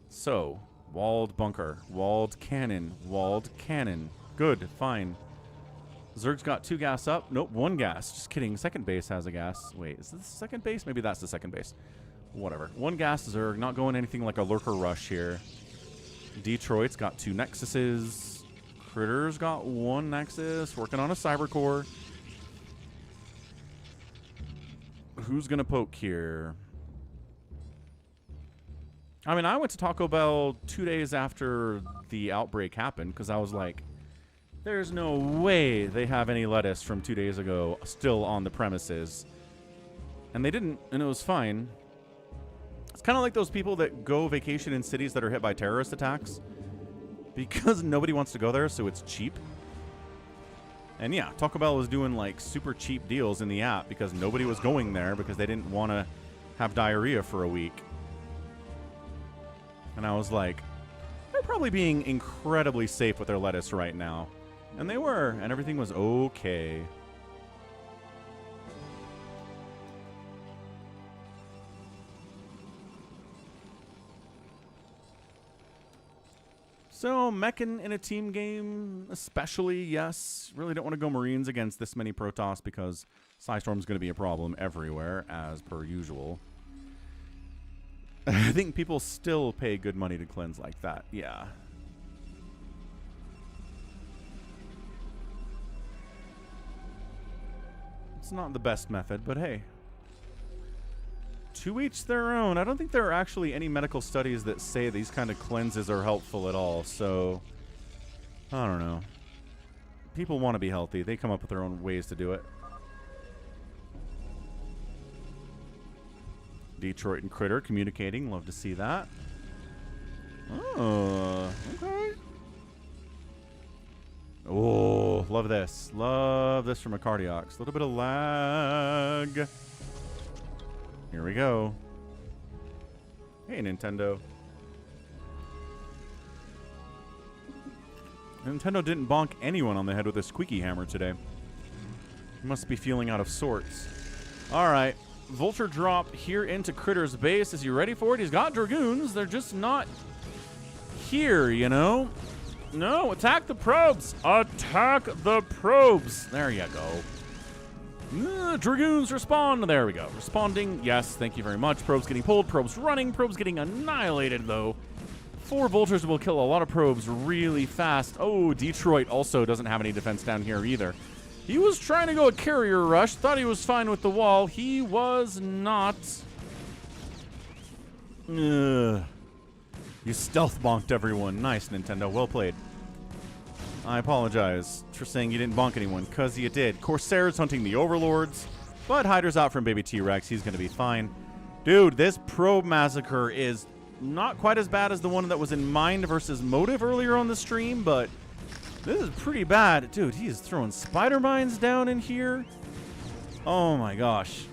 So, walled bunker, walled cannon, walled cannon. Good, fine. Zerg's got 2 gas up. Nope, 1 gas. Just kidding. Second base has a gas. Wait, is this the second base? Maybe that's the second base. Whatever. 1 gas Zerg. Not going anything like a lurker rush here. Detroit's got 2 nexuses. Critter's got 1 nexus. Working on a cyber core. Who's going to poke here? I mean, I went to Taco Bell 2 days after the outbreak happened because I was like, there's no way they have any lettuce from 2 days ago still on the premises. And they didn't, and it was fine. It's kind of like those people that go vacation in cities that are hit by terrorist attacks because nobody wants to go there, so it's cheap. And yeah, Taco Bell was doing like super cheap deals in the app because nobody was going there because they didn't want to have diarrhea for a week. And I was like, they're probably being incredibly safe with their lettuce right now. And they were, and everything was okay. So, Meccan in a team game, especially, yes. Really don't want to go Marines against this many Protoss because Psystorm's going to be a problem everywhere, as per usual. I think people still pay good money to cleanse like that, yeah. It's not the best method, but hey. To each their own. I don't think there are actually any medical studies that say these kind of cleanses are helpful at all, so I don't know. People want to be healthy. They come up with their own ways to do it. Detroit and Critter communicating. Love to see that. Oh, okay. Oh, love this. Love this from a Cardiox. A little bit of lag. Here we go. Hey, Nintendo. Nintendo didn't bonk anyone on the head with a squeaky hammer today. He must be feeling out of sorts. All right. Vulture drop here into Critter's base. Is he ready for it? He's got Dragoons. They're just not here, you know? No, attack the probes. Attack the probes. There you go. Dragoons respond. There we go. Responding. Yes, thank you very much. Probes getting pulled. Probes running. Probes getting annihilated, though. 4 Vultures will kill a lot of probes really fast. Oh, Detroit also doesn't have any defense down here either. He was trying to go a carrier rush. Thought he was fine with the wall. He was not. You stealth bonked everyone. Nice, Nintendo. Well played. I apologize for saying you didn't bonk anyone, because you did. Corsair's hunting the Overlords, but Hydra's out from Baby T-Rex. He's going to be fine. Dude, this probe massacre is not quite as bad as the one that was in Mind versus Motive earlier on the stream, but this is pretty bad. Dude, he is throwing spider mines down in here. Oh my gosh.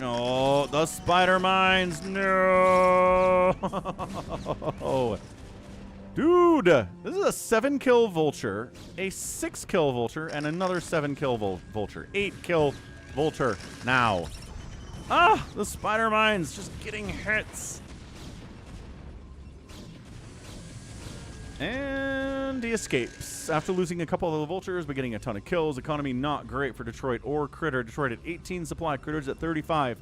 Oh, the spider mines. No. Dude, this is a 7-kill Vulture, a 6-kill Vulture, and another 7-kill Vulture. 8-kill Vulture now. Ah, the spider mines just getting hits. And he escapes. After losing a couple of the Vultures, but getting a ton of kills. Economy not great for Detroit or Critter. Detroit at 18 supply, Critter's at 35.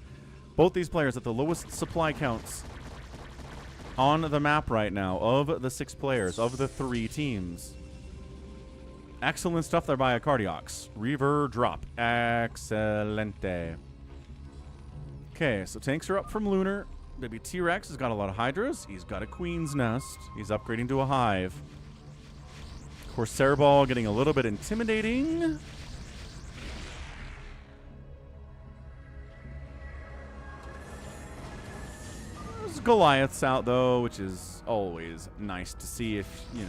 Both these players at the lowest supply counts on the map right now of the 6 players, of the 3 teams. Excellent stuff there by a Cardiox. Reaver drop. Excelente. Okay, so tanks are up from Lunar. Baby T-Rex has got a lot of Hydras. He's got a Queen's Nest. He's upgrading to a Hive. Corsair Ball getting a little bit intimidating. There's Goliaths out, though, which is always nice to see if, you know.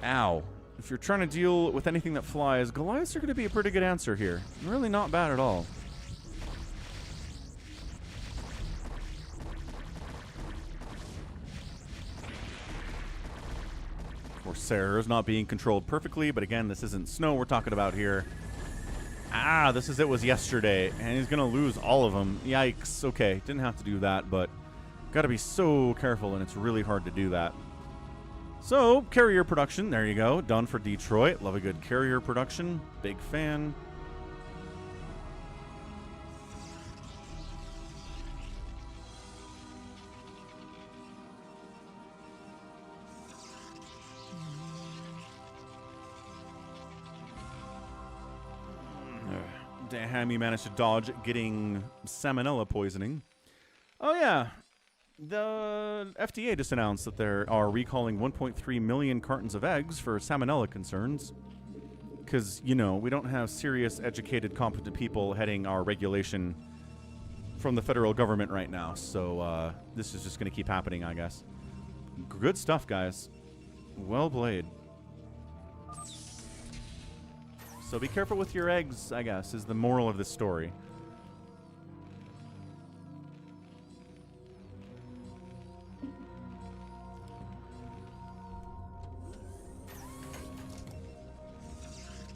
Ow. If you're trying to deal with anything that flies, Goliaths are going to be a pretty good answer here. Really not bad at all. Corsair is not being controlled perfectly, but again, this isn't snow we're talking about here. Ah, this is it was yesterday, and he's going to lose all of them. Yikes. Okay, didn't have to do that, but got to be so careful, and it's really hard to do that. So, carrier production, there you go. Done for Detroit. Love a good carrier production. Big fan. Damn, he managed to dodge getting salmonella poisoning. Oh, yeah. The FDA just announced that they are recalling 1.3 million cartons of eggs for salmonella concerns. Because, you know, we don't have serious, educated, competent people heading our regulation from the federal government right now. So this is just going to keep happening, I guess. Good stuff, guys. Well played. So be careful with your eggs, I guess, is the moral of this story.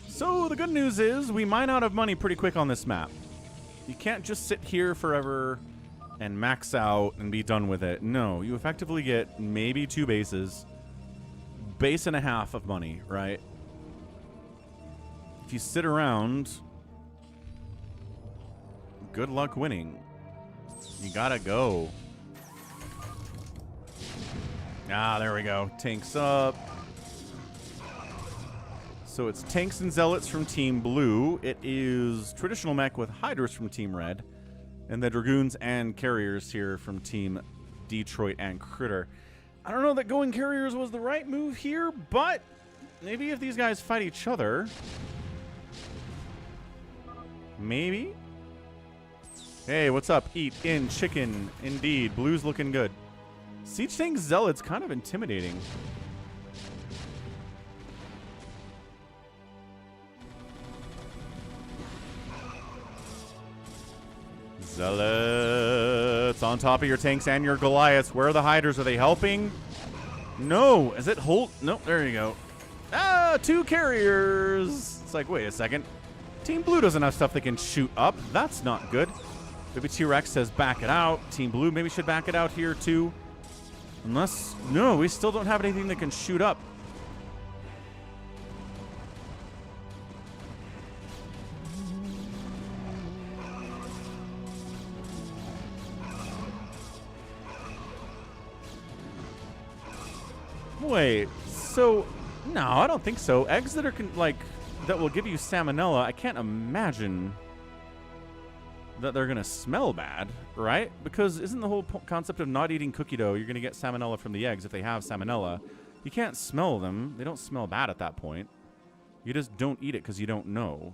So the good news is we mine out of money pretty quick on this map. You can't just sit here forever and max out and be done with it. No, you effectively get maybe 2 bases. Base and a half of money, right? If you sit around, good luck winning. You gotta go. Ah, there we go. Tanks up. So it's tanks and zealots from Team Blue. It is traditional mech with hydras from Team Red. And the dragoons and carriers here from Team Detroit and Critter. I don't know that going carriers was the right move here, but maybe if these guys fight each other... Maybe? Hey, what's up? Eat in chicken. Indeed. Blue's looking good. Siege Tank Zealot's kind of intimidating. Zealots on top of your tanks and your Goliaths. Where are the hiders? Are they helping? No. Is it hold? Nope. There you go. Ah, 2 carriers. It's like, wait a second. Team Blue doesn't have stuff they can shoot up. That's not good. Maybe T-Rex says back it out. Team Blue maybe should back it out here too. Unless... No, we still don't have anything that can shoot up. Wait, so... No, I don't think so. Eggs that are, that will give you salmonella, I can't imagine that they're going to smell bad, right? Because isn't the whole concept of not eating cookie dough, you're going to get salmonella from the eggs if they have salmonella. You can't smell them. They don't smell bad at that point. You just don't eat it because you don't know.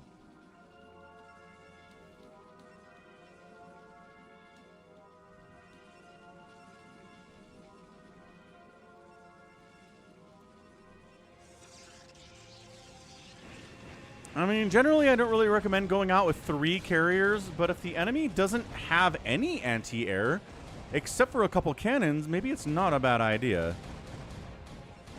I mean, generally, I don't really recommend going out with 3 carriers, but if the enemy doesn't have any anti-air, except for a couple cannons, maybe it's not a bad idea.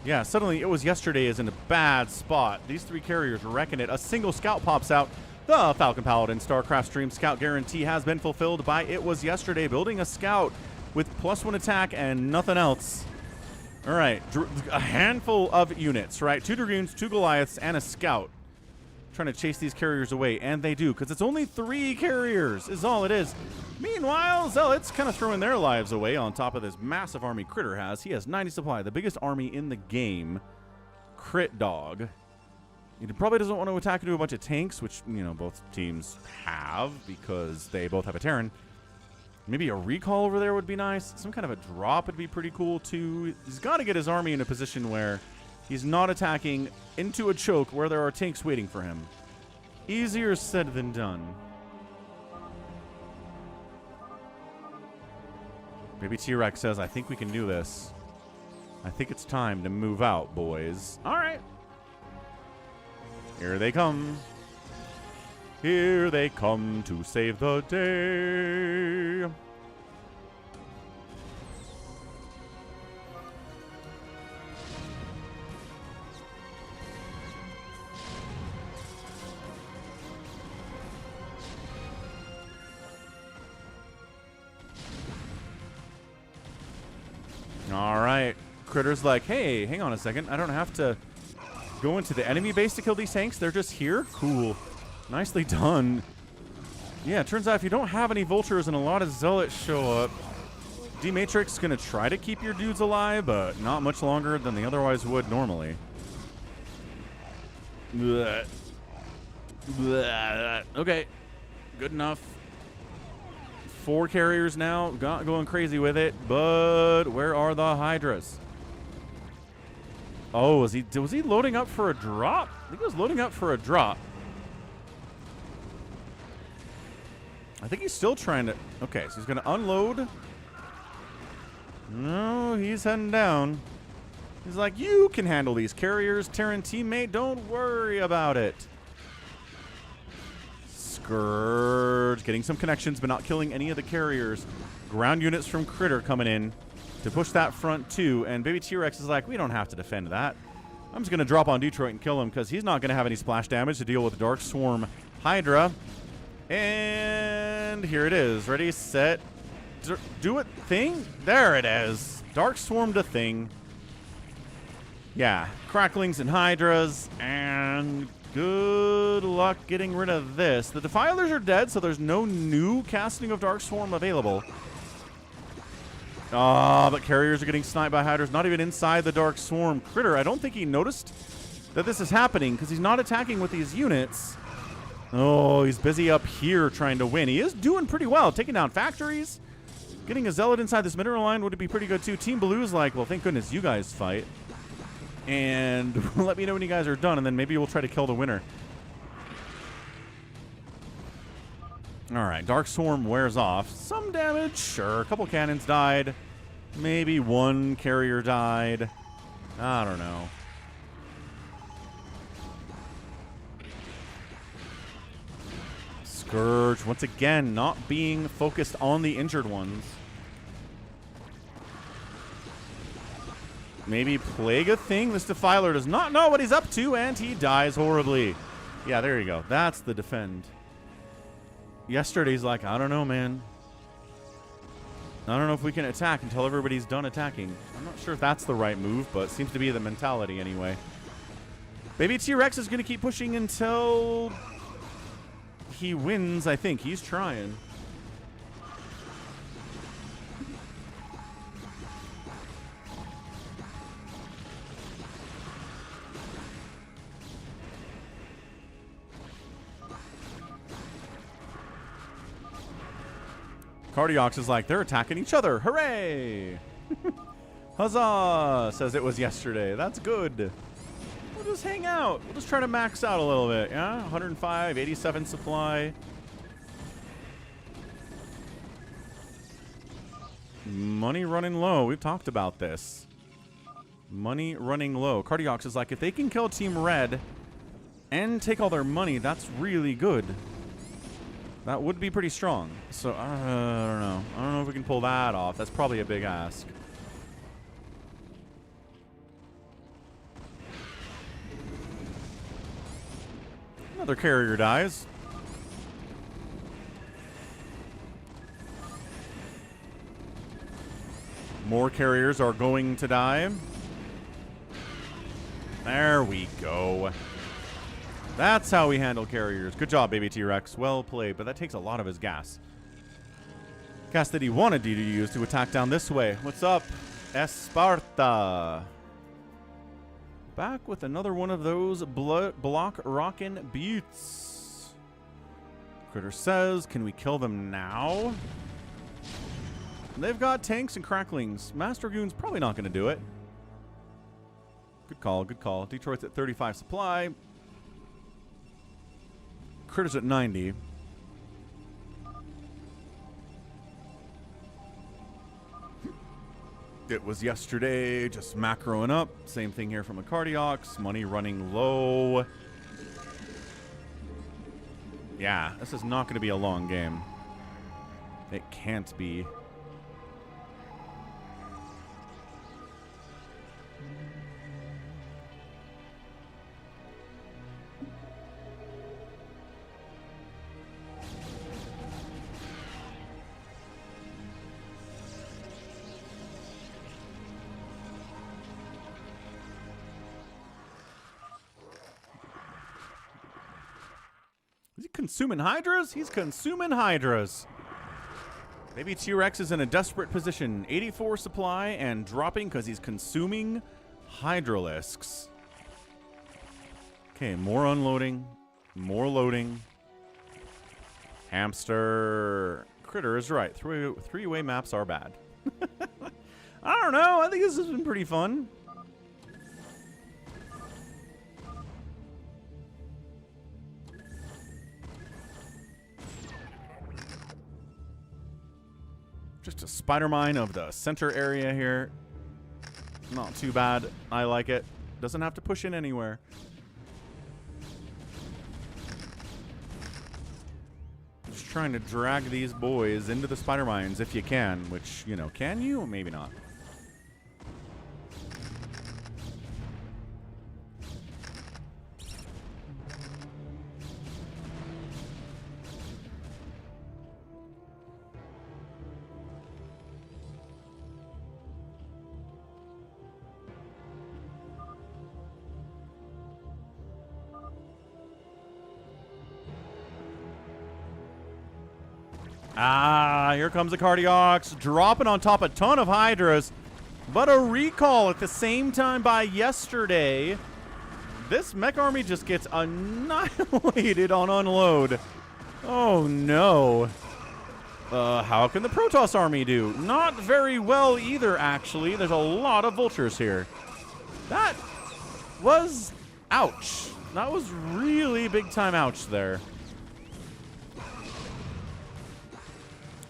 Yeah, suddenly it was yesterday is in a bad spot. These 3 carriers wrecking it. A single scout pops out. The Falcon Paladin StarCraft stream scout guarantee has been fulfilled by it was yesterday, building a scout with +1 attack and nothing else. All right, a handful of units, right? 2 Dragoons, 2 Goliaths, and a scout. Trying to chase these carriers away, and they do, because it's only 3 carriers is all it is. Meanwhile, Zealots kind of throwing their lives away on top of this massive army Critter has. He has 90 supply, the biggest army in the game. Crit dog. He probably doesn't want to attack into a bunch of tanks, which, you know, both teams have, because they both have a Terran. Maybe a recall over there would be nice. Some kind of a drop would be pretty cool, too. He's got to get his army in a position where he's not attacking into a choke where there are tanks waiting for him. Easier said than done. Maybe T-Rex says, I think we can do this. I think it's time to move out, boys. All right. Here they come. Here they come to save the day. All right. Critter's like, hey, hang on a second. I don't have to go into the enemy base to kill these tanks. They're just here? Cool. Nicely done. Yeah, it turns out if you don't have any vultures and a lot of zealots show up, D-Matrix is going to try to keep your dudes alive, but not much longer than they otherwise would normally. Blech. Blech. Okay. Good enough. 4 carriers now, going crazy with it, but where are the Hydras? Oh, was he loading up for a drop? I think he was loading up for a drop. I think he's still trying to... Okay, so he's going to unload. No, he's heading down. He's like, you can handle these carriers, Terran teammate. Don't worry about it. Scourge. Getting some connections, but not killing any of the carriers. Ground units from Critter coming in to push that front too. And Baby T-Rex is like, we don't have to defend that. I'm just going to drop on Detroit and kill him because he's not going to have any splash damage to deal with the Dark Swarm Hydra. And here it is. Ready, set, do it, thing. There it is. Dark Swarm to thing. Yeah, cracklings and Hydras. And good luck getting rid of this. The Defilers are dead, so there's no new casting of Dark Swarm available. Ah, but carriers are getting sniped by Hydras, not even inside the Dark Swarm. Critter, I don't think he noticed that this is happening because he's not attacking with these units. Oh, he's busy up here trying to win. He is doing pretty well, taking down factories. Getting a Zealot inside this mineral line would be pretty good too. Team Blue's like, well, thank goodness you guys fight. And let me know when you guys are done, and then maybe we'll try to kill the winner. All right, Dark Swarm wears off. Some damage, sure. A couple cannons died. Maybe one carrier died. I don't know. Scourge, once again, not being focused on the injured ones. Maybe plague a thing. This Defiler does not know what he's up to, and he dies horribly. Yeah, there you go. That's the defend. Yesterday's like, I don't know, man. I don't know if we can attack until everybody's done attacking. I'm not sure if that's the right move, but it seems to be the mentality anyway. Baby T-Rex is going to keep pushing until he wins, I think. He's trying. Cardiox is like, they're attacking each other. Hooray! Huzzah! Says it was yesterday. That's good. We'll just hang out. We'll just try to max out a little bit. Yeah? 105, 87 supply. Money running low. We've talked about this. Money running low. Cardiox is like, if they can kill Team Red and take all their money, that's really good. That would be pretty strong. So, I don't know. I don't know if we can pull that off. That's probably a big ask. Another carrier dies. More carriers are going to die. There we go. That's how we handle carriers. Good job, Baby T-Rex. Well played, but that takes a lot of his gas. Gas that he wanted you to use to attack down this way. What's up, Esparta? Back with another one of those block rockin' buttes. Critter says, can we kill them now? They've got tanks and cracklings. Master Goon's probably not going to do it. Good call, good call. Detroit's at 35 supply. Critter's at 90. It was yesterday, just macroing up. Same thing here from the Cardiox. Money running low. Yeah, this is not going to be a long game. It can't be. Is he consuming Hydras? He's consuming Hydras. Maybe T-Rex is in a desperate position. 84 supply and dropping because he's consuming Hydralisks. Okay, more unloading. More loading. Hamster. Critter is right. Three-way maps are bad. I don't know. I think this has been pretty fun. Just a spider mine of the center area here. Not too bad. I like it. Doesn't have to push in anywhere. Just trying to drag these boys into the spider mines if you can, which, you know, can you? Maybe not. Ah, here comes the Cardiox, dropping on top a ton of Hydras, but a recall at the same time by yesterday. This mech army just gets annihilated on unload. Oh no. How can the Protoss army do? Not very well either, actually. There's a lot of vultures here. That was ouch. That was really big time ouch there.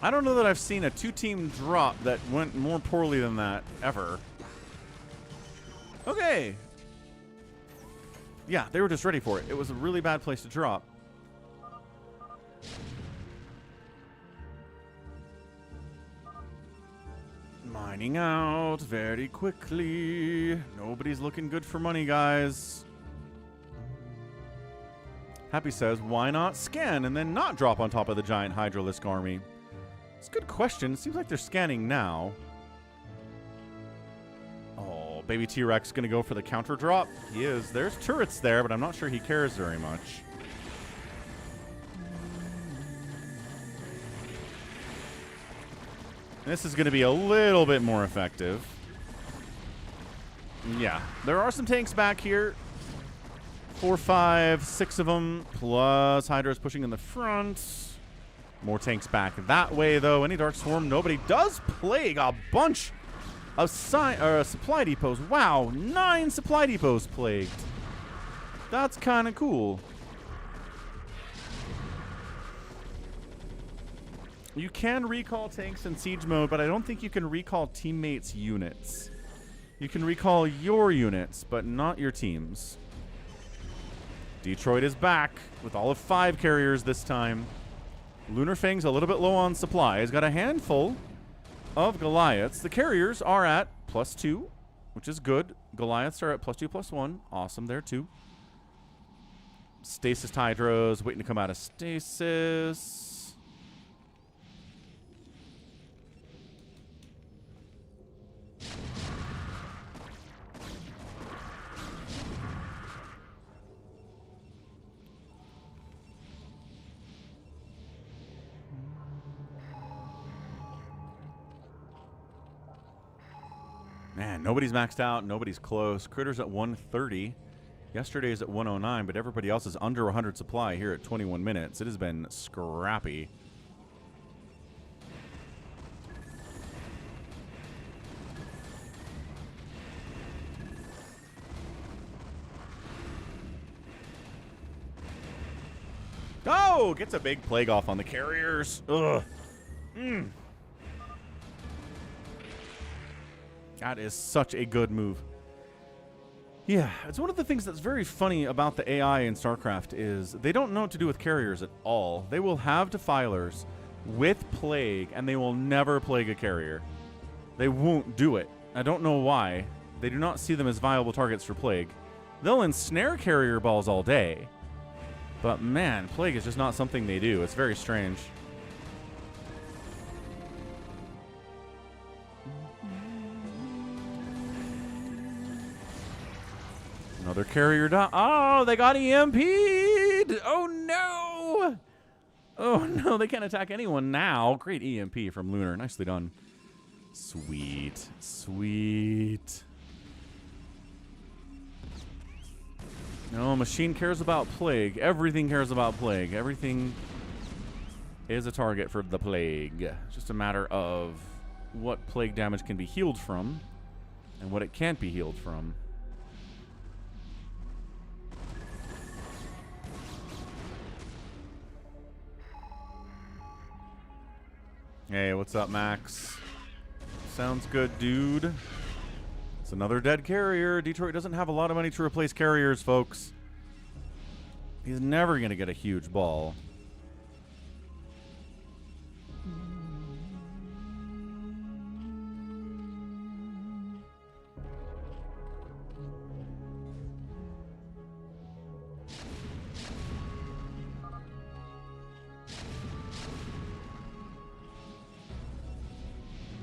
I don't know that I've seen a two-team drop that went more poorly than that, ever. Okay. Yeah, they were just ready for it. It was a really bad place to drop. Mining out very quickly. Nobody's looking good for money, guys. Happy says, why not scan and then not drop on top of the giant Hydralisk army? It's a good question. It seems like they're scanning now. Oh, baby T-Rex going to go for the counter drop. He is. There's turrets there, but I'm not sure he cares very much. This is going to be a little bit more effective. Yeah, there are some tanks back here. 4, 5, 6 of them, plus Hydra's pushing in the front. More tanks back that way, though. Any Dark Swarm? Nobody does plague a bunch of supply depots. Wow, 9 supply depots plagued. That's kind of cool. You can recall tanks in siege mode, but I don't think you can recall teammates' units. You can recall your units, but not your team's. Detroit is back with all of 5 carriers this time. Lunar Fang's a little bit low on supply. He's got a handful of Goliaths. The carriers are at +2, which is good. Goliaths are at +2, +1. Awesome there, too. Stasis Hydras waiting to come out of stasis. Man, nobody's maxed out. Nobody's close. Critter's at 130. Yesterday's at 109, but everybody else is under 100 supply here at 21 minutes. It has been scrappy. Oh, gets a big plague off on the carriers. Ugh. That is such a good move. Yeah, it's one of the things that's very funny about the AI in StarCraft is they don't know what to do with carriers at all. They will have defilers with plague, and they will never plague a carrier. They won't do it. I don't know why. They do not see them as viable targets for plague. They'll ensnare carrier balls all day. But man, plague is just not something they do. It's very strange. Another carrier down. Oh, they got EMP'd. Oh, no. Oh, no. They can't attack anyone now. Great EMP from Lunar. Nicely done. Sweet. Sweet. No, machine cares about plague. Everything cares about plague. Everything is a target for the plague. It's just a matter of what plague damage can be healed from and what it can't be healed from. Hey, what's up, Max? Sounds good, dude. It's another dead carrier. Detroit doesn't have a lot of money to replace carriers, folks. He's never going to get a huge ball.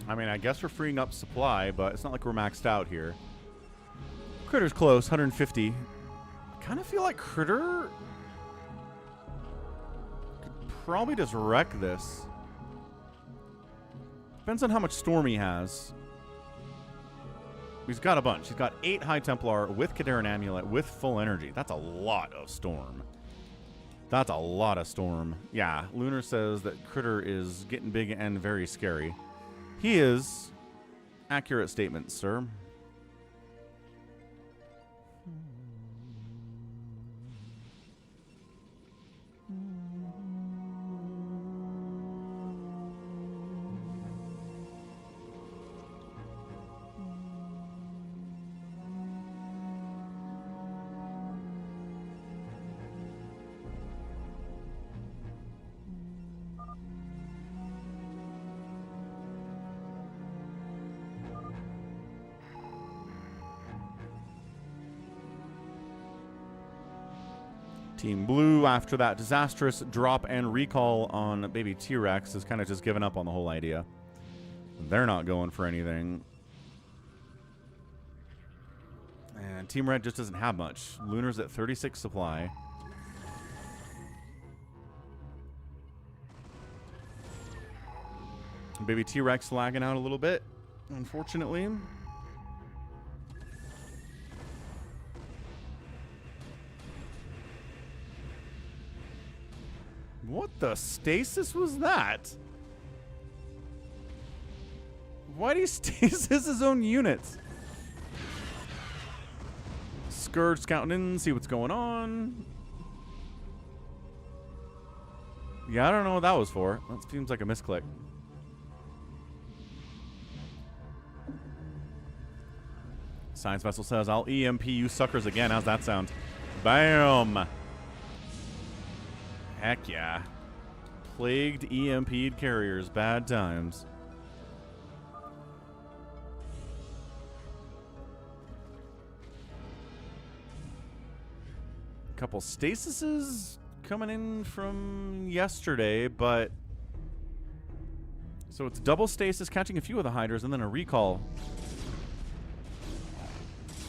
I mean, I guess we're freeing up supply, but it's not like we're maxed out here. Critter's close, 150. I kind of feel like Critter could probably just wreck this. Depends on how much Storm he has. He's got a bunch. He's got 8 High Templar with Kadaran Amulet with full energy. That's a lot of Storm. That's a lot of Storm. Yeah, Lunar says that Critter is getting big and very scary. He is. Accurate statement, sir. Team Blue, after that disastrous drop and recall on baby T-Rex, has kind of just given up on the whole idea. They're not going for anything. And Team Red just doesn't have much. Lunar's at 36 supply. Baby T-Rex lagging out a little bit, unfortunately. What the stasis was that? Why do you stasis his own units? Scourge scouting in, see what's going on. Yeah, I don't know what that was for. That seems like a misclick. Science Vessel says, I'll EMP you suckers again. How's that sound? Bam! Heck yeah. Plagued EMP'd carriers. Bad times. Couple stasises coming in from yesterday, but... So it's double stasis, catching a few of the hiders, and then a recall.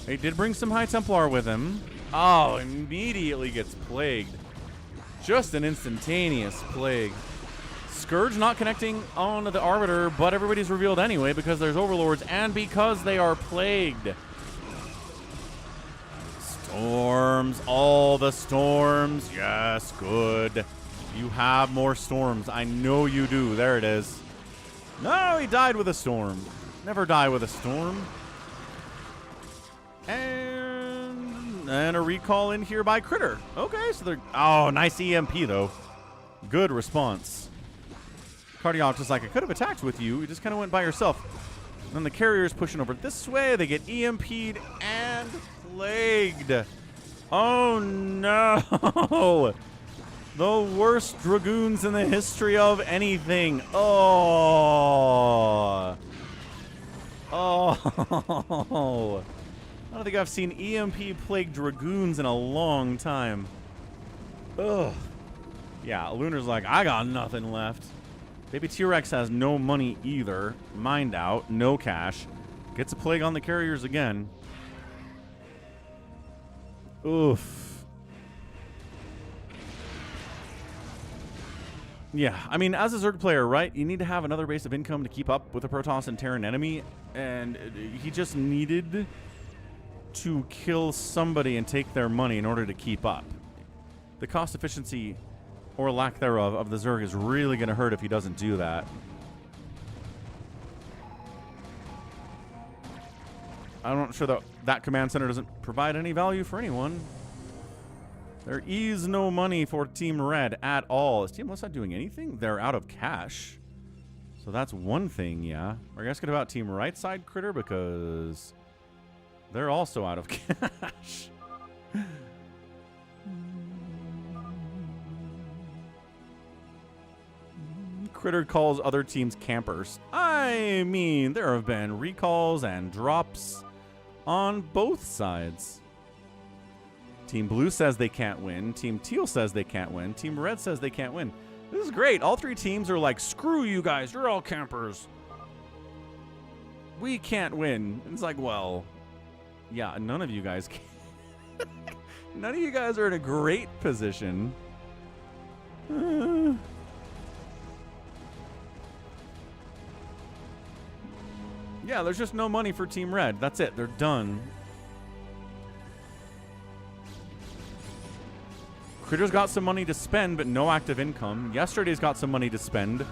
He did bring some High Templar with him. Oh, immediately gets plagued. Just an instantaneous plague. Scourge not connecting on the Arbiter, but everybody's revealed anyway because there's Overlords and because they are plagued. Storms, all the storms. Yes, good. You have more storms. I know you do. There it is. No, he died with a storm. Never die with a storm. And a recall in here by Critter. Okay, so they're... Oh, nice EMP, though. Good response. Cardiologist is like, I could have attacked with you. You just kind of went by yourself. Then the carrier's pushing over this way. They get EMP'd and plagued. Oh no! The worst Dragoons in the history of anything. Oh. Oh. I don't think I've seen EMP plagued Dragoons in a long time. Ugh. Yeah, Lunar's like, I got nothing left. Baby T-Rex has no money either. Mind out, no cash. Gets a plague on the carriers again. Oof. Yeah, I mean, as a Zerg player, right, you need to have another base of income to keep up with a Protoss and Terran enemy, and he just needed to kill somebody and take their money in order to keep up. The cost efficiency, or lack thereof, of the Zerg is really going to hurt if he doesn't do that. I'm not sure that that command center doesn't provide any value for anyone. There is no money for Team Red at all. Is Team West not doing anything? They're out of cash. So that's one thing, yeah. Are you asking about Team Right Side Critter? Because they're also out of cash. Critter calls other teams campers. I mean, there have been recalls and drops on both sides. Team Blue says they can't win. Team Teal says they can't win. Team Red says they can't win. This is great. All three teams are like, screw you guys. You're all campers. We can't win. It's like, well, yeah, none of you guys can. None of you guys are in a great position. Yeah, there's just no money for Team Red. That's it. They're done. Critter's got some money to spend, but no active income. Yesterday's got some money to spend,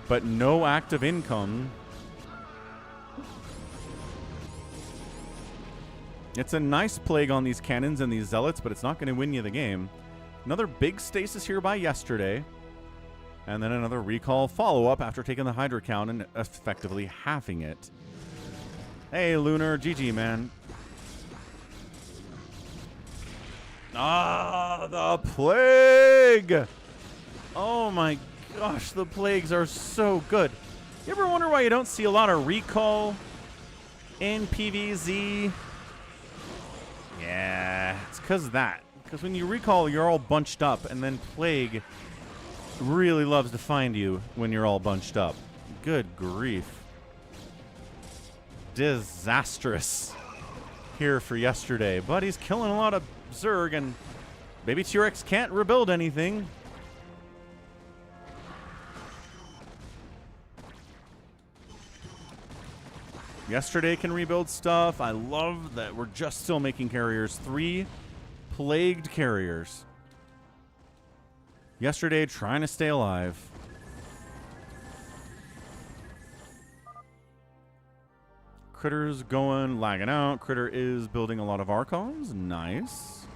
but no active income. It's a nice plague on these cannons and these zealots, but it's not going to win you the game. Another big stasis here by yesterday. And then another recall follow-up after taking the Hydra count and effectively halving it. Hey, Lunar. GG, man. Ah, the plague! Oh my gosh, the plagues are so good. You ever wonder why you don't see a lot of recall in PvZ? Yeah, it's because of that. Because when you recall, you're all bunched up, and then plague really loves to find you when you're all bunched up. Good grief. Disastrous here for yesterday. But he's killing a lot of Zerg, and Baby T-Rex can't rebuild anything. Yesterday can rebuild stuff. I love that we're just still making carriers. 3 plagued carriers. Yesterday trying to stay alive. Critter's going, lagging out. Critter is building a lot of Archons. Nice.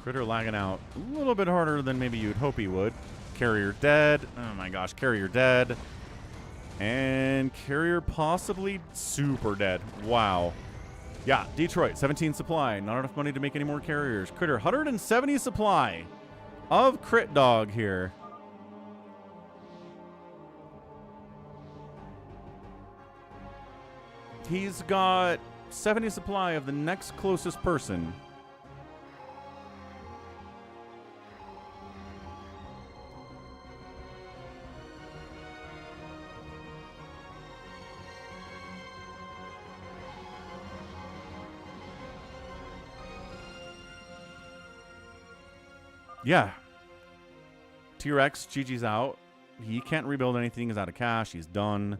Critter lagging out a little bit harder than maybe you'd hope he would. Carrier dead. Oh my gosh, carrier dead. And carrier possibly super dead. Wow. Yeah, Detroit, 17 supply. Not enough money to make any more carriers. Critter, 170 supply of Crit Dog here. He's got 70 supply of the next closest person. Yeah. T-Rex, GG's out. He can't rebuild anything. He's out of cash. He's done.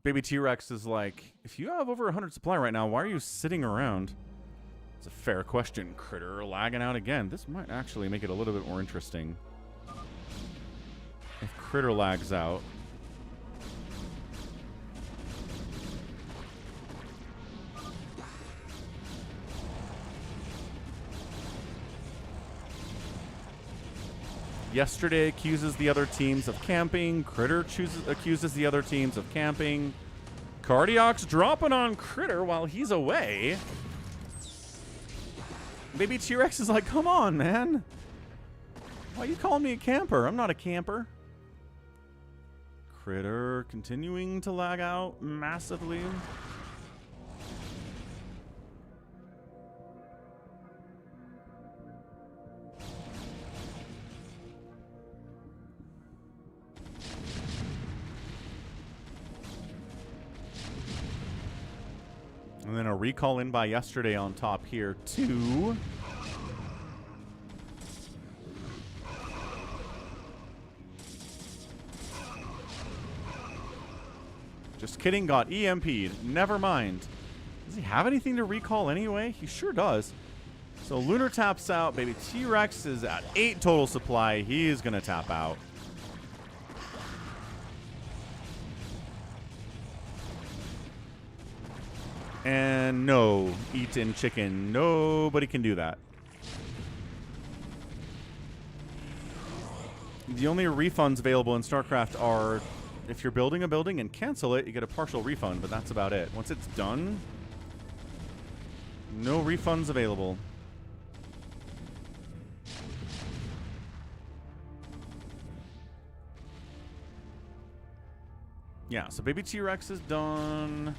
Baby T-Rex is like, if you have over 100 supply right now, why are you sitting around? It's a fair question. Critter lagging out again. This might actually make it a little bit more interesting. If Critter lags out. Yesterday accuses the other teams of camping. Critter accuses the other teams of camping. Cardiac's dropping on Critter while he's away. Baby T-Rex is like, come on, man. Why you calling me a camper? I'm not a camper. Critter continuing to lag out massively. And then a recall in by yesterday on top here, too. Just kidding, got EMP'd. Never mind. Does he have anything to recall anyway? He sure does. So Lunar taps out. Baby T-Rex is at 8 total supply. He is going to tap out. And no, eaten chicken. Nobody can do that. The only refunds available in StarCraft are if you're building a building and cancel it, you get a partial refund, but that's about it. Once it's done, no refunds available. Yeah, so Baby T-Rex is done.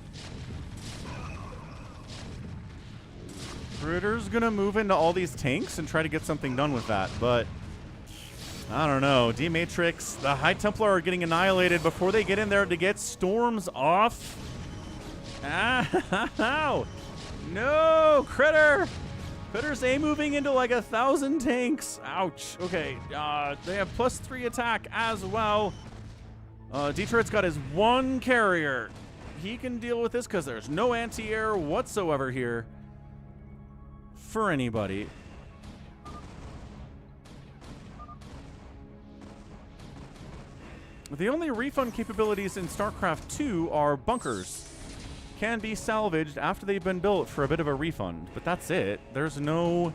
Critter's gonna move into all these tanks and try to get something done with that, but I don't know. D-Matrix, the High Templar are getting annihilated before they get in there to get storms off. Ow! No, Critter! Critter's A-moving into like 1,000 tanks. Ouch. Okay, they have +3 attack as well. Detroit's got his 1 carrier. He can deal with this because there's no anti-air whatsoever here for anybody. The only refund capabilities in StarCraft 2 are bunkers. Can be salvaged after they've been built for a bit of a refund, but that's it. There's no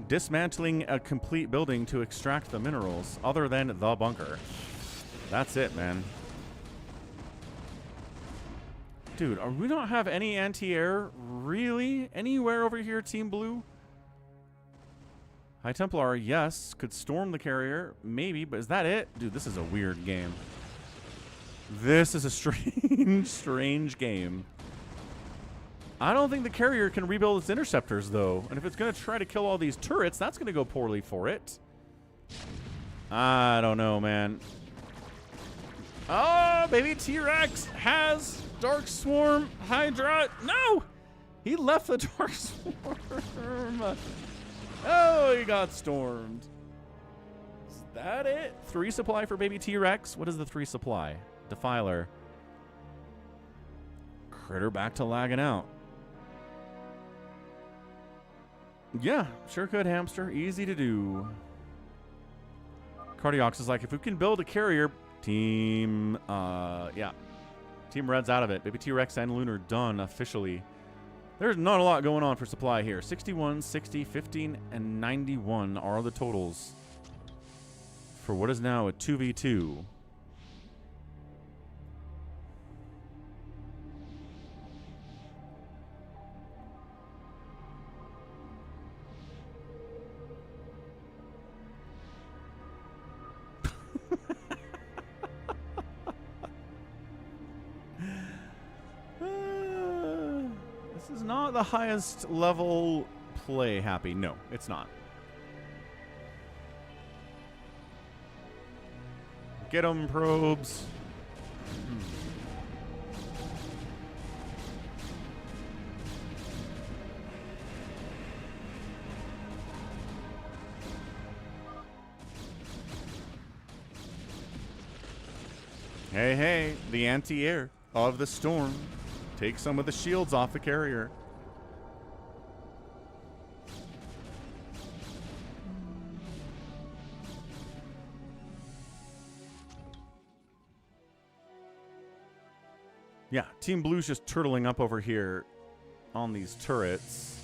dismantling a complete building to extract the minerals other than the bunker. That's it, man. Dude, we don't have any anti-air really anywhere over here, Team Blue? High Templar, yes, could storm the carrier, maybe, but is that it? Dude, this is a weird game. This is a strange game. I don't think the carrier can rebuild its interceptors, though. And if it's going to try to kill all these turrets, that's going to go poorly for it. I don't know, man. Oh, Baby T-Rex has Dark Swarm Hydra. No! He left the Dark Swarm. Oh, he got stormed. Is that it? 3 supply for Baby T-Rex. What is the 3 supply? Defiler. Critter back to lagging out. Yeah, sure could, Hamster. Easy to do. Cardiox is like, if we can build a carrier, Team Red's out of it. Baby T-Rex and Lunar done officially. There's not a lot going on for supply here. 61, 60, 15, and 91 are the totals for what is now a 2v2. This is not the highest level play, Happy. No, it's not. Get 'em, probes. Hey, hey, the anti-air of the storm. Take some of the shields off the carrier. Yeah, Team Blue's just turtling up over here on these turrets.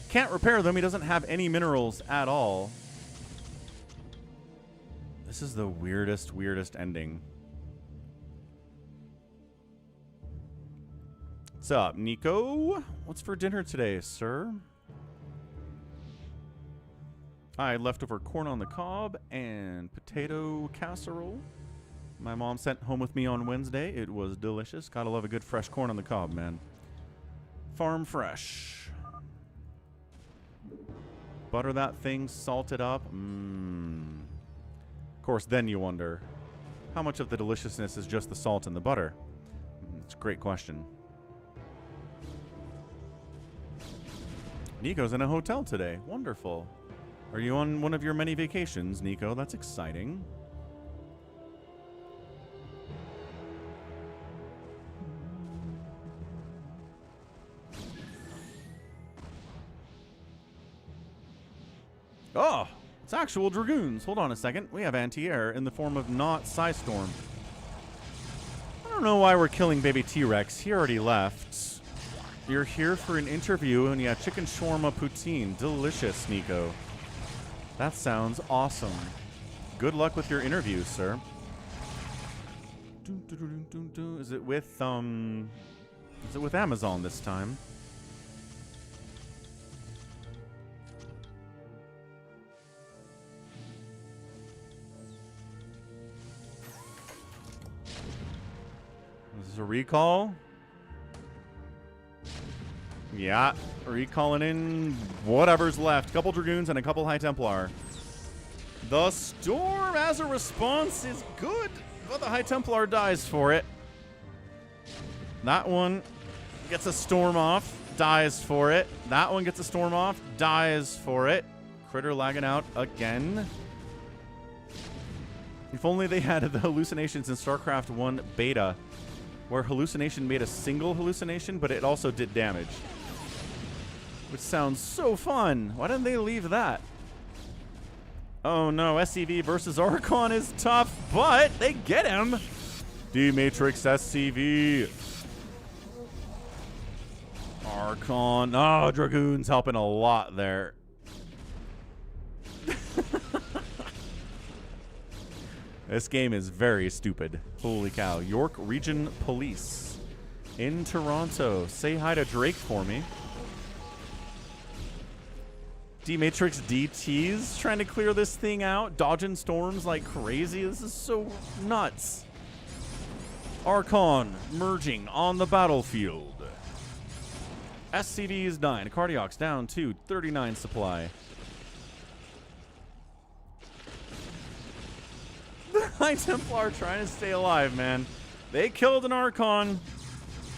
Can't repair them. He doesn't have any minerals at all. This is the weirdest ending. What's up, Nico? What's for dinner today, sir? I had leftover corn on the cob and potato casserole. My mom sent home with me on Wednesday. It was delicious. Gotta love a good fresh corn on the cob, man. Farm fresh. Butter that thing, salt it up. Mmm. Of course, then you wonder, how much of the deliciousness is just the salt and the butter? It's a great question. Nico's in a hotel today. Wonderful. Are you on one of your many vacations, Nico? That's exciting. Oh, it's actual Dragoons. Hold on a second. We have anti-air in the form of not Psystorm. I don't know why we're killing baby T-Rex. He already left. You're here for an interview and you have chicken shawarma poutine. Delicious, Nico. That sounds awesome. Good luck with your interview, sir. Is it with Amazon this time? Is this a recall? Yeah, recalling in whatever's left. Couple Dragoons and a couple High Templar. The Storm as a response is good, but the High Templar dies for it. That one gets a Storm off, dies for it. That one gets a Storm off, dies for it. Critter lagging out again. If only they had the hallucinations in StarCraft 1 beta, where hallucination made a single hallucination, but it also did damage. Which sounds so fun. Why didn't they leave that? Oh no, SCV versus Archon is tough, but they get him. D-Matrix SCV. Archon. Oh, Dragoon's helping a lot there. This game is very stupid. Holy cow. York Region Police in Toronto. Say hi to Drake for me. D-Matrix DT's trying to clear this thing out. Dodging storms like crazy. This is so nuts. Archon merging on the battlefield. SCV is 9. Cardiac's down to 39 supply. The High Templar trying to stay alive, man. They killed an Archon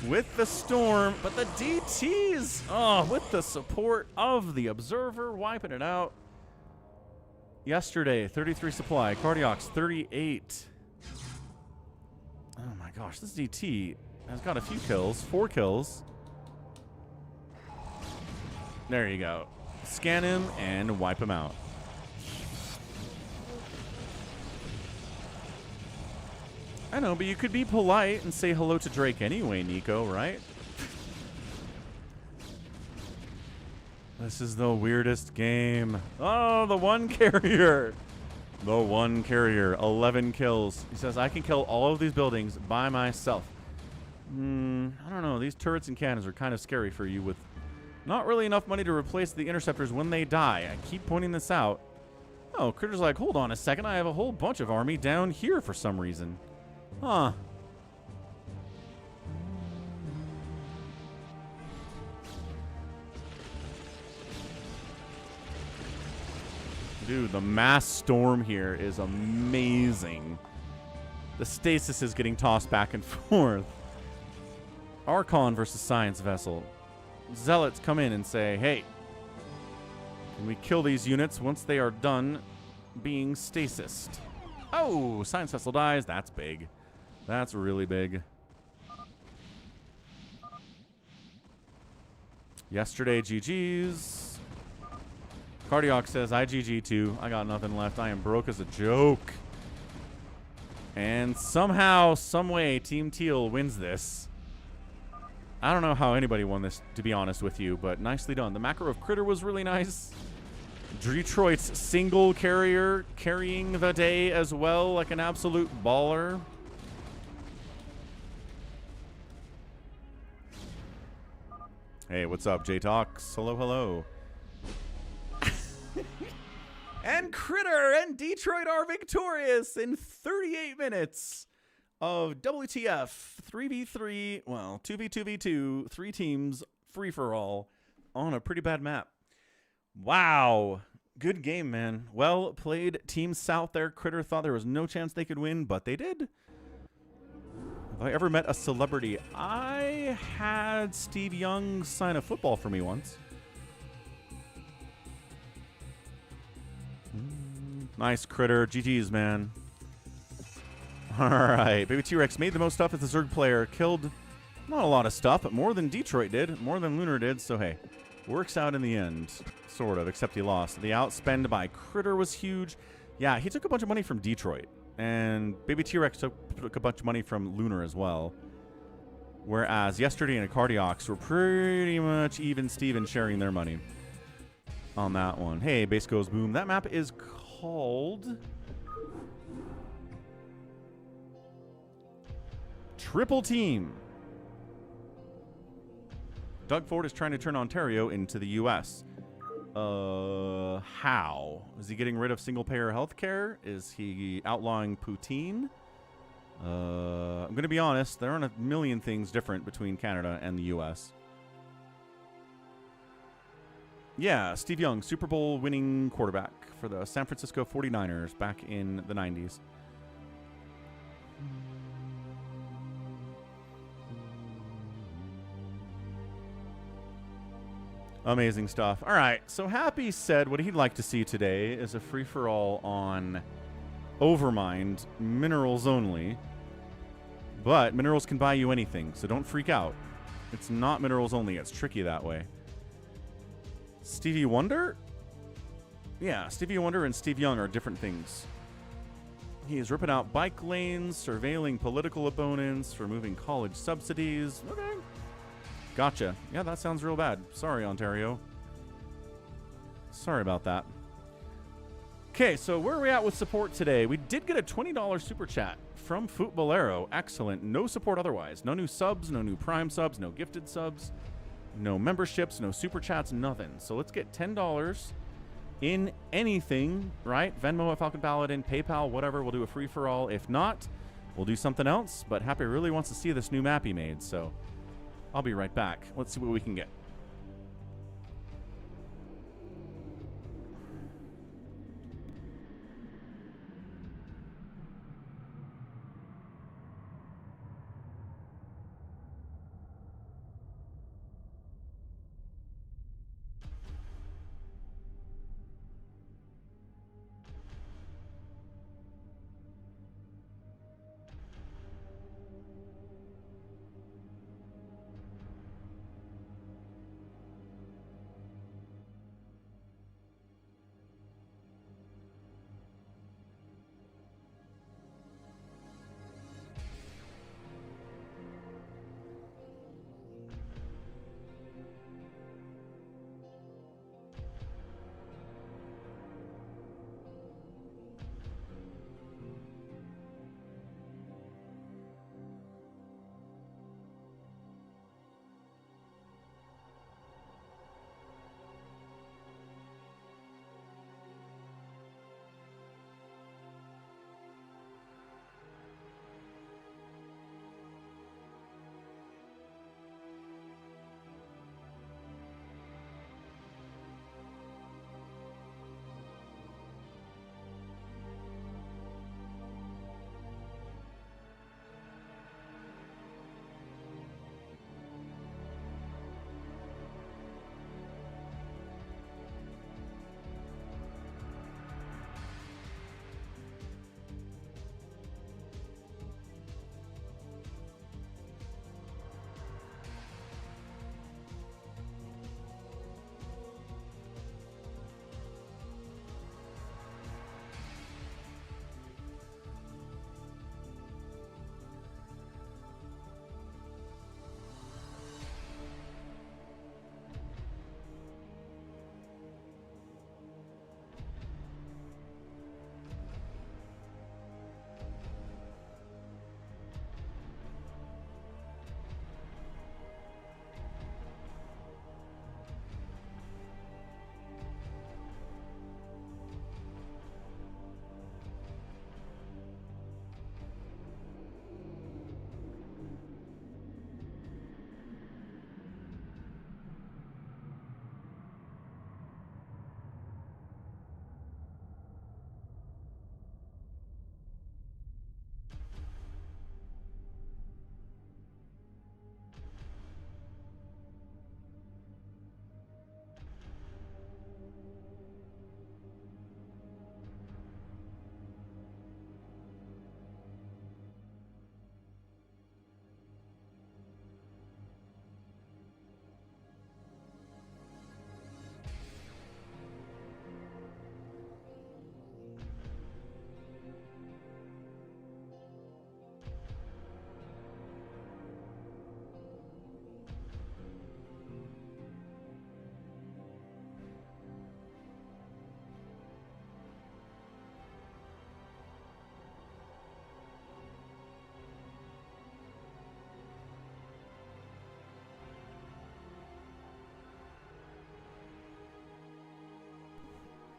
with the Storm, but the DTs, oh, with the support of the Observer, wiping it out. Yesterday, 33 supply. Cardiac's 38. Oh my gosh, this DT has got a few kills. 4 kills. There you go. Scan him and wipe him out. I know, but you could be polite and say hello to Drake anyway, Nico, right? This is the weirdest game. Oh, the one carrier. The one carrier. 11 kills. He says, I can kill all of these buildings by myself. I don't know. These turrets and cannons are kind of scary for you with not really enough money to replace the interceptors when they die. I keep pointing this out. Oh, Critter's like, hold on a second. I have a whole bunch of army down here for some reason. Huh. Dude, the mass storm here is amazing. The stasis is getting tossed back and forth. Archon versus Science Vessel. Zealots come in and say, hey, can we kill these units once they are done being stasised? Oh, Science Vessel dies. That's big. That's really big. Yesterday, GG's. Cardiac says, I GG too. I got nothing left. I am broke as a joke. And somehow, someway, Team Teal wins this. I don't know how anybody won this, to be honest with you, but nicely done. The macro of Critter was really nice. Detroit's single carrier carrying the day as well, like an absolute baller. Hey, what's up, J-Talks? Hello, hello. And Critter and Detroit are victorious in 38 minutes of WTF 3v3, well, 2v2v2, 3 teams, free-for-all on a pretty bad map. Wow. Good game, man. Well played, Team South there. Critter thought there was no chance they could win, but they did. Have I ever met a celebrity? I had Steve Young sign a football for me once. Nice, Critter. GG's, man. All right. Baby T-Rex made the most stuff as the Zerg player. Killed not a lot of stuff, but more than Detroit did. More than Lunar did. So, hey, works out in the end. Sort of, except he lost. The outspend by Critter was huge. Yeah, he took a bunch of money from Detroit. And Baby T-Rex took a bunch of money from Lunar as well. Whereas yesterday and Cardiox were pretty much even Steven sharing their money on that one. Hey, base goes boom. That map is called Triple Team. Doug Ford is trying to turn Ontario into the U.S. How? Is he getting rid of single-payer healthcare? Is he outlawing poutine? I'm going to be honest. There aren't a million things different between Canada and the U.S. Yeah, Steve Young, Super Bowl winning quarterback for the San Francisco 49ers back in the 90s. Amazing stuff. All right, so Happy said what he'd like to see today is a free-for-all on Overmind, minerals only. But minerals can buy you anything, so don't freak out. It's not minerals only. It's tricky that way. Stevie Wonder? Yeah, Stevie Wonder and Steve Young are different things. He is ripping out bike lanes, surveilling political opponents, removing college subsidies. Okay. Gotcha. Yeah, that sounds real bad. Sorry, Ontario. Sorry about that. Okay, so where are we at with support today? We did get a $20 super chat from Footballero. Excellent. No support otherwise. No new subs, no new Prime subs, no gifted subs, no memberships, no super chats, nothing. So let's get $10 in anything, right? Venmo at Falcon Paladin, PayPal, whatever. We'll do a free-for-all. If not, we'll do something else. But Happy really wants to see this new map he made, so I'll be right back. Let's see what we can get.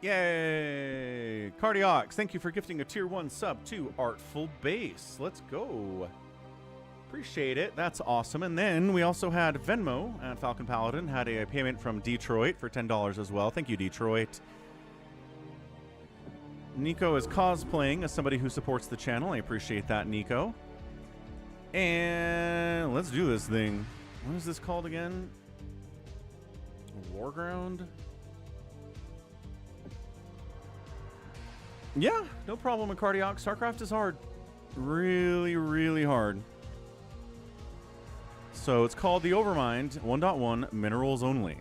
Yay! Cardiox, thank you for gifting a tier 1 sub to Artful Base. Let's go. Appreciate it. That's awesome. And then we also had Venmo at Falcon Paladin, had a payment from Detroit for $10 as well. Thank you, Detroit. Nico is cosplaying as somebody who supports the channel. I appreciate that, Nico. And let's do this thing. What is this called again? Warground? Yeah, no problem with Cardiox. StarCraft is hard. Really, really hard. So it's called the Overmind 1.1 Minerals Only.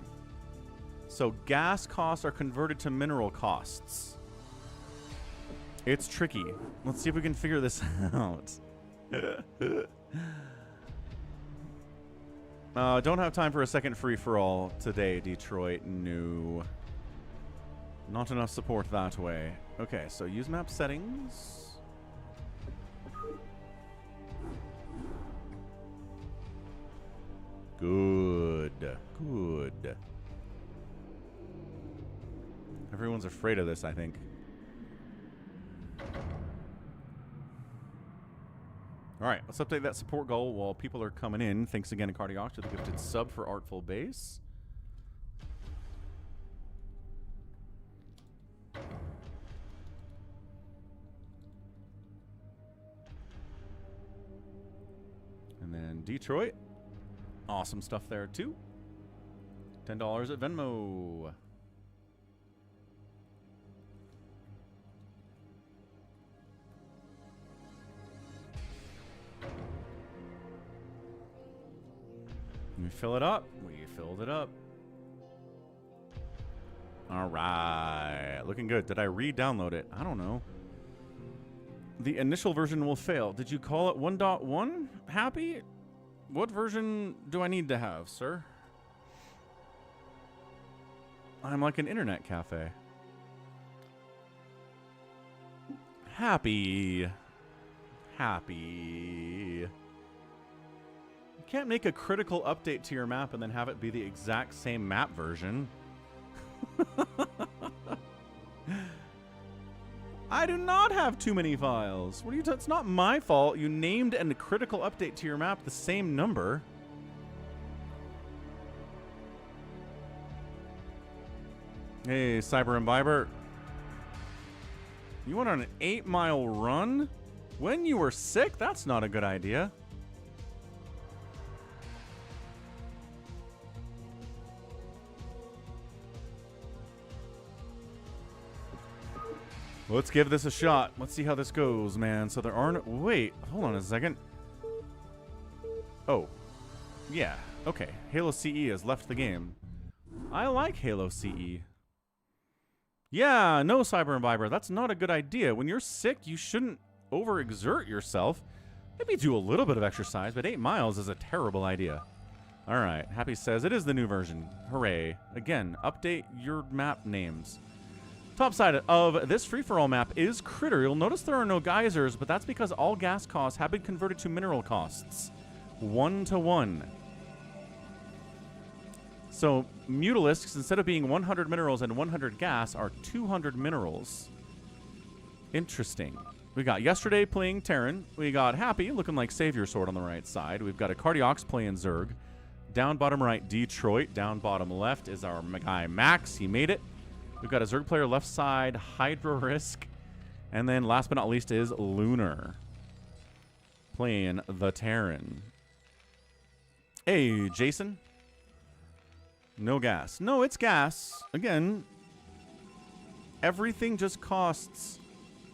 So gas costs are converted to mineral costs. It's tricky. Let's see if we can figure this out. Don't have time for a second free-for-all today, Detroit. No. Not enough support that way. Okay, so use map settings. Good. Good. Everyone's afraid of this, I think. All right, let's update that support goal while people are coming in. Thanks again to Cardiox for the gifted sub for Artful Base. And then Detroit. Awesome stuff there, too. $10 at Venmo. We fill it up. We filled it up. All right. Looking good. Did I re-download it? I don't know. The initial version will fail. Did you call it 1.1? Happy? What version do I need to have, sir? I'm like an internet cafe. Happy. Happy. You can't make a critical update to your map and then have it be the exact same map version. I do not have too many files. What are you talking? It's not my fault. You named a critical update to your map the same number. Hey, Cyber Imbiber. You went on an 8-mile run when you were sick? That's not a good idea. Let's give this a shot. Let's see how this goes, man. So there aren't... Wait, hold on a second. Oh. Yeah, okay. Halo CE has left the game. I like Halo CE. Yeah, no, Cyber Imbiber. That's not a good idea. When you're sick, you shouldn't overexert yourself. Maybe do a little bit of exercise, but 8 miles is a terrible idea. All right. Happy says it is the new version. Hooray. Again, update your map names. Top side of this free-for-all map is Critter. You'll notice there are no geysers, but that's because all gas costs have been converted to mineral costs. 1-to-1. So Mutalisks, instead of being 100 minerals and 100 gas, are 200 minerals. Interesting. We got Yesterday playing Terran. We got Happy looking like Savior Sword on the right side. We've got a Cardiox playing Zerg. Down bottom right, Detroit. Down bottom left is our guy Max. He made it. We've got a Zerg player left side, Hydra Risk. And then last but not least is Lunar. Playing the Terran. Hey, Jason. No gas. No, it's gas. Again, everything just costs.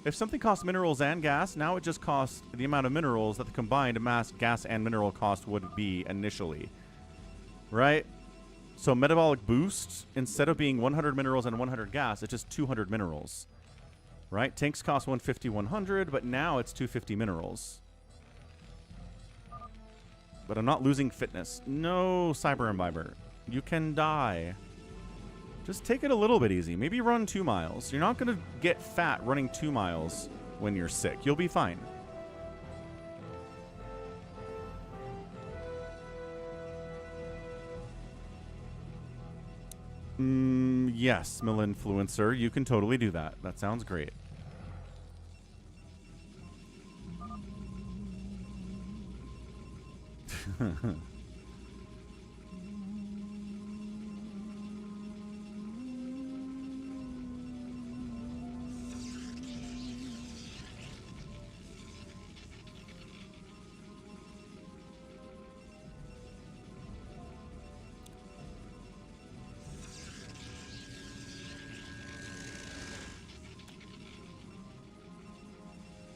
If something costs minerals and gas, now it just costs the amount of minerals that the combined mass gas and mineral cost would be initially. Right? So metabolic boost, instead of being 100 minerals and 100 gas, it's just 200 minerals. Right? Tanks cost 150, 100, but now it's 250 minerals. But I'm not losing fitness. No, Cyber Imbiber. You can die. Just take it a little bit easy. Maybe run 2 miles. You're not going to get fat running 2 miles when you're sick. You'll be fine. Yes, Milinfluencer, you can totally do that. That sounds great.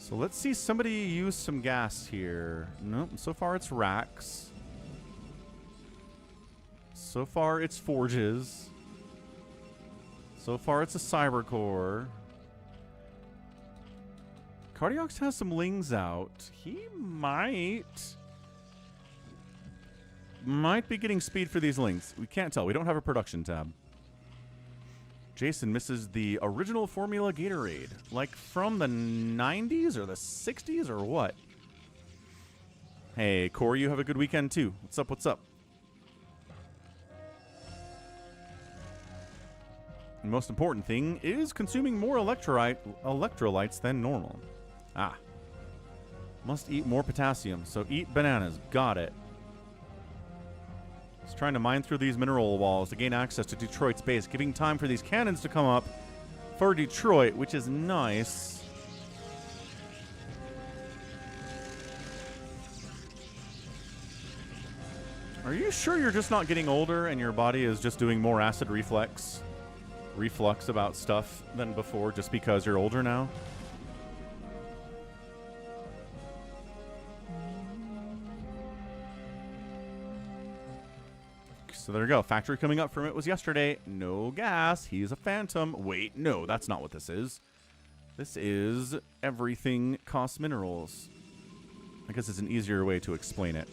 So let's see somebody use some gas here. Nope, so far it's racks. So far it's forges. So far it's a cyber core. Cardiox has some lings out. He might be getting speed for these lings. We can't tell. We don't have a production tab. Jason misses the original formula Gatorade. Like from the 90s or the 60s or what? Hey, Corey, you have a good weekend too. What's up, what's up? The most important thing is consuming more electrolytes than normal. Ah. Must eat more potassium, so eat bananas. Got it. He's trying to mine through these mineral walls to gain access to Detroit's base, giving time for these cannons to come up for Detroit, which is nice. Are you sure you're just not getting older and your body is just doing more acid reflux about stuff than before just because you're older now? So there we go. Factory coming up from it was yesterday. No gas. He's a phantom. Wait, no, that's not what this is. This is everything costs minerals. I guess it's an easier way to explain it.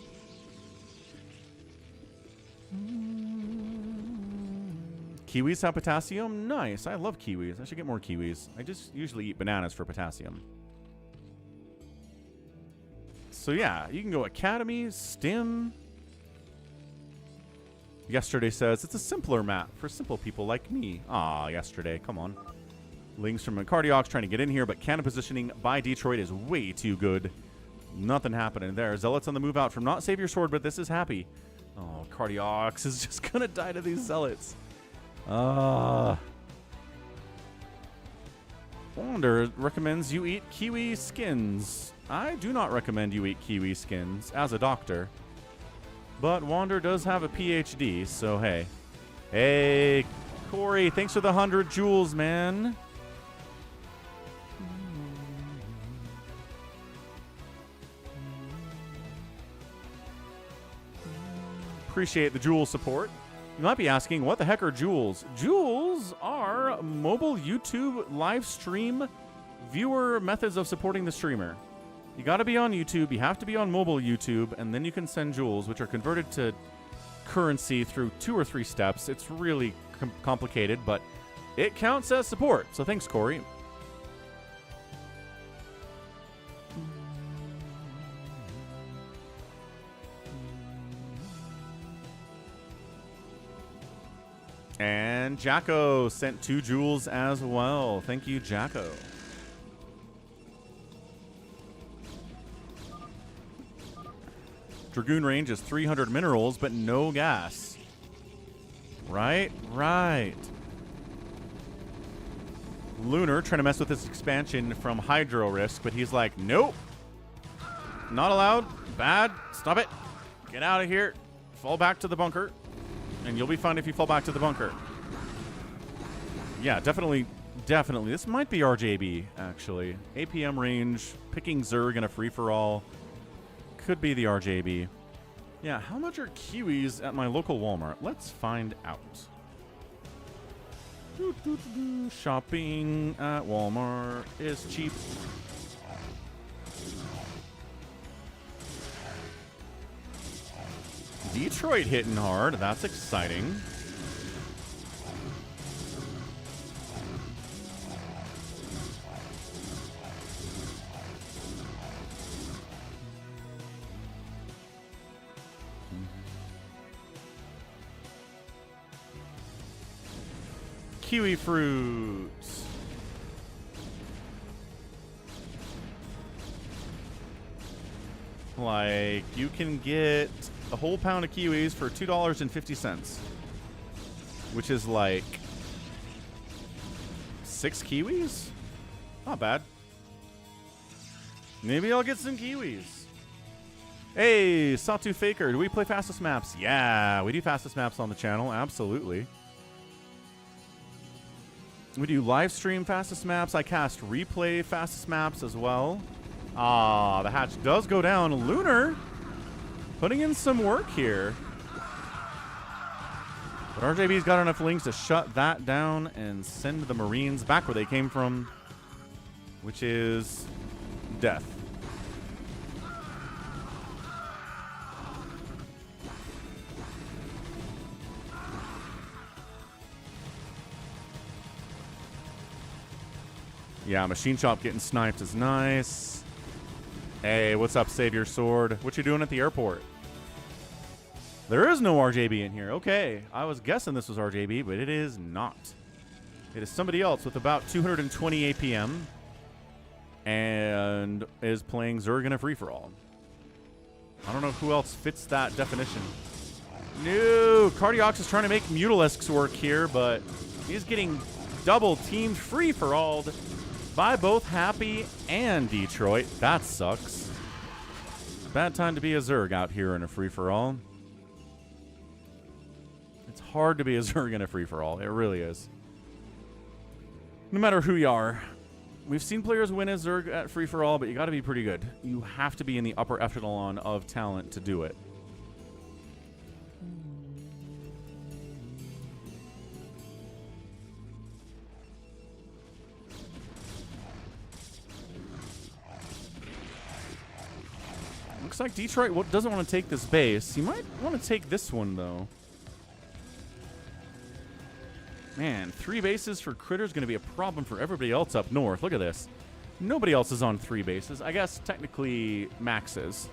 Kiwis have potassium? Nice. I love kiwis. I should get more kiwis. I just usually eat bananas for potassium. So yeah, you can go Academy, Stim. Yesterday says it's a simpler map for simple people like me. Ah, yesterday, come on. Links from Cardiox trying to get in here, but cannon positioning by Detroit is way too good. Nothing happening there. Zealots on the move out from not save your sword, but this is happy. Oh, Cardiox is just gonna die to these zealots. Wander recommends you eat kiwi skins. I do not recommend you eat kiwi skins as a doctor. But Wander does have a PhD, so hey. Hey, Corey, thanks for the 100 jewels, man. Appreciate the jewel support. You might be asking, what the heck are jewels? Jewels are mobile YouTube live stream viewer methods of supporting the streamer. You got to be on YouTube, you have to be on mobile YouTube, and then you can send jewels, which are converted to currency through 2 or 3 steps. It's really complicated, but it counts as support. So thanks, Corey. And Jacko sent 2 jewels as well. Thank you, Jacko. Dragoon range is 300 minerals, but no gas. Right? Right. Lunar trying to mess with this expansion from Hydro Risk, but he's like, nope. Not allowed. Bad. Stop it. Get out of here. Fall back to the bunker. And you'll be fine if you fall back to the bunker. Yeah, definitely. Definitely. This might be RJB, actually. APM range, picking Zerg in a free-for-all. Could be the RJB. Yeah, how much are kiwis at my local Walmart? Let's find out. Shopping at Walmart is cheap. Detroit hitting hard. That's exciting. kiwi fruit. Like, you can get a whole pound of kiwis for $2.50, which is like 6 kiwis? Not bad. Maybe I'll get some kiwis. Hey, Satu Faker, do we play fastest maps? Yeah, we do fastest maps on the channel, absolutely. We do live stream fastest maps. I cast replay fastest maps as well. Ah, the hatch does go down. Lunar putting in some work here. But RJB's got enough links to shut that down and send the Marines back where they came from, which is death. Yeah, Machine Shop getting sniped is nice. Hey, what's up, Savior Sword? What you doing at the airport? There is no RJB in here. Okay, I was guessing this was RJB, but it is not. It is somebody else with about 220 APM and is playing Zerg in a free-for-all. I don't know who else fits that definition. No, Cardiox is trying to make Mutalisks work here, but he's getting double teamed free-for-alled by both Happy and Detroit. That sucks. Bad time to be a Zerg out here in a free-for-all. It's hard to be a Zerg in a free-for-all. It really is. No matter who you are. We've seen players win as Zerg at free-for-all, but you got to be pretty good. You have to be in the upper echelon of talent to do it. Looks like Detroit doesn't want to take this base. He might want to take this one, though. Man, 3 bases for Critter's going to be a problem for everybody else up north. Look at this. Nobody else is on 3 bases. I guess technically Max is.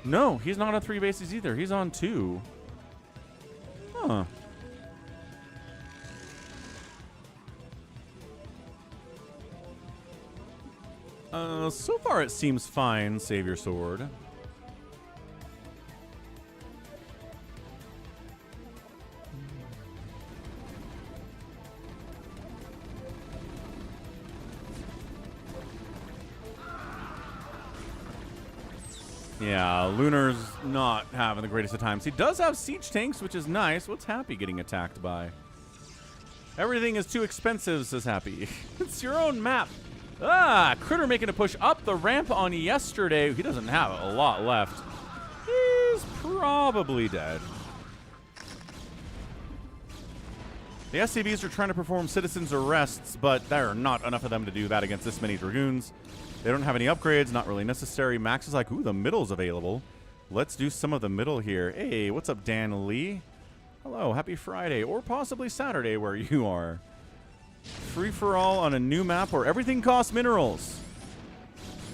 No, he's not on 3 bases either. He's on 2. Huh. So far it seems fine, Savior Sword. Yeah, Lunar's not having the greatest of times. He does have siege tanks, which is nice. What's Happy getting attacked by? Everything is too expensive, says Happy. It's your own map. Ah, Critter making a push up the ramp on yesterday. He doesn't have a lot left. He's probably dead. The SCVs are trying to perform citizens' arrests, but there are not enough of them to do that against this many Dragoons. They don't have any upgrades, not really necessary. Max is like, ooh, the middle's available. Let's do some of the middle here. Hey, what's up, Dan Lee? Hello, happy Friday, or possibly Saturday where you are. Free-for-all on a new map where everything costs minerals.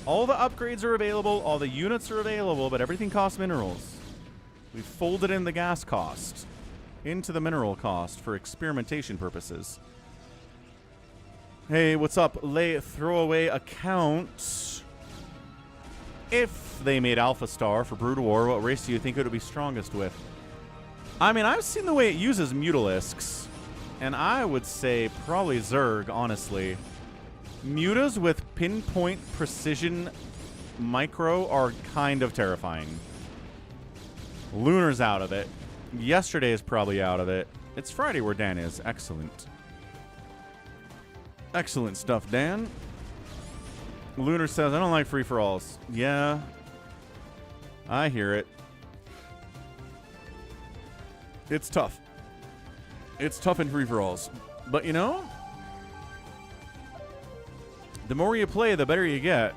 All the upgrades are available, all the units are available, but everything costs minerals. We've folded in the gas cost into the mineral cost for experimentation purposes. Hey, what's up, Lay Throwaway Account? If they made Alpha Star for Brood War, what race do you think it would be strongest with? I mean, I've seen the way it uses Mutalisks. And I would say probably Zerg, honestly. Mutas with pinpoint precision micro are kind of terrifying. Lunar's out of it. Yesterday is probably out of it. It's Friday where Dan is. Excellent. Excellent stuff, Dan. Lunar says, I don't like free-for-alls. Yeah. I hear it. It's tough. It's tough in free-for-alls. But, you know, the more you play, the better you get.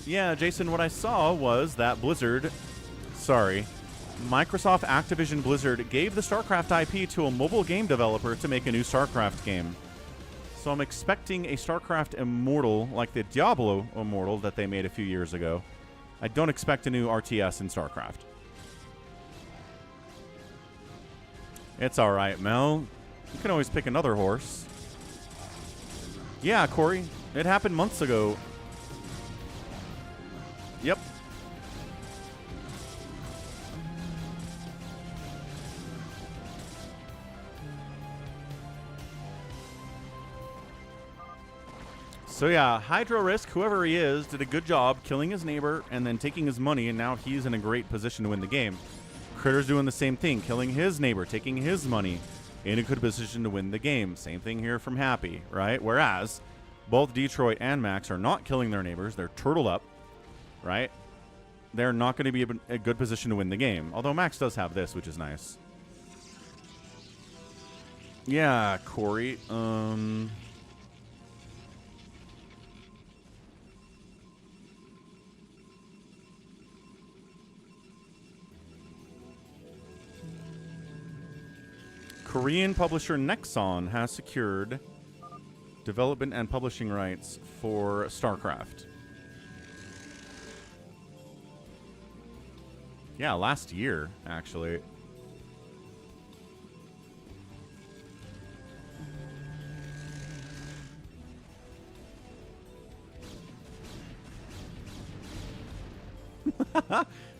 Yeah, Jason, what I saw was that Blizzard, sorry, Microsoft Activision Blizzard gave the StarCraft IP to a mobile game developer to make a new StarCraft game. So I'm expecting a StarCraft Immortal, like the Diablo Immortal that they made a few years ago. I don't expect a new RTS in StarCraft. It's alright, Mel. You can always pick another horse. Yeah, Corey. It happened months ago. Yep. So yeah, Hydro Risk, whoever he is, did a good job killing his neighbor and then taking his money, and now he's in a great position to win the game. Critter's doing the same thing, killing his neighbor, taking his money, in a good position to win the game. Same thing here from Happy, right? Whereas both Detroit and Max are not killing their neighbors. They're turtled up, right? They're not going to be a good position to win the game. Although Max does have this, which is nice. Yeah, Corey. Korean publisher Nexon has secured development and publishing rights for StarCraft. Yeah, last year, actually.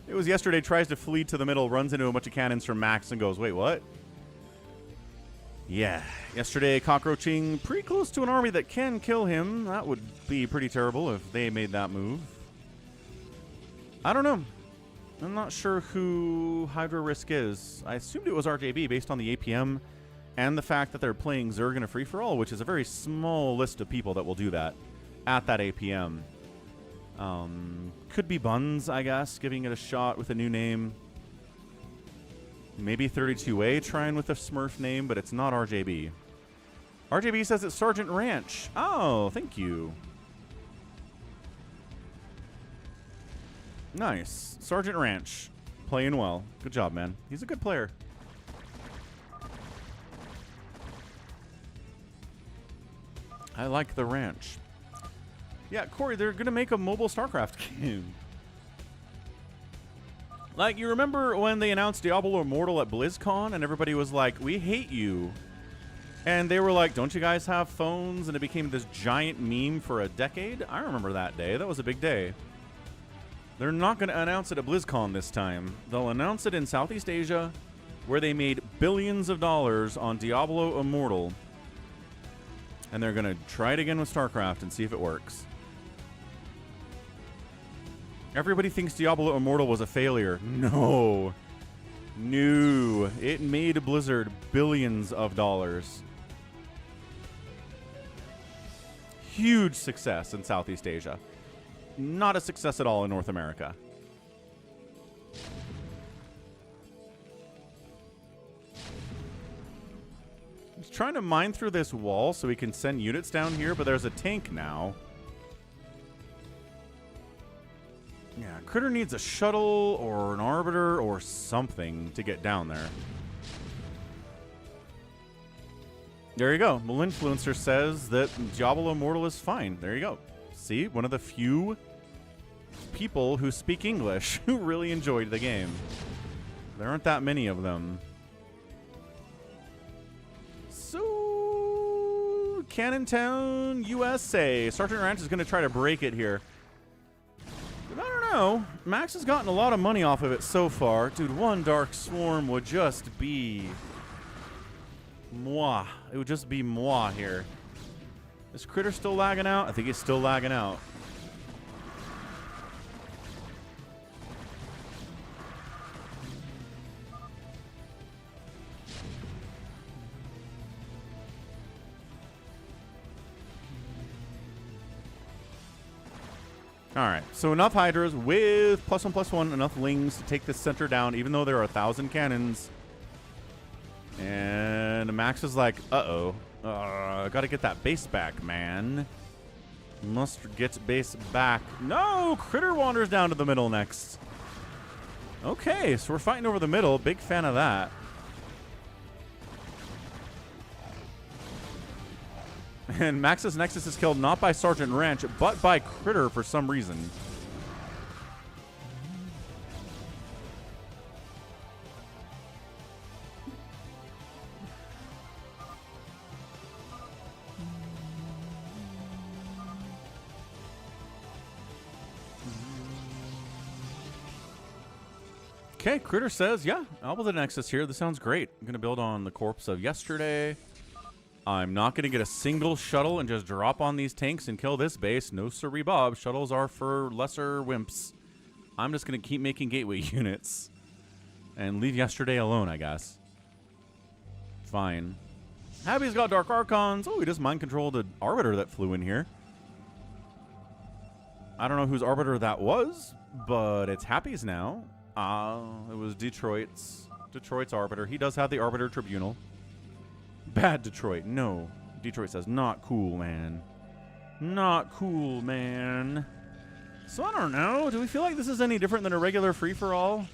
It was yesterday, tries to flee to the middle, runs into a bunch of cannons from Max and goes, wait, what? Yeah, yesterday cockroaching pretty close to an army that can kill him. That would be pretty terrible if they made that move. I don't know. I'm not sure who Hydro Risk is. I assumed it was RJB based on the APM and the fact that they're playing Zerg in a free-for-all, which is a very small list of people that will do that at that APM. Could be Buns, I guess, giving it a shot with a new name. Maybe 32A trying with a Smurf name, but it's not RJB. RJB says it's Sergeant Ranch. Oh, thank you. Nice. Sergeant Ranch. Playing well. Good job, man. He's a good player. I like the ranch. Yeah, Corey, they're going to make a mobile StarCraft game. Like, you remember when they announced Diablo Immortal at BlizzCon and everybody was like, we hate you. And they were like, don't you guys have phones? And it became this giant meme for a decade. I remember that day. That was a big day. They're not going to announce it at BlizzCon this time. They'll announce it in Southeast Asia, where they made billions of dollars on Diablo Immortal. And they're going to try it again with StarCraft and see if it works. Everybody thinks Diablo Immortal was a failure. No. No. It made Blizzard billions of dollars. Huge success in Southeast Asia. Not a success at all in North America. He's trying to mine through this wall so we can send units down here, but there's a tank now. Yeah, Critter needs a shuttle or an arbiter or something to get down there. There you go. Malinfluencer says that Diablo Immortal is fine. There you go. See, one of the few people who speak English who really enjoyed the game. There aren't that many of them. So, Cannon Town, USA. Sergeant Ranch is going to try to break it here. But I don't know. Max has gotten a lot of money off of it so far. Dude, one Dark Swarm would just be moi. It would just be moi here. Is Critter still lagging out? I think he's still lagging out. Alright, so enough Hydras with +1/+1, enough Lings to take the center down, even though there are 1,000 cannons. And Max is like, uh-oh. Gotta get that base back, man. Must get base back. No! Critter wanders down to the middle next. Okay, so we're fighting over the middle. Big fan of that. And Max's Nexus is killed not by Sergeant Ranch, but by Critter for some reason. Okay, Critter says, yeah, I'll build a Nexus here. This sounds great. I'm going to build on the corpse of yesterday. I'm not going to get a single shuttle and just drop on these tanks and kill this base. No siree bob. Shuttles are for lesser wimps. I'm just going to keep making gateway units. And leave yesterday alone, I guess. Fine. Happy's got Dark Archons. Oh, he just mind controlled an Arbiter that flew in here. I don't know whose Arbiter that was, but it's Happy's now. It was Detroit's Arbiter. He does have the Arbiter Tribunal. Bad Detroit. No. Detroit says, not cool, man. Not cool, man. So I don't know. Do we feel like this is any different than a regular free-for-all?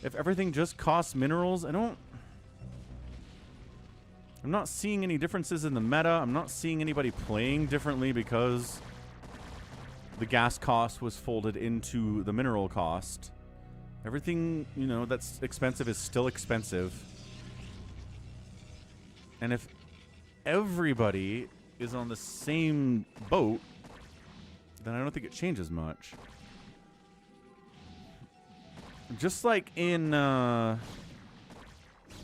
If everything just costs minerals, I'm not seeing any differences in the meta. I'm not seeing anybody playing differently because the gas cost was folded into the mineral cost. Everything, you know, that's expensive is still expensive. And if everybody is on the same boat, then I don't think it changes much. Just like in,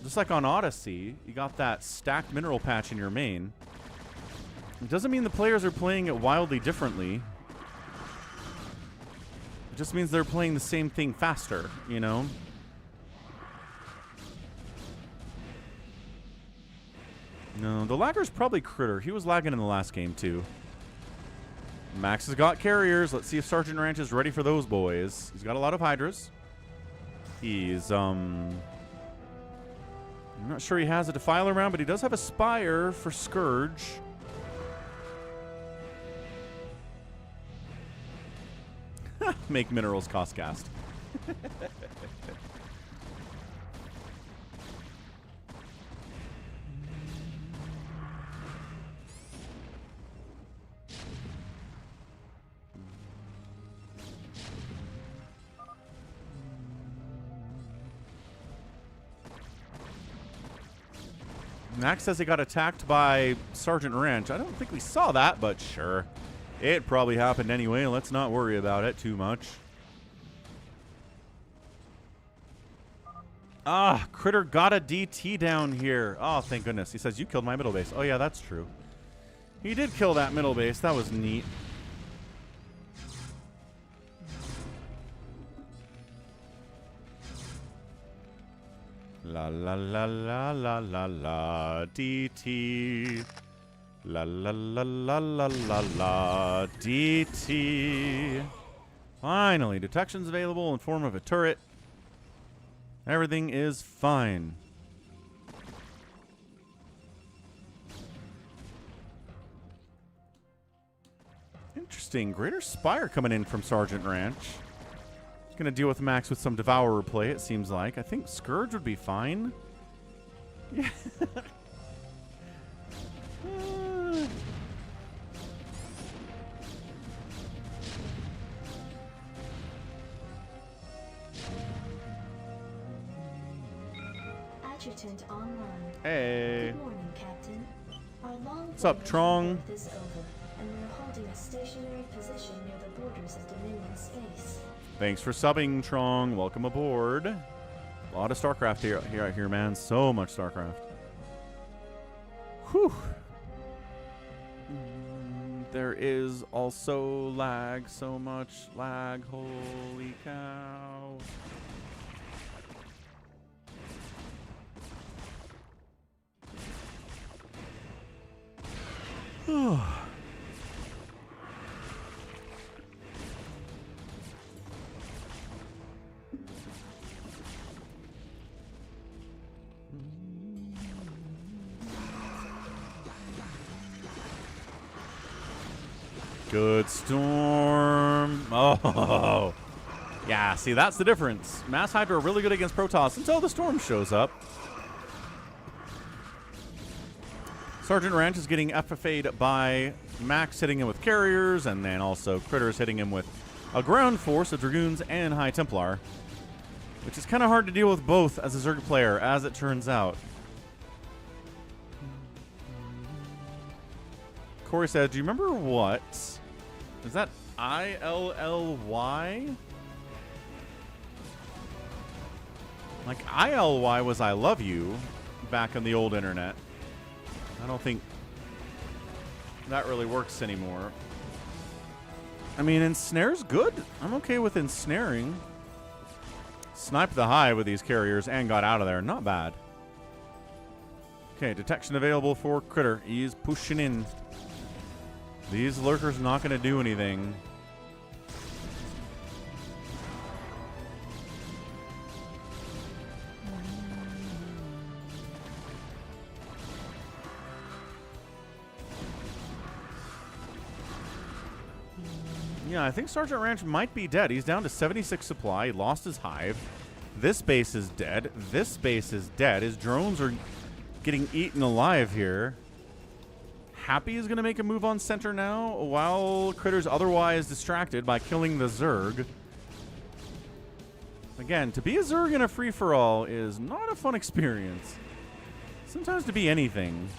just like on Odyssey, you got that stacked mineral patch in your main. It doesn't mean the players are playing it wildly differently. It just means they're playing the same thing faster, you know? No, the lagger's probably Critter. He was lagging in the last game, too. Max has got carriers. Let's see if Sergeant Ranch is ready for those boys. He's got a lot of Hydras. He's, I'm not sure he has a Defiler around, but he does have a Spire for Scourge. Make minerals cost gas. Max says he got attacked by Sergeant Ranch. I don't think we saw that, but sure. It probably happened anyway. Let's not worry about it too much. Ah, Critter got a DT down here. Oh, thank goodness. He says, you killed my middle base. Oh, yeah, that's true. He did kill that middle base. That was neat. La la la la la la la DT. La la la la la la la DT. Finally, detection's available in form of a turret. Everything is fine. Interesting. Greater Spire coming in from Sergeant Ranch. He's going to deal with Max with some Devourer play, it seems like. I think Scourge would be fine. Yeah. Adjutant online. Hey. Good morning, Captain. Our long What's up, Trong? is over, and we're holding a stationary position near the borders of Dominion space. Thanks for subbing, Trong. Welcome aboard. A lot of StarCraft here, man. So much StarCraft. Whew. There is also lag. So much lag. Holy cow. Good storm. Oh. Yeah, see, that's the difference. Mass Hydra are really good against Protoss until the Storm shows up. Sergeant Ranch is getting FFA'd by Max hitting him with carriers, and then also Critters hitting him with a ground force of Dragoons and High Templar, which is kind of hard to deal with both as a Zerg player, as it turns out. Corey said, do you remember what? Is that ILLY? Like, ILY was I love you back on the old internet. I don't think that really works anymore. I mean, ensnare's good. I'm okay with ensnaring. Sniped the hive with these carriers and got out of there. Not bad. Okay, detection available for Critter. He's pushing in. These lurkers not going to do anything. Yeah, I think Sergeant Ranch might be dead. He's down to 76 supply. He lost his hive. This base is dead. This base is dead. His drones are getting eaten alive here. Happy is going to make a move on center now, while Critter's otherwise distracted by killing the Zerg. Again, to be a Zerg in a free-for-all is not a fun experience. Sometimes to be anything.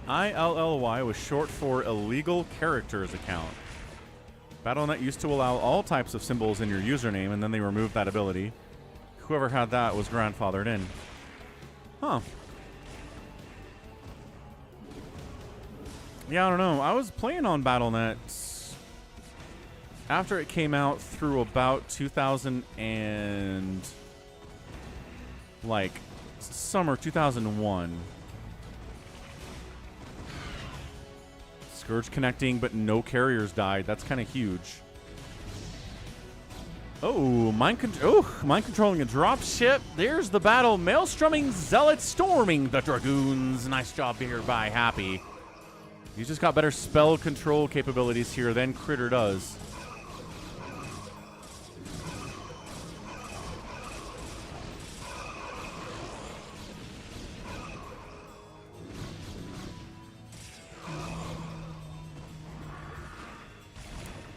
ILLY was short for Illegal Characters Account. Battle.net used to allow all types of symbols in your username, and then they removed that ability. Whoever had that was grandfathered in. Huh. Yeah, I don't know. I was playing on Battle.net after it came out through about 2000 and like summer 2001. Scourge connecting, but no carriers died. That's kind of huge. Oh, mind controlling a drop ship. There's the battle. Maelstroming Zealots storming the Dragoons. Nice job here by Happy. He's just got better spell control capabilities here than Critter does.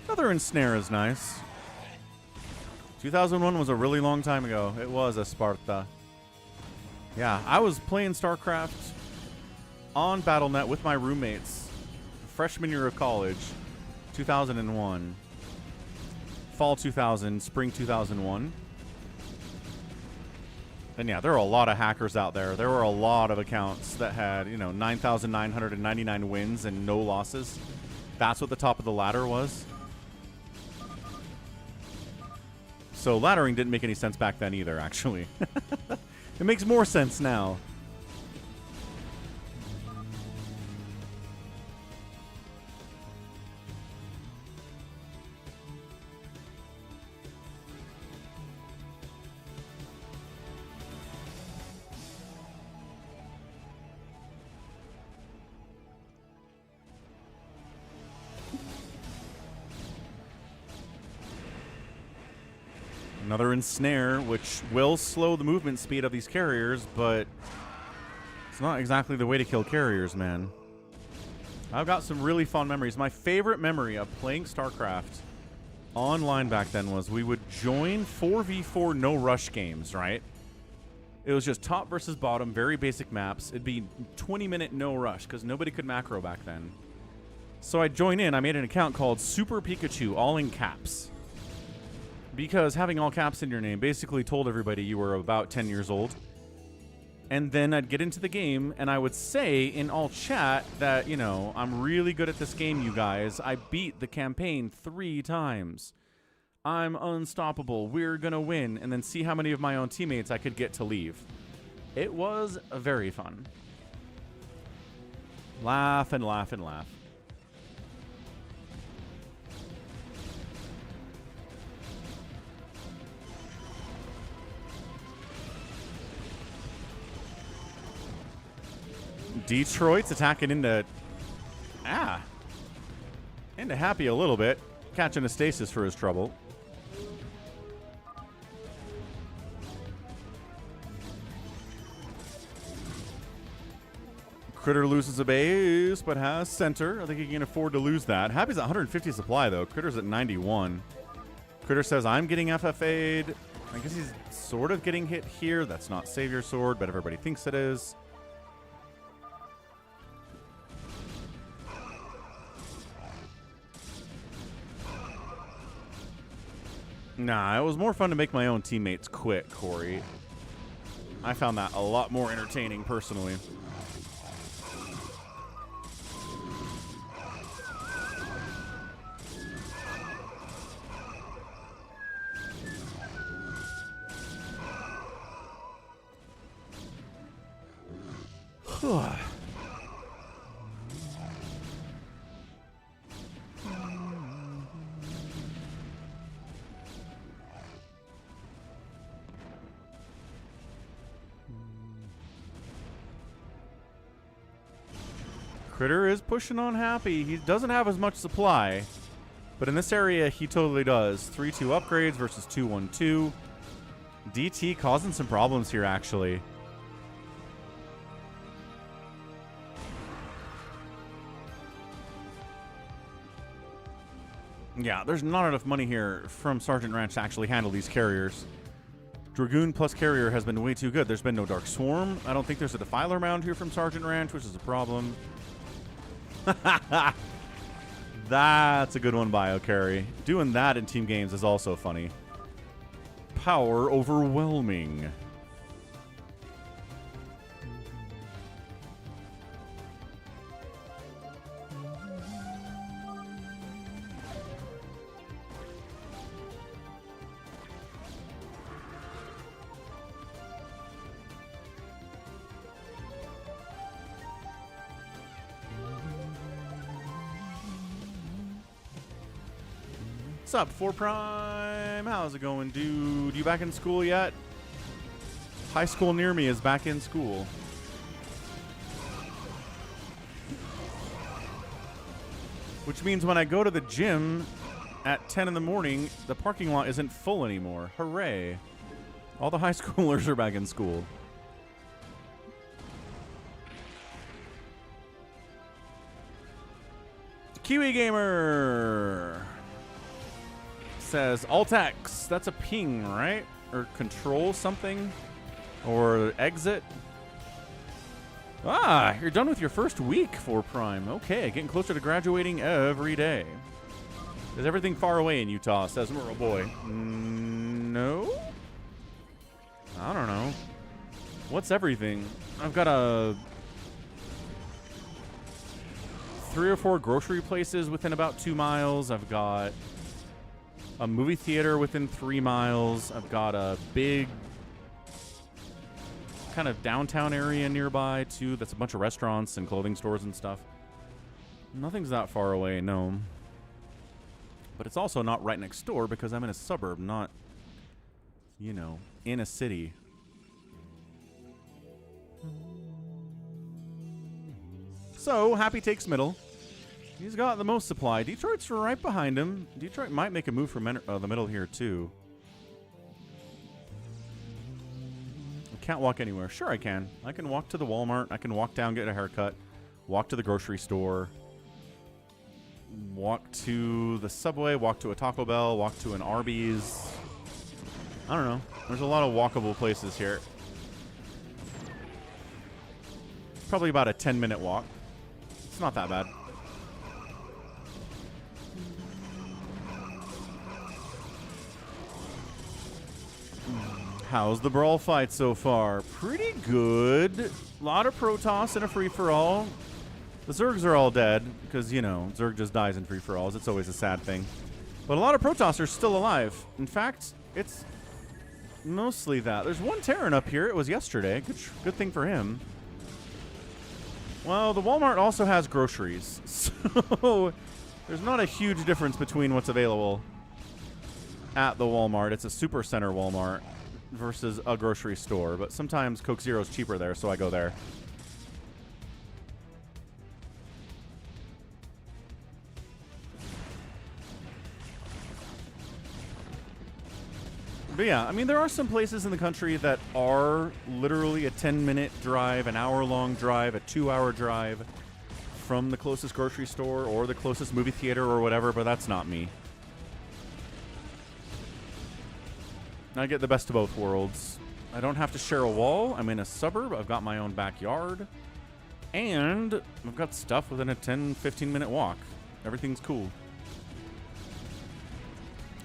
Another ensnare is nice. 2001 was a really long time ago. It was a Sparta. Yeah, I was playing StarCraft on Battle.net with my roommates. Freshman year of college, 2001. Fall 2000, spring 2001. And yeah, there are a lot of hackers out there. There were a lot of accounts that had, 9,999 wins and no losses. That's what the top of the ladder was. So laddering didn't make any sense back then either, actually. It makes more sense now. Another ensnare, which will slow the movement speed of these carriers, but it's not exactly the way to kill carriers, man. I've got some really fond memories. My favorite memory of playing StarCraft online back then was we would join 4v4 no-rush games, right? It was just top versus bottom, very basic maps. It'd be 20-minute no-rush because nobody could macro back then. So I'd join in. I made an account called Super Pikachu, all in caps. Because having all caps in your name basically told everybody you were about 10 years old. And then I'd get into the game, and I would say in all chat that, I'm really good at this game, you guys. I beat the campaign 3 times. I'm unstoppable. We're going to win. And then see how many of my own teammates I could get to leave. It was very fun. Laugh and laugh and laugh. Detroit's attacking into Ah. Into Happy a little bit. Catching a stasis for his trouble. Critter loses a base, but has center. I think he can afford to lose that. Happy's at 150 supply, though. Critter's at 91. Critter says, I'm getting FFA'd. I guess he's sort of getting hit here. That's not Savior Sword, but everybody thinks it is. Nah, it was more fun to make my own teammates quit, Corey. I found that a lot more entertaining, personally. Critter is pushing on Happy. He doesn't have as much supply, but in this area, he totally does. 3-2 upgrades versus 2-1-2. DT causing some problems here, actually. Yeah, there's not enough money here from Sergeant Ranch to actually handle these carriers. Dragoon plus carrier has been way too good. There's been no Dark Swarm. I don't think there's a Defiler mound here from Sergeant Ranch, which is a problem. That's a good one, BioCarry. Doing that in team games is also funny. Power overwhelming. What's up, 4 Prime? How's it going, dude? You back in school yet? High school near me is back in school. Which means when I go to the gym at 10 in the morning, the parking lot isn't full anymore. Hooray. All the high schoolers are back in school. Kiwi Gamer says Alt-X. That's a ping, right? Or control something? Or exit? Ah, you're done with your first week, 4 Prime. Okay, getting closer to graduating every day. Is everything far away in Utah, says Merle Boy. No? I don't know. What's everything? I've got a 3 or 4 grocery places within about 2 miles. I've got a movie theater within 3 miles. I've got a big kind of downtown area nearby, too. That's a bunch of restaurants and clothing stores and stuff. Nothing's that far away, no. But it's also not right next door because I'm in a suburb, not, you know, in a city. So, Happy takes middle. He's got the most supply. Detroit's right behind him. Detroit might make a move from the middle here, too. I can't walk anywhere. Sure I can. I can walk to the Walmart. I can walk down, get a haircut. Walk to the grocery store. Walk to the Subway. Walk to a Taco Bell. Walk to an Arby's. I don't know. There's a lot of walkable places here. It's probably about a 10-minute walk. It's not that bad. How's the brawl fight so far? Pretty good. A lot of Protoss in a free-for-all. The Zergs are all dead because, you know, Zerg just dies in free-for-alls. It's always a sad thing. But a lot of Protoss are still alive. In fact, it's mostly that. There's one Terran up here. It was yesterday. Good thing for him. Well, the Walmart also has groceries. So there's not a huge difference between what's available at the Walmart. It's a super center Walmart versus a grocery store, but sometimes Coke Zero is cheaper there, so I go there. But yeah, I mean, there are some places in the country that are literally a 10-minute drive, an hour-long drive, a 2-hour drive from the closest grocery store or the closest movie theater or whatever, but that's not me. I get the best of both worlds. I don't have to share a wall. I'm in a suburb. I've got my own backyard. And I've got stuff within a 10, 15-minute walk. Everything's cool.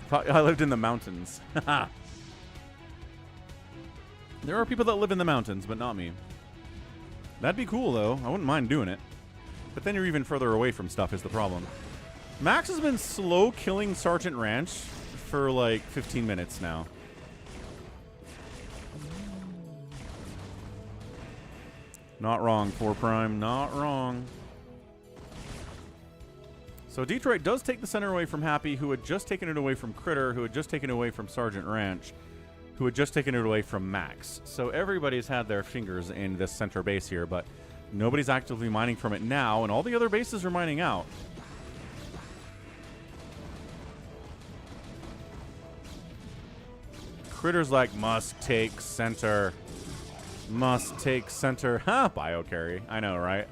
I lived in the mountains. There are people that live in the mountains, but not me. That'd be cool, though. I wouldn't mind doing it. But then you're even further away from stuff is the problem. Max has been slow killing Sergeant Ranch for like 15 minutes now. Not wrong, 4 Prime. Not wrong. So Detroit does take the center away from Happy, who had just taken it away from Critter, who had just taken it away from Sergeant Ranch, who had just taken it away from Max. So everybody's had their fingers in this center base here, but nobody's actively mining from it now, and all the other bases are mining out. Critter's like, must take center. Must take center. Ha! Biocarry. I know, right?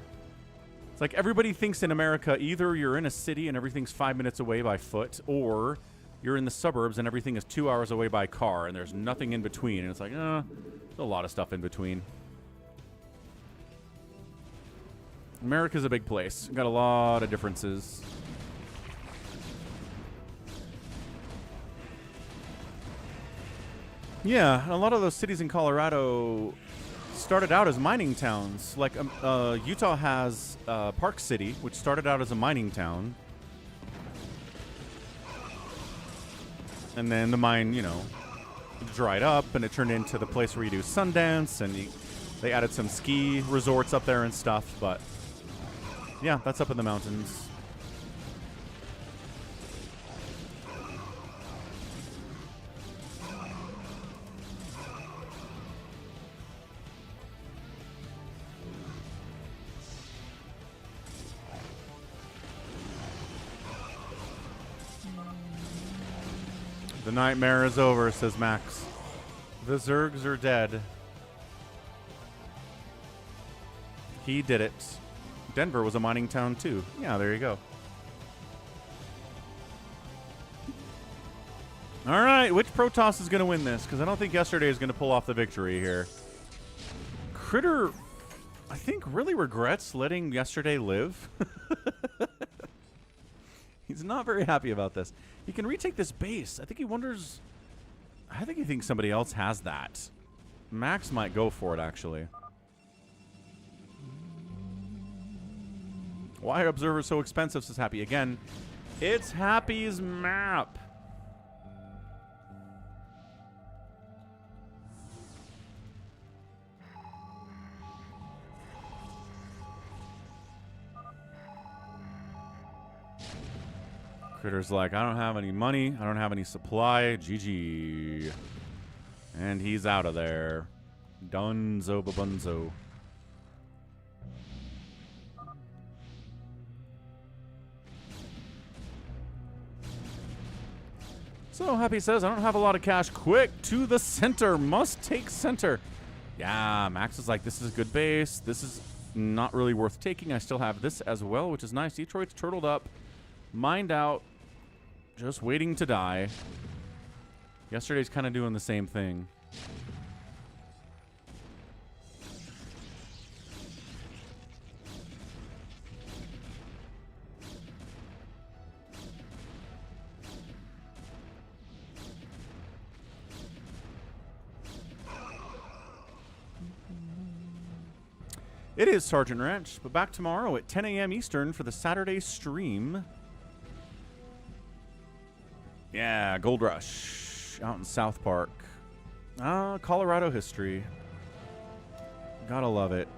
It's like everybody thinks in America either you're in a city and everything's 5 minutes away by foot, or you're in the suburbs and everything is 2 hours away by car, and there's nothing in between. And it's like, there's a lot of stuff in between. America's a big place. Got a lot of differences. Yeah, a lot of those cities in Colorado started out as mining towns. Like Utah has Park City, which started out as a mining town. And then the mine, you know, dried up and it turned into the place where you do Sundance, and they added some ski resorts up there and stuff. But yeah, that's up in the mountains. The nightmare is over, says Max. The Zergs are dead. He did it. Denver was a mining town too. Yeah, there you go. All right, which Protoss is going to win this? Because I don't think yesterday is going to pull off the victory here. Critter, I think, really regrets letting yesterday live. He's not very happy about this. He can retake this base. I think he wonders... I think he thinks somebody else has that. Max might go for it, actually. Why are observers so expensive, says Happy. Again, it's Happy's map. Critter's like, I don't have any money. I don't have any supply. GG. And he's out of there. Dunzo babunzo. So Happy says, I don't have a lot of cash. Quick, to the center. Must take center. Yeah, Max is like, this is a good base. This is not really worth taking. I still have this as well, which is nice. Detroit's turtled up. Mined out. Just waiting to die. Yesterday's kind of doing the same thing. It is Sergeant Ranch, but back tomorrow at 10 a.m. Eastern for the Saturday stream. Yeah, Gold Rush out in South Park. Colorado history. Gotta love it.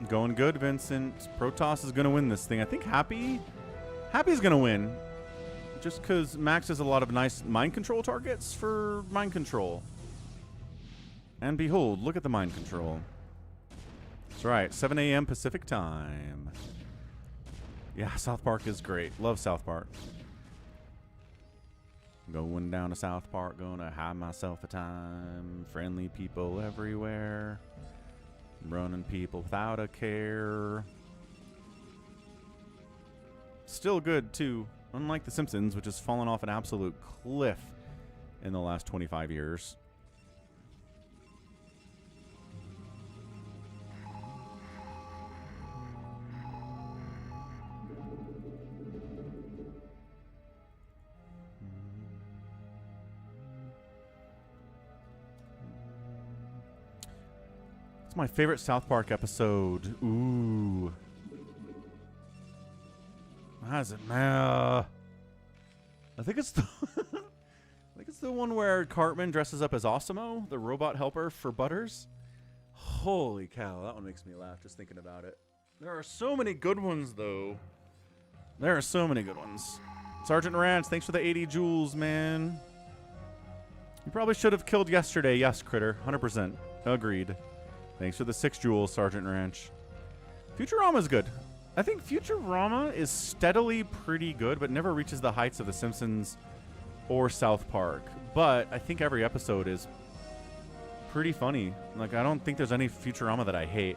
Going good, Vincent. Protoss is gonna win this thing. I think Happy's gonna win. Just because Max has a lot of nice mind control targets for mind control. And behold, look at the mind control. That's right, 7 a.m. Pacific time. Yeah, South Park is great. Love South Park. Going down to South Park, gonna have myself a time. Friendly people everywhere. Running people without a care. Still good, too. Unlike The Simpsons, which has fallen off an absolute cliff in the last 25 years. It's my favorite South Park episode. Ooh. How's it, man? I think it's the I think it's the one where Cartman dresses up as Osimo, the robot helper for Butters. Holy cow, that one makes me laugh just thinking about it. There are so many good ones, though. There are so many good ones. Sergeant Ranch, thanks for the 80 joules, man. You probably should have killed yesterday. Yes, Critter. 100%. Agreed. Thanks for the 6 joules, Sergeant Ranch. Futurama's good. I think Futurama is steadily pretty good, but never reaches the heights of The Simpsons or South Park. But I think every episode is pretty funny. Like, I don't think there's any Futurama that I hate.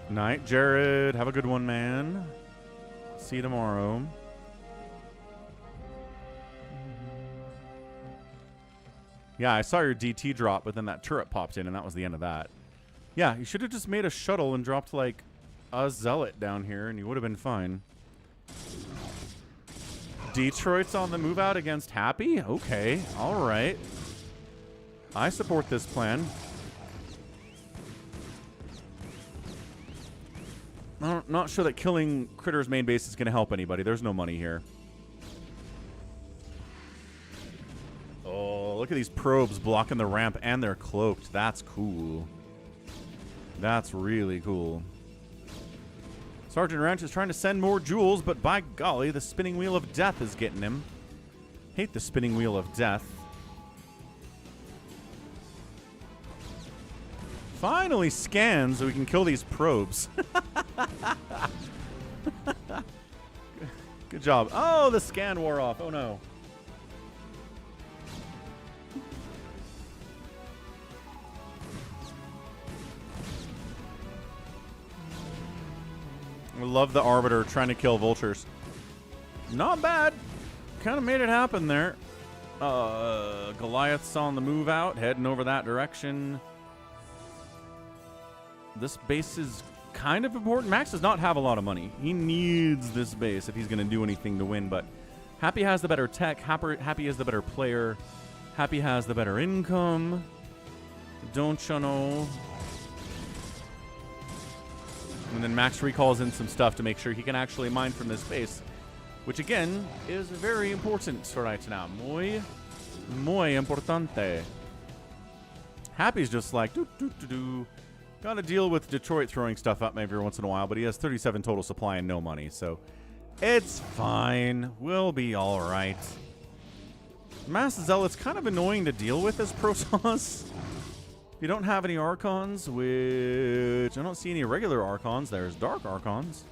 Night, Jared. Have a good one, man. See you tomorrow. Yeah, I saw your DT drop, but then that turret popped in, and that was the end of that. Yeah, you should have just made a shuttle and dropped, like, a zealot down here, and you would have been fine. Detroit's on the move out against Happy? Okay, all right. I support this plan. I'm not sure that killing Critter's main base is going to help anybody. There's no money here. Oh, look at these probes blocking the ramp, and they're cloaked. That's cool. That's really cool. Sergeant Ranch is trying to send more jewels, but by golly, the spinning wheel of death is getting him. Hate the spinning wheel of death. Finally scans so we can kill these probes. Good job. Oh, the scan wore off. Oh, no. I love the Arbiter trying to kill vultures. Not bad. Kind of made it happen there. Goliath's on the move out, heading over that direction. This base is kind of important. Max does not have a lot of money. He needs this base if he's going to do anything to win, but Happy has the better tech. Happy is the better player. Happy has the better income. Don't you know? And then Max recalls in some stuff to make sure he can actually mine from this base, which again is very important right now. Muy importante. Happy's just like, Got to deal with Detroit throwing stuff up every once in a while, but he has 37 total supply and no money, so it's fine. We'll be all right. Mass Zealot's kind of annoying to deal with as Protoss. You don't have any Archons, which I don't see any regular Archons. There's Dark Archons.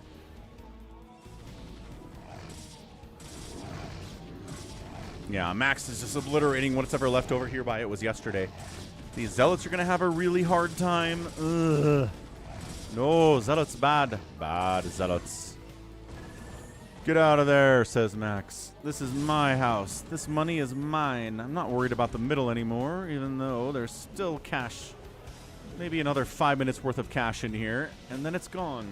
Yeah, Max is just obliterating what's ever left over here by it was yesterday. These Zealots are going to have a really hard time. Ugh. No, Zealots bad. Bad Zealots. Get out of there, says Max. This is my house. This money is mine. I'm not worried about the middle anymore, even though there's still cash. Maybe another 5 minutes worth of cash in here, and then it's gone.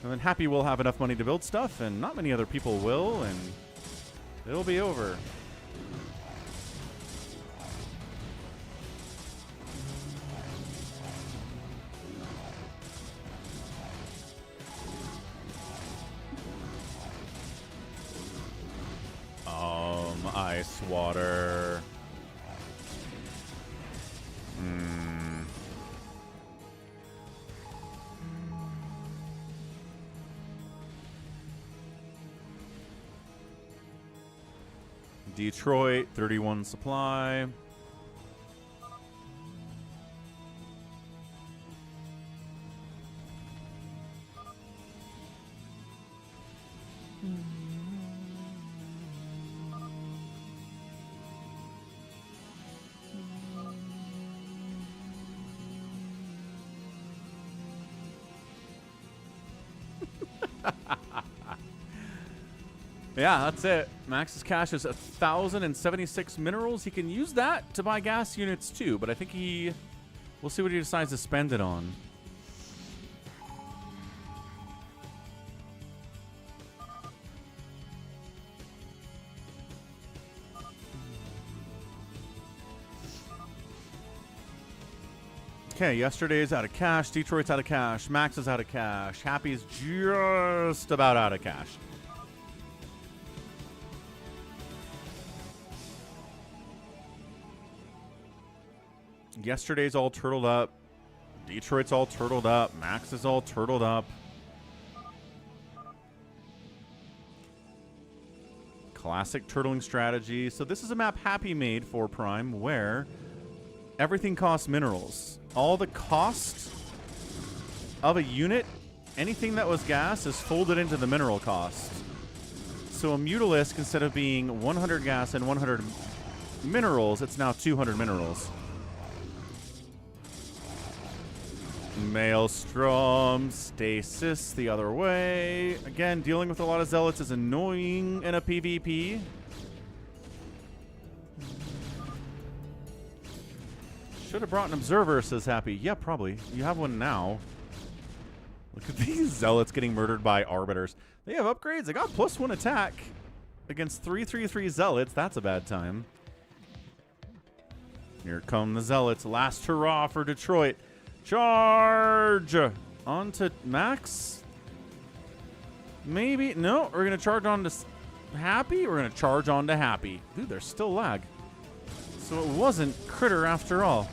And then Happy will have enough money to build stuff, and not many other people will, and it'll be over. Ice water. Detroit, 31 supply. Yeah, that's it. Max's cash is 1,076 minerals. He can use that to buy gas units too, but I think we'll see what he decides to spend it on. Okay, yesterday's out of cash. Detroit's out of cash. Max is out of cash. Happy's just about out of cash. Yesterday's all turtled up. Detroit's all turtled up. Max is all turtled up. Classic turtling strategy. So this is a map Happy made for Prime where everything costs minerals. All the cost of a unit, anything that was gas, is folded into the mineral cost. So a Mutalisk, instead of being 100 gas and 100 minerals, it's now 200 minerals. Maelstrom, Stasis the other way. Again, dealing with a lot of Zealots is annoying in a PvP. Should have brought an Observer, says Happy. Yeah, probably. You have one now. Look at these Zealots getting murdered by Arbiters. They have upgrades. They got +1 attack against 3/3/3 Zealots. That's a bad time. Here come the Zealots. Last hurrah for Detroit. Charge! On to Max? Maybe? No, we're going to charge on to Happy. We're going to charge on to Happy. Dude, there's still lag. So it wasn't Critter after all.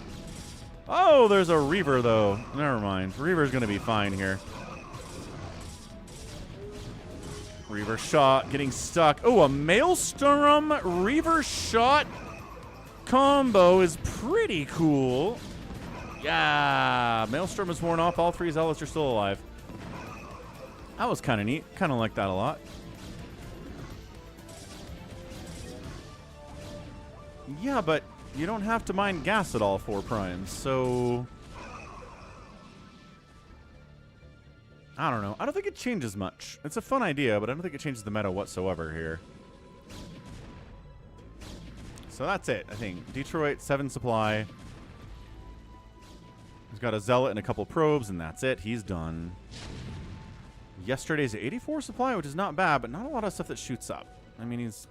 Oh, there's a Reaver, though. Never mind. Reaver's going to be fine here. Reaver shot, getting stuck. Oh, a Maelstrom Reaver shot combo is pretty cool. Yeah, Maelstrom is worn off. All 3 Zealots are still alive. That was kind of neat. Kind of like that a lot. Yeah, but you don't have to mine gas at all for primes, so I don't know. I don't think it changes much. It's a fun idea, but I don't think it changes the meta whatsoever here. So that's it, I think. Detroit, 7 supply. He's got a Zealot and a couple probes, and that's it. He's done. Yesterday's 84 supply, which is not bad, but not a lot of stuff that shoots up. I mean, he's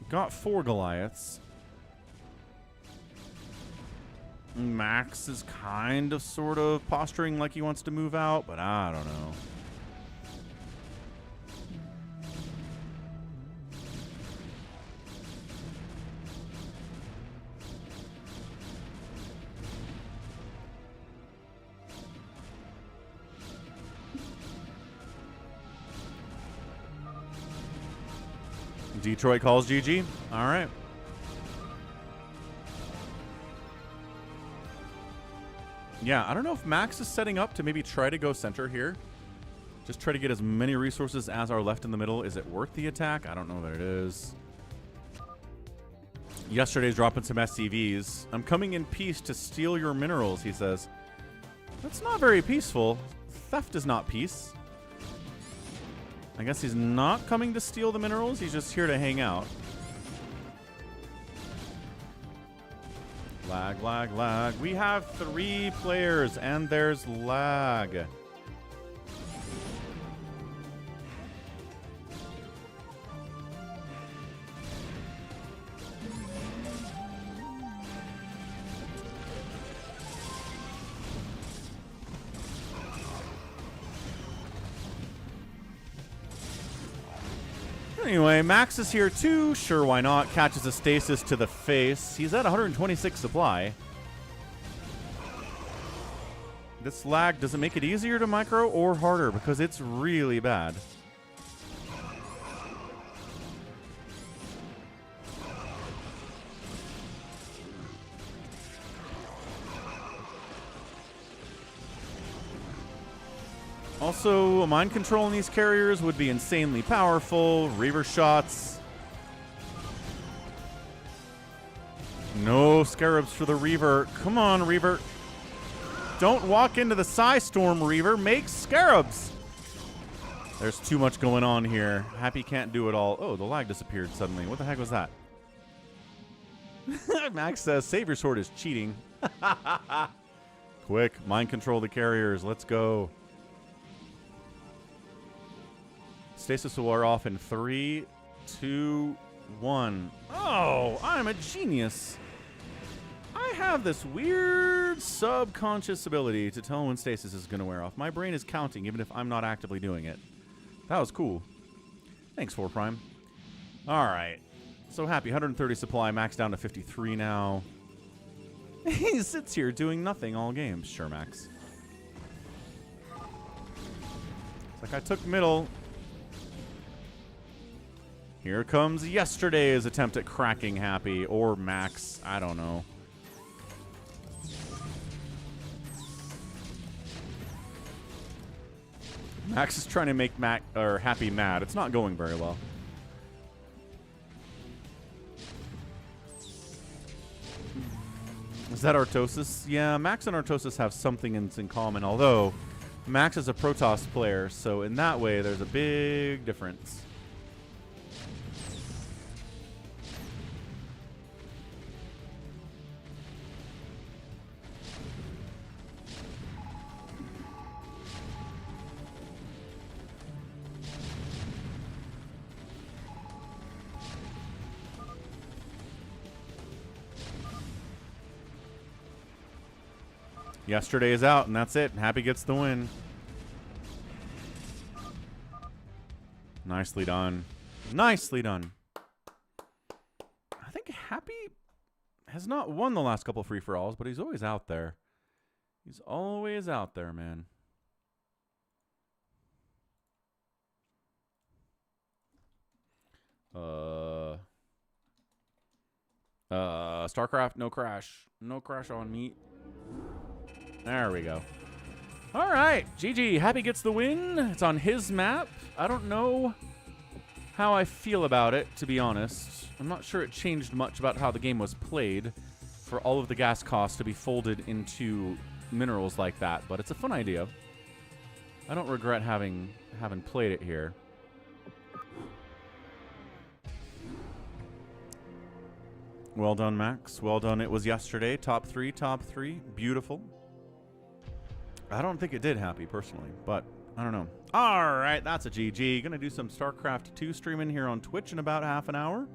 got 4 Goliaths. Max is kind of sort of posturing like he wants to move out, but I don't know. Detroit calls GG. All right. Yeah, I don't know if Max is setting up to maybe try to go center here. Just try to get as many resources as are left in the middle. Is it worth the attack? I don't know that it is. Yesterday's dropping some SCVs. I'm coming in peace to steal your minerals, he says. That's not very peaceful. Theft is not peace. I guess he's not coming to steal the minerals. He's just here to hang out. Lag, lag, lag. We have 3 players, and there's lag. Anyway, Max is here too. Sure, why not? Catches a stasis to the face. He's at 126 supply. This lag, does it make it easier to micro or harder? Because it's really bad. Also, mind control in these carriers would be insanely powerful. Reaver shots. No Scarabs for the Reaver. Come on, Reaver. Don't walk into the Psy Storm, Reaver. Make Scarabs. There's too much going on here. Happy can't do it all. Oh, the lag disappeared suddenly. What the heck was that? Max says, Saber Sword is cheating. Quick, mind control the carriers. Let's go. Stasis will wear off in 3, 2, 1. Oh, I'm a genius. I have this weird subconscious ability to tell when stasis is going to wear off. My brain is counting even if I'm not actively doing it. That was cool. Thanks, 4 Prime. All right. So happy. 130 supply. Max down to 53 now. He sits here doing nothing all game. Sure, Max. It's like I took middle. Here comes yesterday's attempt at cracking Happy or Max. I don't know. Max is trying to make Happy mad. It's not going very well. Is that Artosis? Yeah, Max and Artosis have something in common, although Max is a Protoss player, so in that way there's a big difference. Yesterday is out, and that's it. Happy gets the win. Nicely done. Nicely done. I think Happy has not won the last couple free-for-alls, but he's always out there. He's always out there, man. StarCraft, no crash. No crash on me. There we go. All right, GG. Happy gets the win. It's on his map. I don't know how I feel about it, to be honest. I'm not sure it changed much about how the game was played for all of the gas costs to be folded into minerals like that, but it's a fun idea. I don't regret having played it here. Well done, Max. Well done. It was yesterday. Top 3, top 3. Beautiful. I don't think it did Happy, personally, but I don't know. All right, that's a GG. Going to do some StarCraft 2 streaming here on Twitch in about half an hour.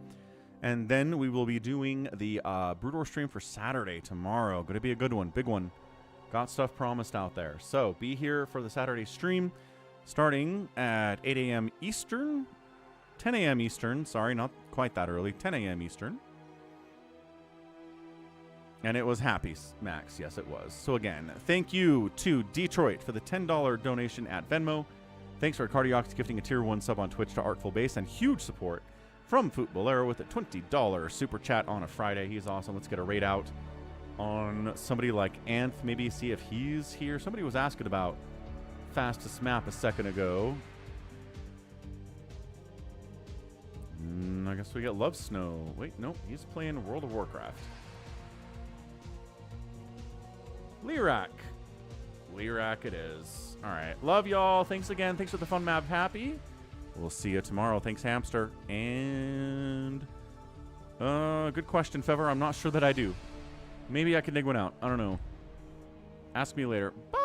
And then we will be doing the Broodor stream for Saturday tomorrow. Going to be a good one, big one. Got stuff promised out there. So be here for the Saturday stream starting at 8 a.m. Eastern. 10 a.m. Eastern. Sorry, not quite that early. 10 a.m. Eastern. And it was Happy, Max. Yes, it was. So again, thank you to Detroit for the $10 donation at Venmo. Thanks for Cardiox gifting a tier 1 sub on Twitch to Artful Base, and huge support from Footballero with a $20 super chat on a Friday. He's awesome. Let's get a raid out on somebody like Anth. Maybe see if he's here. Somebody was asking about fastest map a second ago. I guess we get Love Snow. Wait, no, he's playing World of Warcraft. Lirak. Lirak it is. All right. Love y'all. Thanks again. Thanks for the fun map. Happy. We'll see you tomorrow. Thanks, Hamster. And good question, Fever. I'm not sure that I do. Maybe I can dig one out. I don't know. Ask me later. Bye.